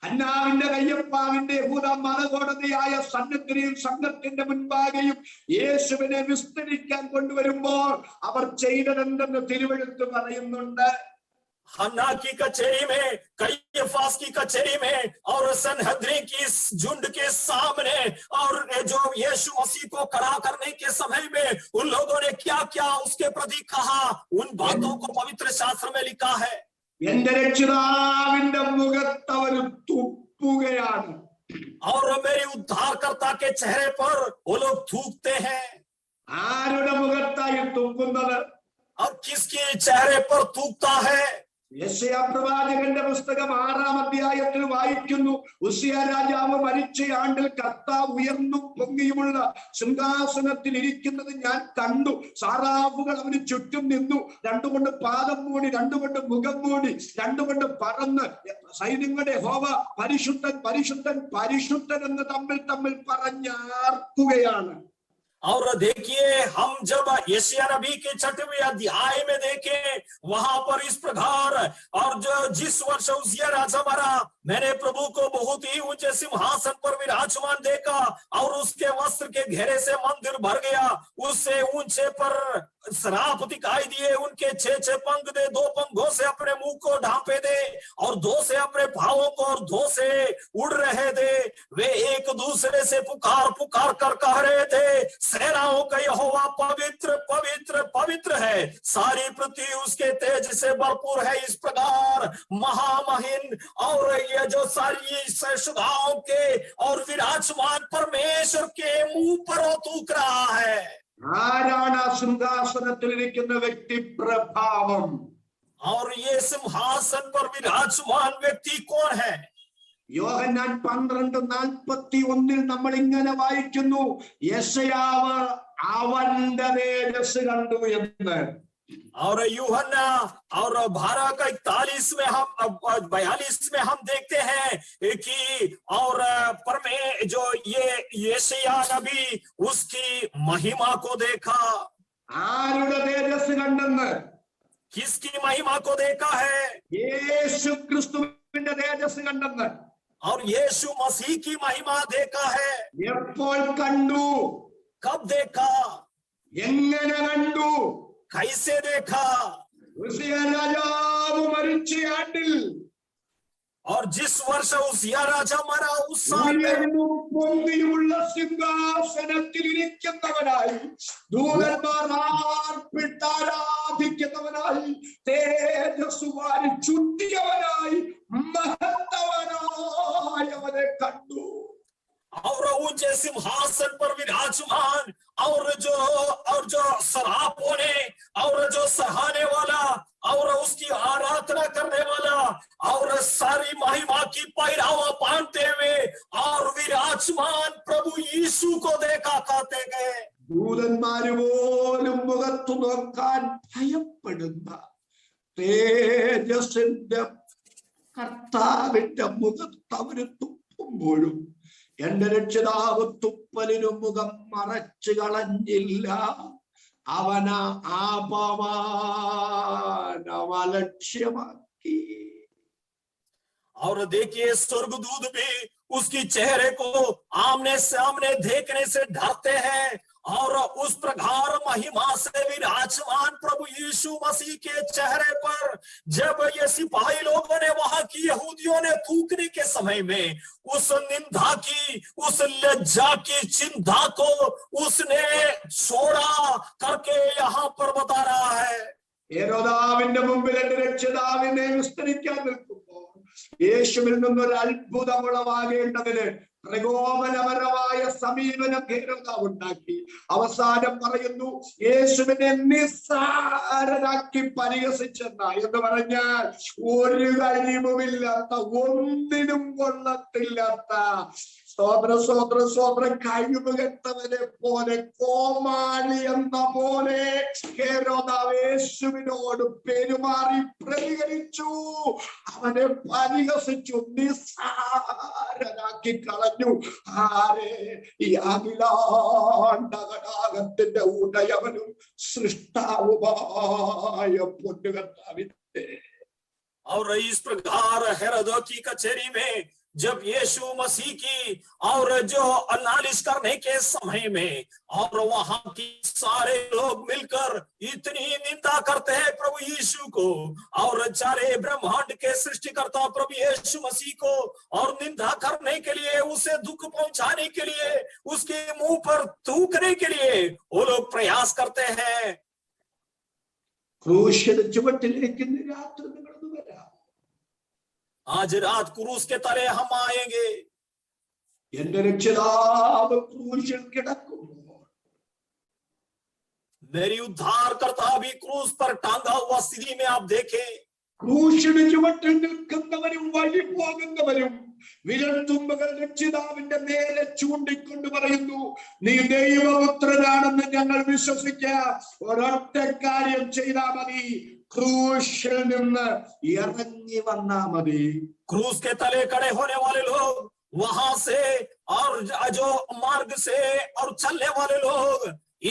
ഹന്നാവിന്റെ കയ്യപ്പാവിന്റെ യഹൂദ മതകോടതിയായ സന്നദ്ധരെയും സംഘത്തിന്റെ മുൻപാകെയും യേശുവിനെ വിസ്തരിക്കാൻ കൊണ്ടുവരുമ്പോൾ അവർ ചെയ്തതെന്തെന്ന് തിരുവെഴുത്ത് പറയുന്നുണ്ട്. हन्ना की कचहरी में, कैफास की कचहरी में और सनहद्रीन की झुंड के सामने और जो यीशु मसीह को खड़ा करने के समय में उन लोगों ने क्या क्या उसके प्रति कहा, उन बातों को पवित्र शास्त्र में लिखा है. എന്റെ രക്ഷിതാവിന്റെ മുഖത്ത് അവർ തുപ്പുകയാണ്. और मेरे उद्धारकर्ता के चेहरे पर वो लोग थूकते हैं. ആരുടെ മുഖത്തായി തുപ്പുന്നത്? और किसके चेहरे पर थूकता है? യെശയ്യാ പ്രവാചകന്റെ പുസ്തകം 6-ാം അധ്യായത്തിൽ വായിക്കുന്നു, ഉസിയ രാജാവ് മരിച്ച ആണ്ടിൽ കർത്താവ് ഉയർന്നു പൊങ്ങിയുമുള്ള സിംഹാസനത്തിൽ ഇരിക്കുന്നത് ഞാൻ കണ്ടു. സാറാഫുകൾ അവന് ചുറ്റും നിന്നു, രണ്ടുകൊണ്ട് പാദം മൂടി, രണ്ടുകൊണ്ട് മുഖം മൂടി, രണ്ടുകൊണ്ട് പറന്ന് സൈന്യങ്ങളുടെ യഹോവ പരിശുദ്ധൻ പരിശുദ്ധൻ പരിശുദ്ധൻ എന്ന് തമ്മിൽ പറഞ്ഞാർക്കുകയാണ്. और देखिए, हम जब यशायाह नबी के 6वें अध्याय में देखें, वहां पर इस प्रकार, और जो जिस वर्ष उजिया राजा मरा, मैंने प्रभु को बहुत ही ऊंचे सिंहासन पर विराजमान देखा और उसके वस्त्र के घेरे से मंदिर भर गया. उससे ऊंचे पर सराफ दिखाई दिए, उनके 6 पंख दे, 2 पंखों से अपने मुंह को ढांपे दे और 2 से अपने भावों को और 2 से उड़ रहे थे. वे एक दूसरे से पुकार कर कह रहे थे, सेनाओं का यहोवा पवित्र पवित्र पवित्र है, सारी पृथ्वी उसके तेज से भरपूर है. इस प्रकार महामहिन और ये जो सारी सृष्टियों के और विराजमान परमेश्वर के मुंह पर वो थूक रहा है. ആരാണ് ആ സിംഹാസനത്തിലിരിക്കുന്ന വ്യക്തി? പ്രഭാവം. और ये सिंहासन पर विराजमान व्यक्ति कौन है? യോഹന്നാൻ 12:41 നമ്മൾ ഇങ്ങനെ വായിക്കുന്നു, യെശയ്യാവ് അവന്റെ തേജസ്സ് കണ്ടു എന്ന്. और यूहन्ना और 12:41 में हम 42 में हम देखते हैं कि और जो ये यशायाह नबी उसकी महिमा को देखा. ആരുടെ തേജസ്സ് കണ്ടെന്ന്? किसकी महिमा को देखा है? യേശു ക്രിസ്തുവിന്റെ തേജസ്സ് കണ്ടെന്ന്. और यीशु मसीह की महिमा देखा है. എപ്പോൾ കണ്ടു? कब देखा? എങ്ങനെ കണ്ടു? कैसे देखा? ഉസിയ രാജാവ് മരിച്ച ആണ്ടിൽ, और जिस वर्ष उसिया राजा मरा उस साल में ഉയർന്നും പൊങ്ങിയുമുള്ള സിംഹാസനത്തിൽ ഇരിക്കുന്നവനായി, ദൂതന്മാർ ആർപ്പിട്ടാരാധിക്കുന്നവനായി, തേജസ്സു വാരി ചുറ്റിയവനായി, മഹത്തവനായി അവനെ കണ്ടു. और ऊंचे सिंहासन पर विराजमान और जो सरापों ने और जो सराहने वाला और उसकी आराधना करने वाला और सारी महिमा की पहरावा पहनते हुए और विराजमान प्रभु यीशु को देखा करते गए. ദൂതന്മാര് പോലും മുഖത്തു നോക്കാൻ ഭയപ്പെടുന്ന തേജസ്സിന്റെ കർത്താവിന്റെ മുഖത്ത് അവര് തുപ്പുമ്പോഴും എന്റെ രക്ഷിതാവ് തുപ്പലിനു മുഖം മറച്ചു കളഞ്ഞില്ല. അവന അപമാനമലക്ഷ്യമാക്കി. और देखिए, स्वर्गदूत भी उसकी चेहरे को आमने सामने देखने से डरते हैं और उस प्रकार महिमा से विराजमान प्रभु यीशु मसीह के चेहरे पर जब ये सिपाही लोगों ने, वहां की यहूदियों ने थूकने के समय में उस निंदा की, उस लज्जा की चिंता को उसने छोड़ा करके यहाँ पर बता रहा है। ഹെരോദാവിന്റെ മുമ്പിൽ എന്റെ രക്ഷിതാവിനെ വിസ്തരിക്കാൻ നിൽക്കുമ്പോൾ യേശുവിൽ നിന്നൊരു അത്ഭുതം ഉളവാകേണ്ടതിന് പ്രകോപനപരമായ സമീപനം ഹെരോദാവ് ഉണ്ടാക്കി. അവസാനം പറയുന്നു, യേശുവിനെ നിസ്സാരനാക്കി പരിഹസിച്ചെന്ന എന്ന് പറഞ്ഞാൽ ഒരു കഴിവുമില്ലാത്ത, ഒന്നിനും കൊള്ളത്തില്ലാത്ത, സ്വോത്രം കഴിവ് കെട്ടവനെ പോലെ, കോമാളി എന്ന പോലെ ഹെരോദാവ് യേശുവിനോട് പെരുമാറി പ്രതികരിച്ചു. അവനെ പരിഹസിച്ചു, നിസ്സാരനാക്കി കളഞ്ഞു. ആരെ? ഈ അഖിലാണ്ടകടാകത്തിന്റെ ഉടയവനും സൃഷ്ടാവുമായ പൊന്നുകർത്താവിന്റെ. और इस प्रकार हेरोद की कचहरी में जब यीशु मसीह की और जो नालिश करने के समय में और वहां की सारे लोग मिलकर इतनी निंदा करते हैं प्रभु यीशु को और सारे ब्रह्मांड के सृष्टिकर्ता प्रभु यीशु मसीह को, और निंदा करने के लिए, उसे दुख पहुंचाने के लिए, उसके मुंह पर थूकने के लिए वो लोग प्रयास करते हैं। ക്രൂശിന്റെ ചുവട്ടിലേക്ക് രാത്രി കടന്നു വരാം. आज रात क्रूस के तले हम आएंगे. എന്റെ രക്ഷിതാവ് ക്രൂശിൽ കിടക്കുമ്പോൾ, मेरी उद्धारकर्ता भी क्रूस पर टांगा हुआ स्थिति में आप देखें. ക്രൂശിന് ചുവട്ടിൽ നിൽക്കുന്നവരും വഴി പോകുന്നവരും വിരൽത്തുമ്പുകൾ രക്ഷിതാവിന്റെ നേരെ ചൂണ്ടിക്കൊണ്ട് പറയുന്നു, നീ ദൈവപുത്രനാണെന്ന് ഞങ്ങൾ വിശ്വസിക്കാം. ഒരൊറ്റ കാര്യം ചെയ്താൽ മതി, ക്രൂശിൽ നിന്ന് ഇറങ്ങി വന്നാ മതി. क्रूस के तले खड़े होने वाले लोग वहां से और जो मार्ग से और चलने वाले लोग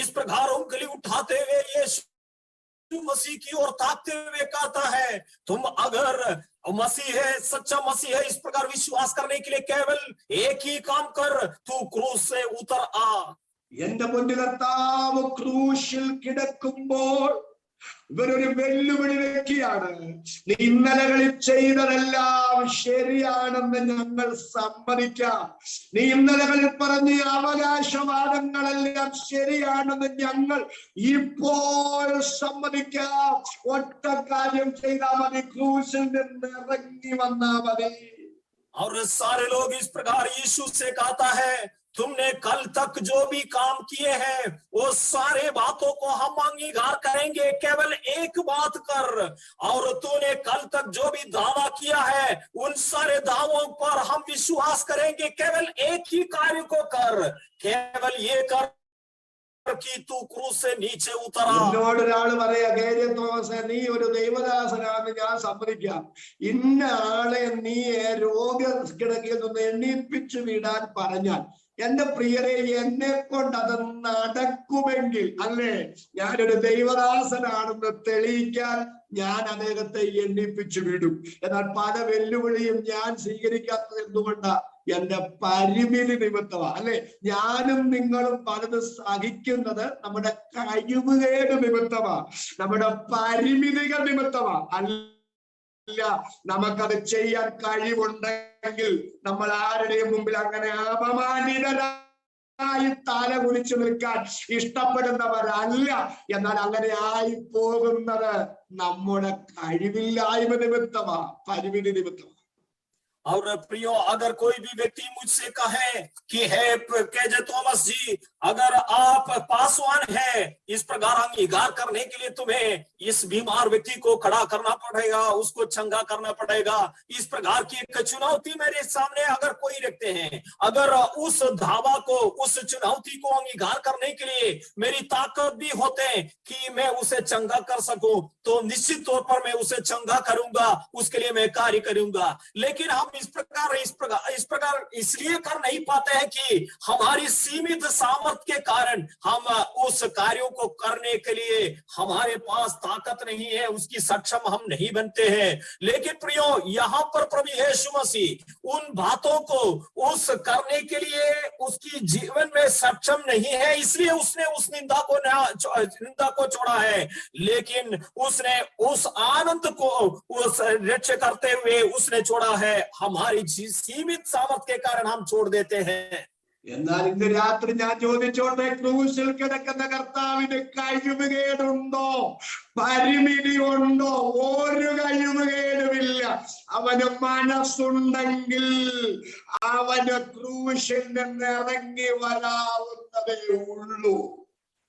इस प्रकार उंगली उठाते हुए यीशु मसीह की ओर ताकते हुए कहता है, तुम अगर मसीह है, सच्चा मसीह है, इस प्रकार विश्वास करने के लिए केवल एक ही काम कर, तू क्रूस से उतर आ. എന്റെ പൊന്നുകർത്താവ് ക്രൂശിൽ കിടക്കുമ്പോൾ ഇവരൊരു വെല്ലുവിളി വെക്കുകയാണ്. നീ ഇന്നലകളിൽ ചെയ്തതെല്ലാം ശരിയാണെന്ന് ഞങ്ങൾ സമ്മതിക്കാം. നീ ഇന്നലകളിൽ പറഞ്ഞ അവകാശവാദങ്ങളെല്ലാം ശരിയാണെന്ന് ഞങ്ങൾ ഇപ്പോൾ സമ്മതിക്കാം. ഒറ്റ കാര്യം ചെയ്താൽ മതി, ക്രൂശിൽ നിന്ന് ഇറങ്ങി വന്നാ മതി. और सारे लोग इस प्रकार यीशु से कहता है, तुमने कल तक जो भी काम किए हैं वो सारे बातों को हम अंगीकार करेंगे, केवल एक बात कर. और तूने कल तक जो भी दावा किया है उन सारे दावों पर हम विश्वास करेंगे, केवल एक ही कार्य को कर, केवल ये कर कि तू क्रूस से नीचे उतरा. എന്നോട് ഒരാൾ പറയാ, കേജെ തോമസ്, നീ ഒരു ദൈവദാസനാണെന്ന് ഞാൻ സമ്മതിക്കാം. ഇന്ന ആളെ നീ രോഗക്കിടക്കയിൽ നിന്ന് എണ്ണീപ്പിച്ചു വിടാൻ പറഞ്ഞാൽ, എന്റെ പ്രിയരെ, എന്നെ കൊണ്ട് അത് നടക്കുമെങ്കിൽ, അല്ലേ, ഞാനൊരു ദൈവദാസനാണെന്ന് തെളിയിക്കാൻ ഞാൻ അദ്ദേഹത്തെ എണ്ണിപ്പിച്ചു വിടും. എന്നാൽ പല വെല്ലുവിളിയും ഞാൻ സ്വീകരിക്കാത്തത് എന്തുകൊണ്ടാ? എന്റെ പരിമിതി നിമിത്തമാ. അല്ലെ, ഞാനും നിങ്ങളും പലത് സഹിക്കുന്നത് നമ്മുടെ കഴിവുകേട് നിമിത്തമാ, നമ്മുടെ പരിമിതികൾ നിമിത്തമാ. അല്ല, നമുക്കത് ചെയ്യാൻ കഴിവുണ്ടെങ്കിൽ നമ്മൾ ആരുടെയും മുമ്പിൽ അങ്ങനെ അപമാനിതരായി തല കുനിച്ചു നിൽക്കാൻ ഇഷ്ടപ്പെടുന്നവരല്ല. എന്നാൽ അങ്ങനെ ആയി പോകുന്നത് നമ്മുടെ കഴിവില്ലായ്മ നിമിത്തമാ, പരിമിതി നിമിത്തമാ. और प्रियो, अगर कोई भी व्यक्ति मुझसे कहे कि है केजे थॉमस जी, अगर आप पासवान हैं, इस प्रकार अंगीकार करने के लिए तुम्हें इस बीमार व्यक्ति को खड़ा करना पड़ेगा, उसको चंगा करना पड़ेगा. इस प्रकार की एक चुनौती मेरे सामने अगर कोई रखते हैं, अगर उस धावा को, उस चुनौती को अंगीकार करने के लिए मेरी ताकत भी होते कि मैं उसे चंगा कर सकूं, तो निश्चित तौर पर मैं उसे चंगा करूंगा, उसके लिए मैं कार्य करूंगा. लेकिन हम इस प्रकार इसलिए कर नहीं पाते हैं कि हमारी सीमित सामर्थ्य के कारण हम उस कार्यों को करने के लिए हमारे पास ताकत नहीं है, उसकी सक्षम हम नहीं बनते हैं। लेकिन प्रियो, यहाँ पर प्रभु यीशु मसीह उन बातों को उस करने के लिए उसकी जीवन में सक्षम नहीं है, इसलिए उसने उस निंदा को छोड़ा है। लेकिन उसने उस आनंद को उस रक्षा करते हुए उसने छोड़ा है। हमारी सीमित सामर्थ्य के कारण हम छोड़ देते हैं। എന്നാൽ ഇന്ന് രാത്രി ഞാൻ ചോദിച്ചോട്ടെ, ക്രൂശിൽ കിടക്കുന്ന കർത്താവിന് കഴിവുകേടുണ്ടോ, പരിമിതി ഉണ്ടോ? ഒരു കഴിവുകേടുമില്ല. അവന് മനസ്സുണ്ടെങ്കിൽ അവന് ക്രൂശിൽ നിന്ന് ഇറങ്ങി വരാവുന്നതേ ഉള്ളൂ.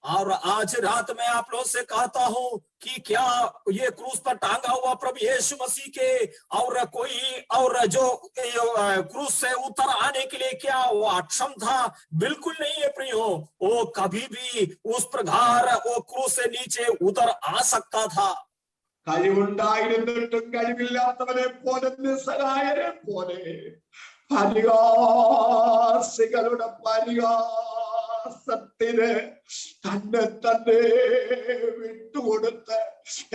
और आज रात मैं आप लोगों से कहता हूं कि क्या ये क्रूस पर टांगा हुआ प्रभु यीशु मसीह के और कोई और जो क्रूस से उतर आने के लिए क्या वो अक्षम था? बिल्कुल नहीं है प्रियो, वो कभी भी उस प्रकार वो क्रूस से नीचे उतर आ सकता था। കഴിവുണ്ടായിരുന്നിട്ടും കഴിവില്ലാത്തവനെ പോലെ, നിസ്സഹായരെ പോലെ, പരിഹാസികളുടെ പരിഹാസത്തിന് തന്നെ തന്നെ വിട്ടുകൊടുത്ത്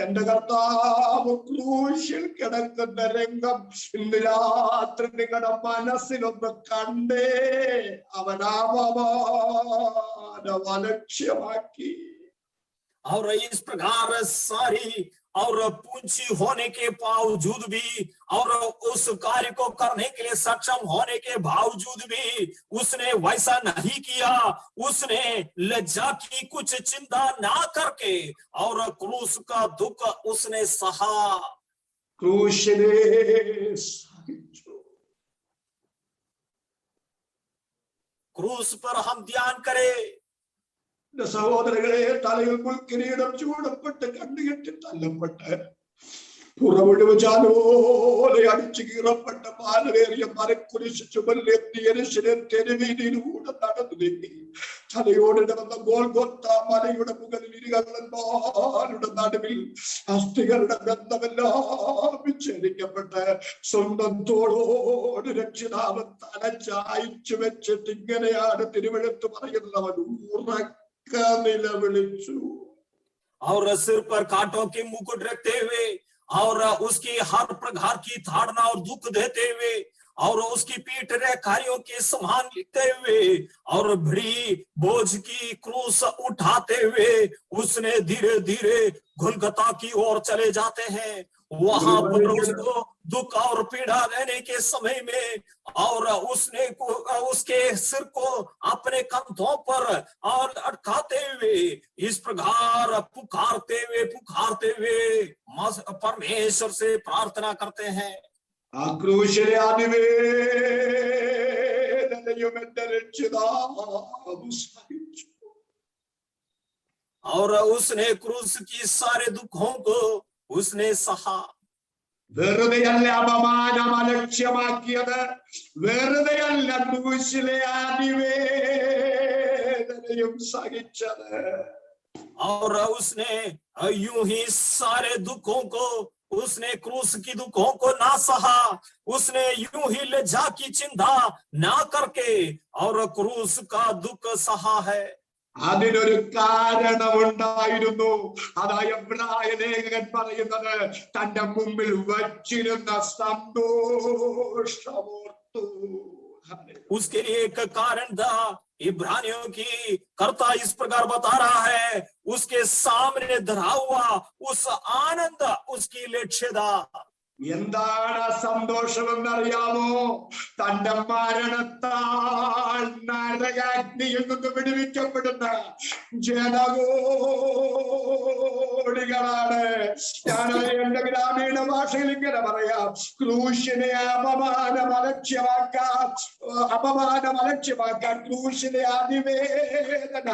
എന്റെ കർത്താവ് ക്രൂശിൽ കിടക്കുന്ന രംഗം ഇന്ന് രാത്രി നിങ്ങളുടെ മനസ്സിലൊന്ന് കണ്ടേ അവനാമമാനം അലക്ഷ്യമാക്കി. और इस प्रकार सारी और पूंजी होने के बावजूद भी और उस कार्य को करने के लिए सक्षम होने के बावजूद भी उसने वैसा नहीं किया। उसने लज्जा की कुछ चिंता ना करके और क्रूस का दुख उसने सहा। ക്രൂശിനെ സഹിച്ചു. क्रूस पर हम ध्यान करें। സഹോദരങ്ങളെ, തലയിൽ മുൾക്കിരീടം ചൂടപ്പെട്ട് കണ്ണുകെട്ടി തല്ലപ്പെട്ട് പുറമൊഴിവ് ചാലോലെ അടിച്ചു കീറപ്പെട്ട പാലവേറിയ മരക്കുരിശ് ചുമലിലെത്തി യെരൂശലേം തെരുവീതിയിലൂടെ നടന്നു നീങ്ങി തലയോടെ വന്ന ഗോൽഗോത്ത മലയുടെ മുകളിൽ ഇരുകള്ളന്മാരുടെ നടുവിൽ അസ്ഥികളുടെ ബന്ധമെല്ലാം വിച്ഛേദിക്കപ്പെട്ട് സ്വന്തം തോളോട് രക്ഷിതാവ് തലച്ചായിച്ചു വെച്ചിട്ട് ഇങ്ങനെയാണ് തിരുവെഴുത്ത് പറയുന്നവൻ ഉറക്ക നിലവിളിച്ചു. और सिर पर कांटों के मुकुट रखते हुए और उसकी हर प्रकार की ताड़ना और दुख देते हुए और उसकी पीठ रेखारियों के समान लिखते हुए और बड़ी बोझ की क्रूस उठाते हुए उसने धीरे धीरे गुलगता की ओर चले जाते हैं। वहां पर उसको दुख और पीड़ा रहने के समय में और उसने उसके सिर को अपने कंधों पर और अटकाते हुए इस प्रकार पुकारते हुए परमेश्वर से प्रार्थना करते हैं। ആ ക്രൂശിലെ അതിവേദനയും എന്റെ രക്ഷിതാവ് സഹിച്ചു. और उसने क्रूस की सारे दुखों को उसने सहा। വെറുതെയല്ല അപമാനം അലക്ഷ്യമാക്കിയത്, വെറുതെയല്ല ക്രൂശിലെ അതിവേദനയും സഹിച്ചത്. और उसने यूं ही सारे दुखों को उसने क्रूस की दुखों को ना सहा, उसने यूं ही लज्जा की चिंता ना करके और क्रूस का दुख सहा है। അതിനൊരു കാരണമുണ്ടായിരുന്നു. അതാ എബ്രായ ലേഖകൻ പറയുന്നത്, തന്റെ മുമ്പിൽ വച്ചിരുന്ന സന്തോഷമോർത്തു. उसके लिए एक कारण था। इब्रानियों की कर्ता इस प्रकार बता रहा है, उसके सामने धरा हुआ उस आनंद उसकी लक्ष्यता। എന്താണ് സന്തോഷമെന്നറിയാമോ? തന്റെ മരണത്താൽ നരകാഗ്നിയിൽ നിന്ന് വിടുവിക്കപ്പെടുന്ന ജനകോടികളാണ്. ഞാൻ എന്റെ ഗ്രാമീണ ഭാഷയിൽ ഇങ്ങനെ പറയാം, ക്രൂശിനെ അപമാനം അലക്ഷ്യമാക്കാൻ ക്രൂശിനെ അതിവേദന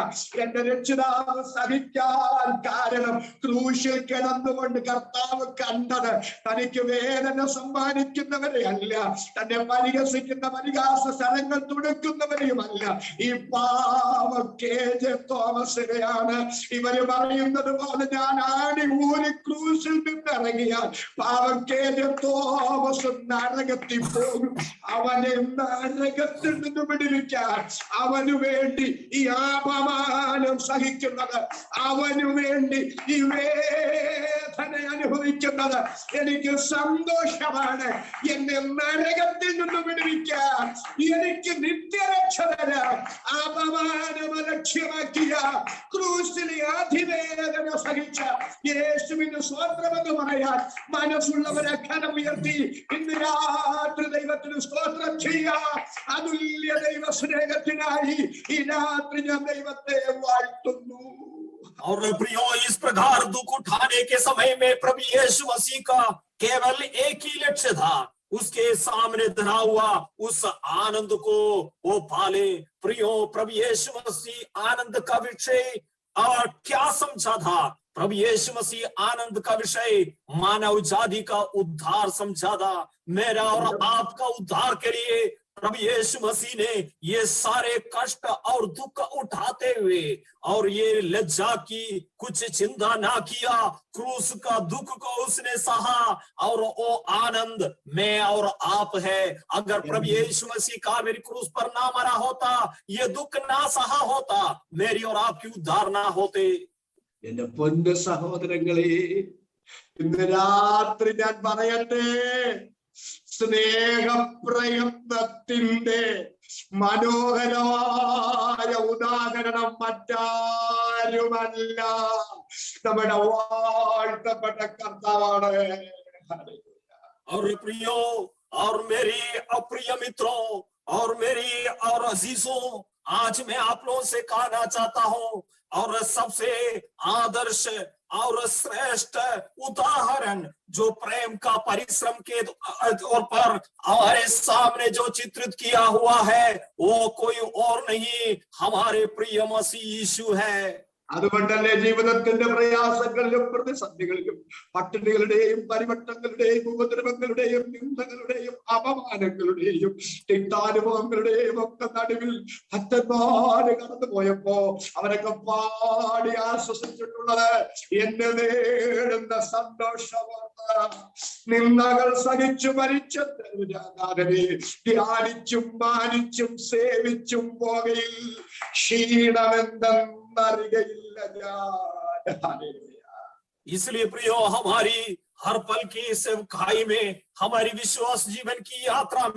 എന്റെ രക്ഷിതാവ് സഹിക്കാൻ കാരണം ക്രൂശിൽ കിടന്നുകൊണ്ട് കർത്താവ് കണ്ടത് തനിക്ക് വേദന സമ്മാനിക്കുന്നവരെ അല്ല, തന്നെ പരിഹസിക്കുന്ന പരിഹാസ സ്ഥലങ്ങൾ തുടുക്കുന്നവരെയുമല്ല, ഈ പാവ KJ തോമസിനെയാണ്. ഇവര് പറയുന്നത് പോലെ ഞാൻ ആണി ഊരി ക്രൂശിൽ നിന്നിറങ്ങിയാൽ പാവം തോമസ് നരകത്തിൽ പോകും. അവനെ നരകത്തിൽ നിന്ന് വിടുവിക്കാൻ അവനു വേണ്ടി ഈ അപമാനം സഹിക്കുന്നത്, അവനു വേണ്ടി ഈ വേദന അനുഭവിക്കുന്നത് എനിക്ക് സന്തോഷമാണ്. എന്നെ നരകത്തിൽ നിന്ന് വിടുവിക്കാൻ, എനിക്ക് നിത്യരക്ഷ തരാൻ അപമാനം ലക്ഷ്യമാക്കിയ ക്രൂശിലെ അതിവേദന സഹിച്ച യേശുവിന് സ്തോത്രമെന്ന് പറയാൻ മനസ്സുള്ളവരെ കരം ഉയർത്തി ഇന്ന് രാത്രി ദൈവത്തിന് സ്തോത്രം ചെയ്യാം. അതുല്യ ദൈവ സ്നേഹത്തിനായി ഈ രാത്രി ഞാൻ ദൈവത്തെ വാഴ്ത്തുന്നു. और प्रियो, इस प्रकार दुख उठाने के समय में प्रभु यीशु मसीह का केवल एक ही लक्ष्य था, उसके सामने धरा हुआ उस आनंद को वो पाले। प्रियो, प्रभु यीशु मसीह आनंद का विषय और क्या समझा था? प्रभु यीशु मसीह आनंद का विषय मानव जाति का उद्धार समझा था। मेरा और आपका उद्धार के लिए प्रभु यीशु मसीह ने ये सारे कष्ट और दुख उठाते हुए और ये लज्जा की कुछ चिंता ना किया, क्रूस का दुख को उसने सहा और वो आनंद मैं और आप है। अगर प्रभु यीशु मसीह का मेरी क्रूस पर ना मरा होता, ये दुख ना सहा होता, मेरी और आपकी उद्धार ना होते। എന്റെ പൊന്നു സഹോദരങ്ങളെ, ഇന്ന് രാത്രി ഞാൻ പറയട്ടെ, സ്നേഹപ്രയത്നത്തിന്റെ മനോഹരമായ ഉദാഹരണം മറ്റാരുമല്ല, നമ്മുടെ വാഴ്ത്തപ്പെട്ട കർത്താവാണ്. और प्रियो और मेरे अप्रिय मित्रों और मेरी और अजीजों, आज मैं आप लोगों से कहना चाहता हूं, और सबसे आदर्श और श्रेष्ठ उदाहरण जो प्रेम का परिश्रम के तौर पर हमारे सामने जो चित्रित किया हुआ है, वो कोई और नहीं, हमारे प्रिय मसीह यीशु है। അതുകൊണ്ടല്ലേ ജീവിതത്തിന്റെ പ്രയാസങ്ങളിലും പ്രതിസന്ധികളിലും പട്ടിണികളുടെയും പരിവട്ടങ്ങളുടെയും ഉപദ്രവങ്ങളുടെയും നിന്ദകളുടെയും അപമാനങ്ങളുടെയും തിക്താനുഭവങ്ങളുടെയും ഒക്കെ നടുവിൽ ഭക്തന്മാര് കടന്നുപോയപ്പോ അവരൊക്കെ പാടി ആശ്വസിച്ചിട്ടുള്ളത് എന്നെ നേടുന്ന സന്തോഷമാണ്. നിന്ദകൾ സഹിച്ചു മരിച്ച ധ്യാനിച്ചും മാനിച്ചും സേവിച്ചും പോകയിൽ ക്ഷീണമെന്തെന്ന് इसलिए प्रियो, हमारी हर पल की सेवकाई में, हमारी विश्वास जीवन की यात्रा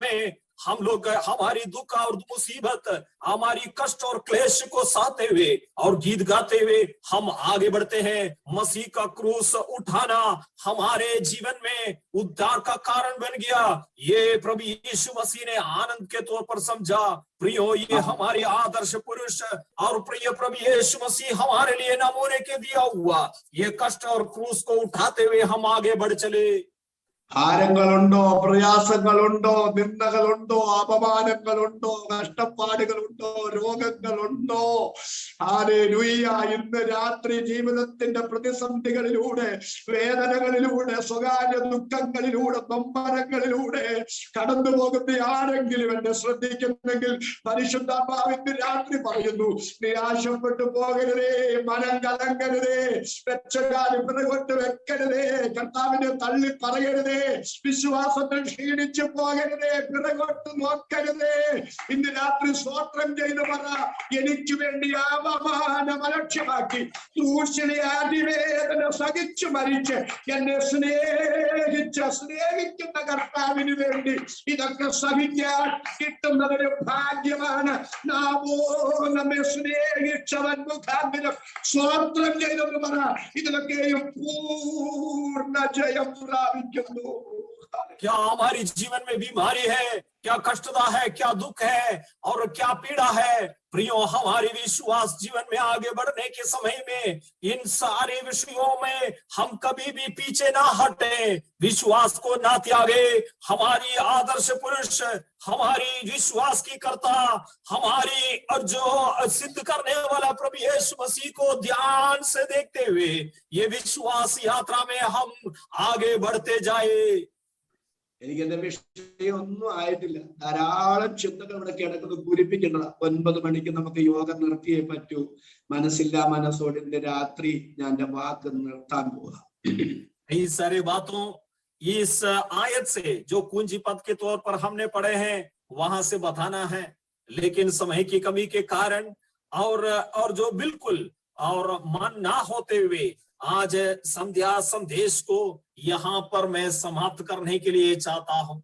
में हम लोग हमारी दुख और मुसीबत, हमारी कष्ट और क्लेश को सहते हुए और गीत गाते हुए हम आगे बढ़ते हैं। मसीह का क्रूस उठाना हमारे जीवन में उद्धार का कारण बन गया। ये प्रभु यीशु मसीह ने आनंद के तौर पर समझा। प्रियो, ये हमारे आदर्श पुरुष और प्रिय प्रभु यीशु मसीह हमारे लिए नमूने के दिया हुआ ये कष्ट और क्रूस को उठाते हुए हम आगे बढ़ चले। ഭാരങ്ങളുണ്ടോ, പ്രയാസങ്ങളുണ്ടോ, നിന്ദകളുണ്ടോ, അപമാനങ്ങളുണ്ടോ, കഷ്ടപ്പാടുകളുണ്ടോ, രോഗങ്ങളുണ്ടോ? ഹല്ലേലൂയ! ഇന്ന് രാത്രി ജീവിതത്തിന്റെ പ്രതിസന്ധികളിലൂടെ, വേദനകളിലൂടെ, സ്വകാര്യ ദുഃഖങ്ങളിലൂടെ, നൊമ്പരങ്ങളിലൂടെ കടന്നു പോകുന്ന ആരെങ്കിലും എന്നെ ശ്രദ്ധിക്കുന്നെങ്കിൽ പരിശുദ്ധാത്മാവിന്റെ രാത്രി പറയുന്നു, നിരാശപ്പെട്ടു പോകരുതേ, മനം കലങ്കരുതേ, വെച്ചകാലം പിറകോട്ട് വെക്കരുതേ, കർത്താവിനെ തള്ളി പറയരുതേ, വിശ്വാസത്തിൽ ക്ഷീണിച്ചു പോകരുതേ, പിറകോട്ട് നോക്കരുതേ. ഇന്ന് രാത്രി സ്തോത്രം ചെയ്ത് പറ, എനിക്ക് വേണ്ടി അപമാനം അലക്ഷ്യമാക്കി ക്രൂശിലെ അതിവേദന സഹിച്ചു മരിച്ച് എന്നെ സ്നേഹിക്കുന്ന കർത്താവിന് വേണ്ടി ഇതൊക്കെ സഹിക്കാൻ കിട്ടുന്നതൊരു ഭാഗ്യമാണ്. നാമോ നമ്മെ സ്നേഹിച്ചവൻ മുഖാന്തരം സ്തോത്രം ചെയ്തെന്ന് പറ, ഇതിലൊക്കെയും പൂർണ്ണ ജയം പ്രാപിക്കുന്നു. क्या हमारी जीवन में बीमारी है, क्या कष्टता है, क्या दुख है और क्या पीड़ा है? प्रियो, हमारी विश्वास जीवन में आगे बढ़ने के समय में इन सारे विषयों में हम कभी भी पीछे ना हटे, विश्वास को ना त्यागे। हमारी आदर्श पुरुष, हमारी विश्वास की कर्ता, हमारी जो सिद्ध करने वाला प्रभु यीशु मसीह को ध्यान से देखते हुए ये विश्वास यात्रा में हम आगे बढ़ते जाए। എനിക്ക് എന്റെ വിഷയം ഒന്നും ആയിട്ടില്ല. ധാരാളം ചിന്തകൾ ഇവിടെ കിടക്കുന്നത് പൂരിപ്പിക്കേണ്ടതാ. 9 മണിക്ക് നമുക്ക് യോഗം നിർത്തിയേ പറ്റൂ. മനസ്സില്ല മനസ്സോട് ഇന്ന് രാത്രി ഞാൻ എന്റെ വാക്ക് നിർത്താൻ പോവാ. कई सारे बातों इस आयत से जो कुंजी पद के तौर पर हमने पढ़े हैं वहां से बताना है, लेकिन समय की कमी के कारण और जो बिल्कुल और मन ना होते हुए आज संध्या संदेश को यहाँ पर मैं समाप्त करने के लिए चाहता हूँ.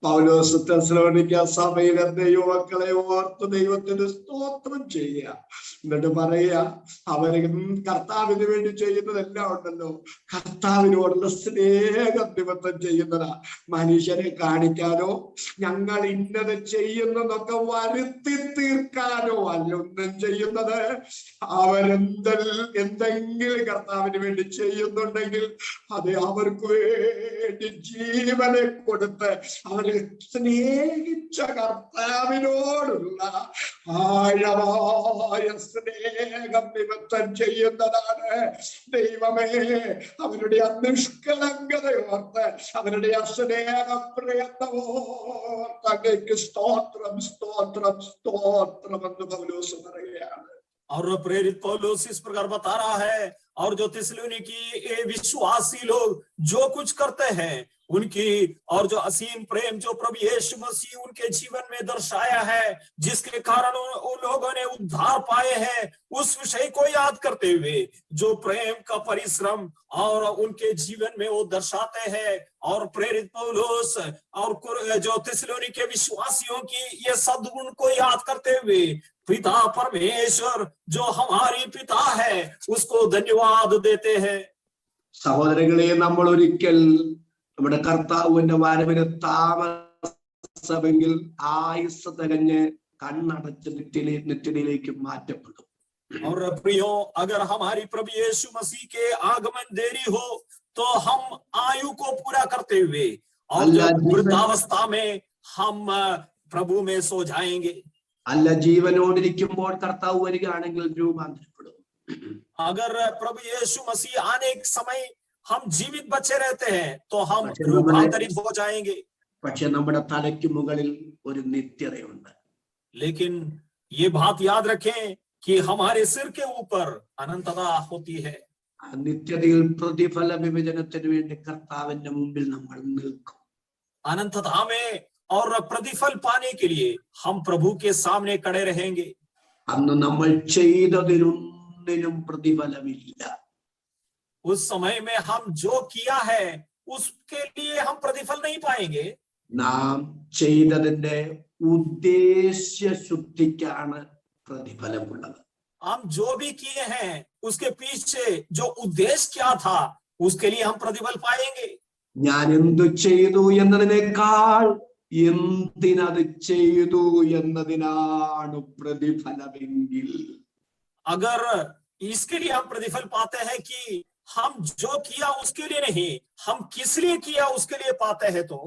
പൗലോസ് തെസ്സലോനിക്ക സഭയിലെ ദൈവമക്കളെ ഓർത്ത് ദൈവത്തിന് സ്തോത്രം ചെയ്യുക. എന്നിട്ട് പറയുക, അവര് കർത്താവിന് വേണ്ടി ചെയ്യുന്നതെല്ലാം ഉണ്ടല്ലോ, കർത്താവിനോടുള്ള സ്നേഹം നിമിത്തം ചെയ്യുന്നതാ. മനുഷ്യരെ കാണിക്കാനോ ഞങ്ങൾ ഇന്നത് ചെയ്യുന്നതൊക്കെ വരുത്തി തീർക്കാനോ അല്ലൊന്നും ചെയ്യുന്നത്. എന്തെങ്കിലും കർത്താവിന് വേണ്ടി ചെയ്യുന്നുണ്ടെങ്കിൽ അത് അവർക്ക് വേണ്ടി ജീവനെ കൊടുത്ത് അവരെ സ്നേഹിച്ച കർത്താവിനോടുള്ള ആഴമായ സ്നേഹം നിമിത്തം ചെയ്യുന്നതാണ്. ദൈവമേ, അവരുടെ നിഷ്കളങ്കതയോർത്ത് അവരുടെ സ്നേഹപ്രയത്നമോർത്തേക്ക് സ്തോത്രം സ്തോത്രം സ്തോത്രം എന്ന് പൗലോസ് പറയുകയാണ്. और प्रेरित पौलुस इस प्रकार बता रहा है, और जो थिस्सलुनीकी विश्वासी लोग जो कुछ करते हैं उनकी और जो असीम प्रेम जो प्रभु यीशु मसीह उनके जीवन में दर्शाया है, जिसके कारण उन लोगों ने उद्धार पाए हैं, उस विषय को याद करते हुए जो प्रेम का परिश्रम और उनके जीवन में वो दर्शाते हैं. और प्रेरित पौलुस और जो थिस्सलुनीके विश्वासियों की ये सद्गुण को याद करते हुए पिता परमेश्वर जो हमारी पिता है उसको धन्यवाद देते हैं. സഹോദരങ്ങളെ, നമ്മൾ ഒരിക്കൽ നമ്മുടെ കർത്താവിന്റെ വരവിന് താമസമെങ്കിൽ ആയുസ് തികഞ്ഞ് കണ്ണടച്ച് നിത്യതയിലേക്ക് മാറ്റപ്പെടും. और प्रियो, अगर हमारी प्रभु यीशु मसीह के आगमन देरी हो तो हम आयु को पूरा करते हुए और वृद्धावस्था में हम प्रभु में सो जाएंगे. അല്ല, ജീവനോടിരിക്കുമ്പോൾ കർത്താവ് വരികയാണെങ്കിൽ രൂപാന്തരപ്പെടും. अगर प्रभु यीशु मसीह आने के समय हम जीवित बचे रहते हैं तो हम रूपांतरित हो जाएंगे. പക്ഷെ നമ്മുടെ തലയ്ക്ക് മുകളിൽ ഒരു നിത്യതയുണ്ട്. लेकिन ये बात याद रखें कि हमारे सिर के ऊपर अनंतता होती है. ആ നിത്യതയിൽ പ്രതിഫല വിഭജനത്തിന് വേണ്ടി കർത്താവിന്റെ മുമ്പിൽ നമ്മൾ നിൽക്കും. अनंतता में और प्रतिफल पाने के लिए हम प्रभु के सामने खड़े रहेंगे. അന്ന് നമ്മൾ ചെയ്തതിനൊന്നിനും പ്രതിഫലമില്ല. उस समय में हम जो किया है उसके लिए हम प्रतिफल नहीं पाएंगे. നാം ചെയ്തതിന്റെ ഉദ്ദേശ്യ ശുദ്ധിക്കാണ് പ്രതിഫലമുള്ളത്. हम जो भी किए हैं उसके पीछे जो उद्देश्य क्या था उसके लिए हम प्रतिफल पाएंगे. ഞാൻ എന്തു ചെയ്തു എന്നതിനേക്കാൾ എന്തിനത് ചെയ്തു എന്നതിനാണ് പ്രതിഫലമെങ്കിൽ, अगर इसके लिए हम प्रतिफल पाते हैं कि हम जो किया उसके लिए नहीं, हम किस लिए किया उसके लिए पाते हैं, तो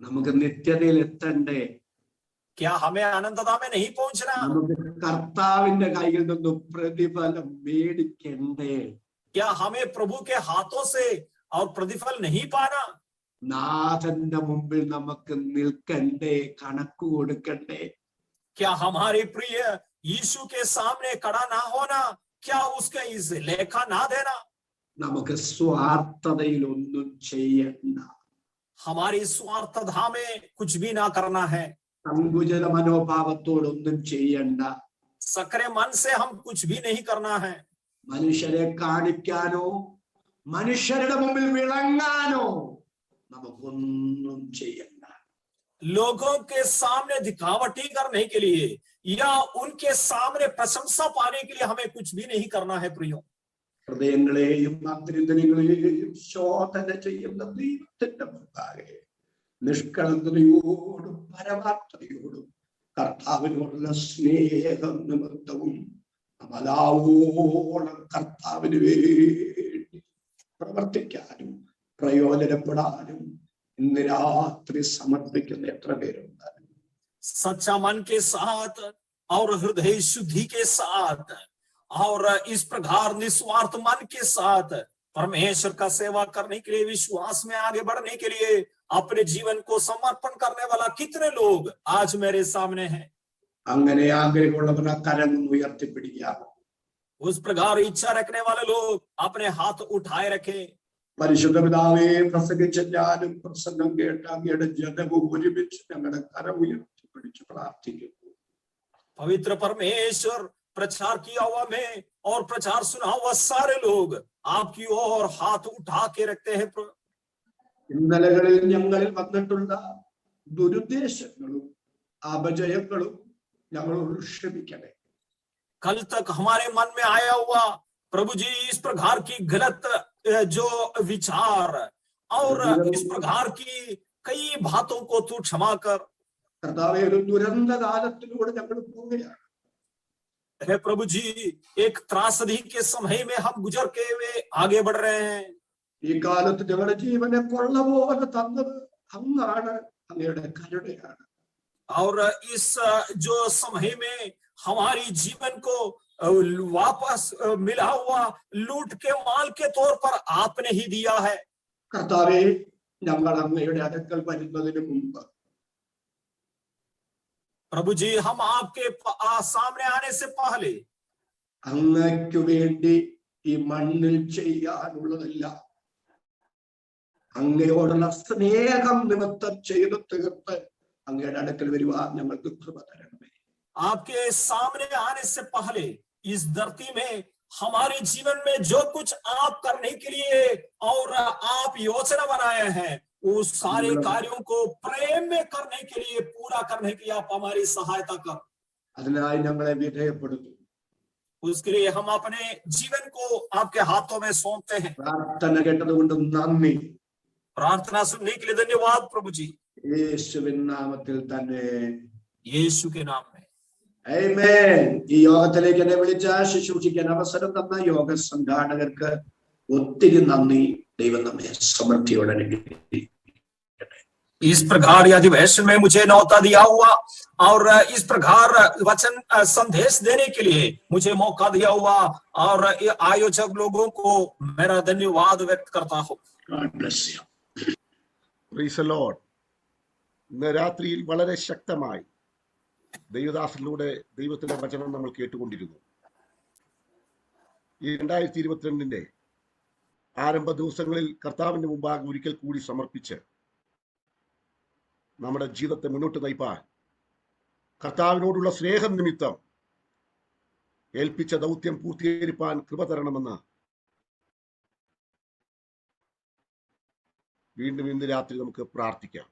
നമുക്ക് നിത്യതയിൽ എത്തണ്ടേ? क्या हमें अनंतता में नहीं पहुंचना? നമുക്ക് കർത്താവിന്റെ കയ്യിൽ നിന്ന് പ്രതിഫലം മേടിക്കണ്ടേ? क्या हमें प्रभु के हाथों से और प्रतिफल नहीं पाना? നാഥന്റെ മുമ്പിൽ നമുക്ക് നിൽക്കണ്ടേ? കണക്ക് കൊടുക്കണ്ടേ? क्या हमारे प्रिय यीशु के सामने खड़ा ना होना? क्या उसका इस लेखा ना देना? നമുക്ക് സ്വാർത്ഥതയിൽ ഒന്നും ചെയ്യണ്ട. हमारी स्वार्थता में कुछ भी ना करना है. സങ്കുചിത മനോഭാവത്തോടൊന്നും ചെയ്യണ്ട. सकरे मन से हम कुछ भी नहीं करना है. മനുഷ്യരെ കാണിക്കാനോ മനുഷ്യരുടെ മുമ്പിൽ വിളങ്ങാനോ നമുക്കൊന്നും ചെയ്യണ്ട. लोगों के सामने दिखावटी करने के लिए या उनके सामने प्रशंसा पाने के लिए हमें कुछ भी नहीं करना है. प्रियो, ഹൃദയങ്ങളെയും അന്തരിന്ദ്രിയങ്ങളെയും ശോധന ചെയ്യുന്ന ദൈവത്തിന്റെ മുമ്പാകെ നിഷ്കളങ്കതയോടും പരമാർത്ഥതയോടും കർത്താവിനോടുള്ള സ്നേഹം നിമിത്തവും അമലാവോളം കർത്താവിന് വേണ്ടി പ്രവർത്തിക്കാനും പ്രയോജനപ്പെടാനും ഇന്ന് രാത്രി സമർപ്പിക്കുന്ന എത്ര പേരുണ്ട്? सच्चा मन के साथ और हृदय शुद्धि के साथ और इस प्रकार निस्वार्थ मन के साथ परमेश्वर का सेवा करने के लिए, विश्वास में आगे बढ़ने के लिए अपने जीवन को समर्पण करने वाला कितने लोग आज मेरे सामने हैं। അങ്ങനെ ആഗ്രഹമുള്ളവർ ആ കരം ഉയർത്തിപ്പിടിക്കാം. उस प्रकार इच्छा रखने वाले लोग अपने हाथ उठाए रखे. പരിശുദ്ധ പിതാവേ, പ്രസംഗിച്ച ഞാനും പ്രസംഗം കേട്ട അങ്ങയുടെ ജനവും ഒരുമിച്ച് ഞങ്ങളുടെ കരം ഉയർത്തിപ്പിടിച്ച് പ്രാർത്ഥിക്കുന്നു. पवित्र परमेश्वर, प्रचार किया हुआ मैं और प्रचार सुना हुआ सारे लोग आपकी ओर हाथ उठा के रखते हैं. ഇന്നലകളിൽ ഞങ്ങളിൽ വന്നിട്ടുള്ള ദുരുദ്ദേശങ്ങളും അപജയങ്ങളും ഞങ്ങളോട് ക്ഷമിക്കണേ. कल तक हमारे मन में आया हुआ प्रभु जी इस प्रकार की गलत जो विचार और इस प्रकार की कई बातों को तू क्षमा कर. കർത്താവേ, ഒരു ദുരന്ത കാലത്തിലൂടെ ഞങ്ങൾ പോവുകയാണ്. हे प्रभु जी, एक त्रासदी के समय में हम गुजर के वे आगे बढ़ रहे हैं. ഈ കാലത്ത് ഞങ്ങളുടെ ജീവനെ കൊള്ള പോലെ തന്നത് അങ്ങാണ്, അങ്ങയുടെ കരുണയാണ്. और इस जो समय में हमारी जीवन को वापस मिला हुआ लूट के माल के तौर पर आपने ही दिया है. കർത്താവേ, ഞങ്ങൾ അങ്ങയുടെ അടുക്കൽ വരുന്നതിന് മുമ്പ് प्रभु जी, हम आपके सामने आने से पहले അങ്ങയ്ക്കു വേണ്ടി ഈ മണ്ണിൽ ചെയ്യാനുള്ളതെല്ലാം അങ്ങയോടുള്ള സ്നേഹം നിമിത്തം ചെയ്ത് തീർത്ത് അങ്ങയുടെ അടുക്കൽ വരുവാൻ ഞങ്ങൾക്ക് കൃപ തരണമേ. आपके सामने आने से पहले इस धरती में हमारे जीवन में जो कुछ आप करने के लिए और आप योजना बनाए हैं, उस सारे कार्यों को प्रेम में करने के लिए, पूरा करने के लिए आप हमारी सहायता कर. അതിനായി ഞങ്ങളെ വിധേയപ്പെടുത്തും. उसके लिए हम अपने जीवन को आपके हाथों में सौंपते हैं. പ്രാർത്ഥന കേട്ടതുകൊണ്ട് നന്ദി. प्रार्थना सुनने के लिए धन्यवाद प्रभु जी, യേശുവിൻ നാമത്തിൽ തന്നെ. यीशु के नाम में. ആമേൻ. ഈ യോഗത്തിലേക്ക് എന്നെ വിളിച്ച ശുശ്രൂഷിക്കാൻ അവസരം തന്ന യോഗ സംഘാടകർക്ക് ഒത്തിരി നന്ദി. ദൈവം നമ്മെ സമൃദ്ധിയോടെ അനുഗ്രഹിക്കട്ടെ. इस प्रकार अधिवेशन में मुझे न्योता दिया हुआ और इस प्रकार वचन संदेश देने के लिए मुझे मौका दिया हुआ और आयोजक लोगों को मेरा धन्यवाद व्यक्त करता हूँ. God bless you. Price the Lord. ഇന്ന് രാത്രിയിൽ വളരെ ശക്തമായി ദൈവദാസനിലൂടെ ദൈവത്തിന്റെ വചനം നമ്മൾ കേട്ടുകൊണ്ടിരുന്നു. ഈ 2022 ആരംഭ ദിവസങ്ങളിൽ കർത്താവിന്റെ മുമ്പാകെ ഒരിക്കൽ കൂടി സമർപ്പിച്ച് നമ്മുടെ ജീവിതത്തെ മുന്നോട്ട് നയിപ്പാൻ കർത്താവിനോടുള്ള സ്നേഹം നിമിത്തം ഏൽപ്പിച്ച ദൗത്യം പൂർത്തീകരിപ്പാൻ കൃപ തരണമെന്ന് വീണ്ടും ഇന്ന് രാത്രി നമുക്ക് പ്രാർത്ഥിക്കാം.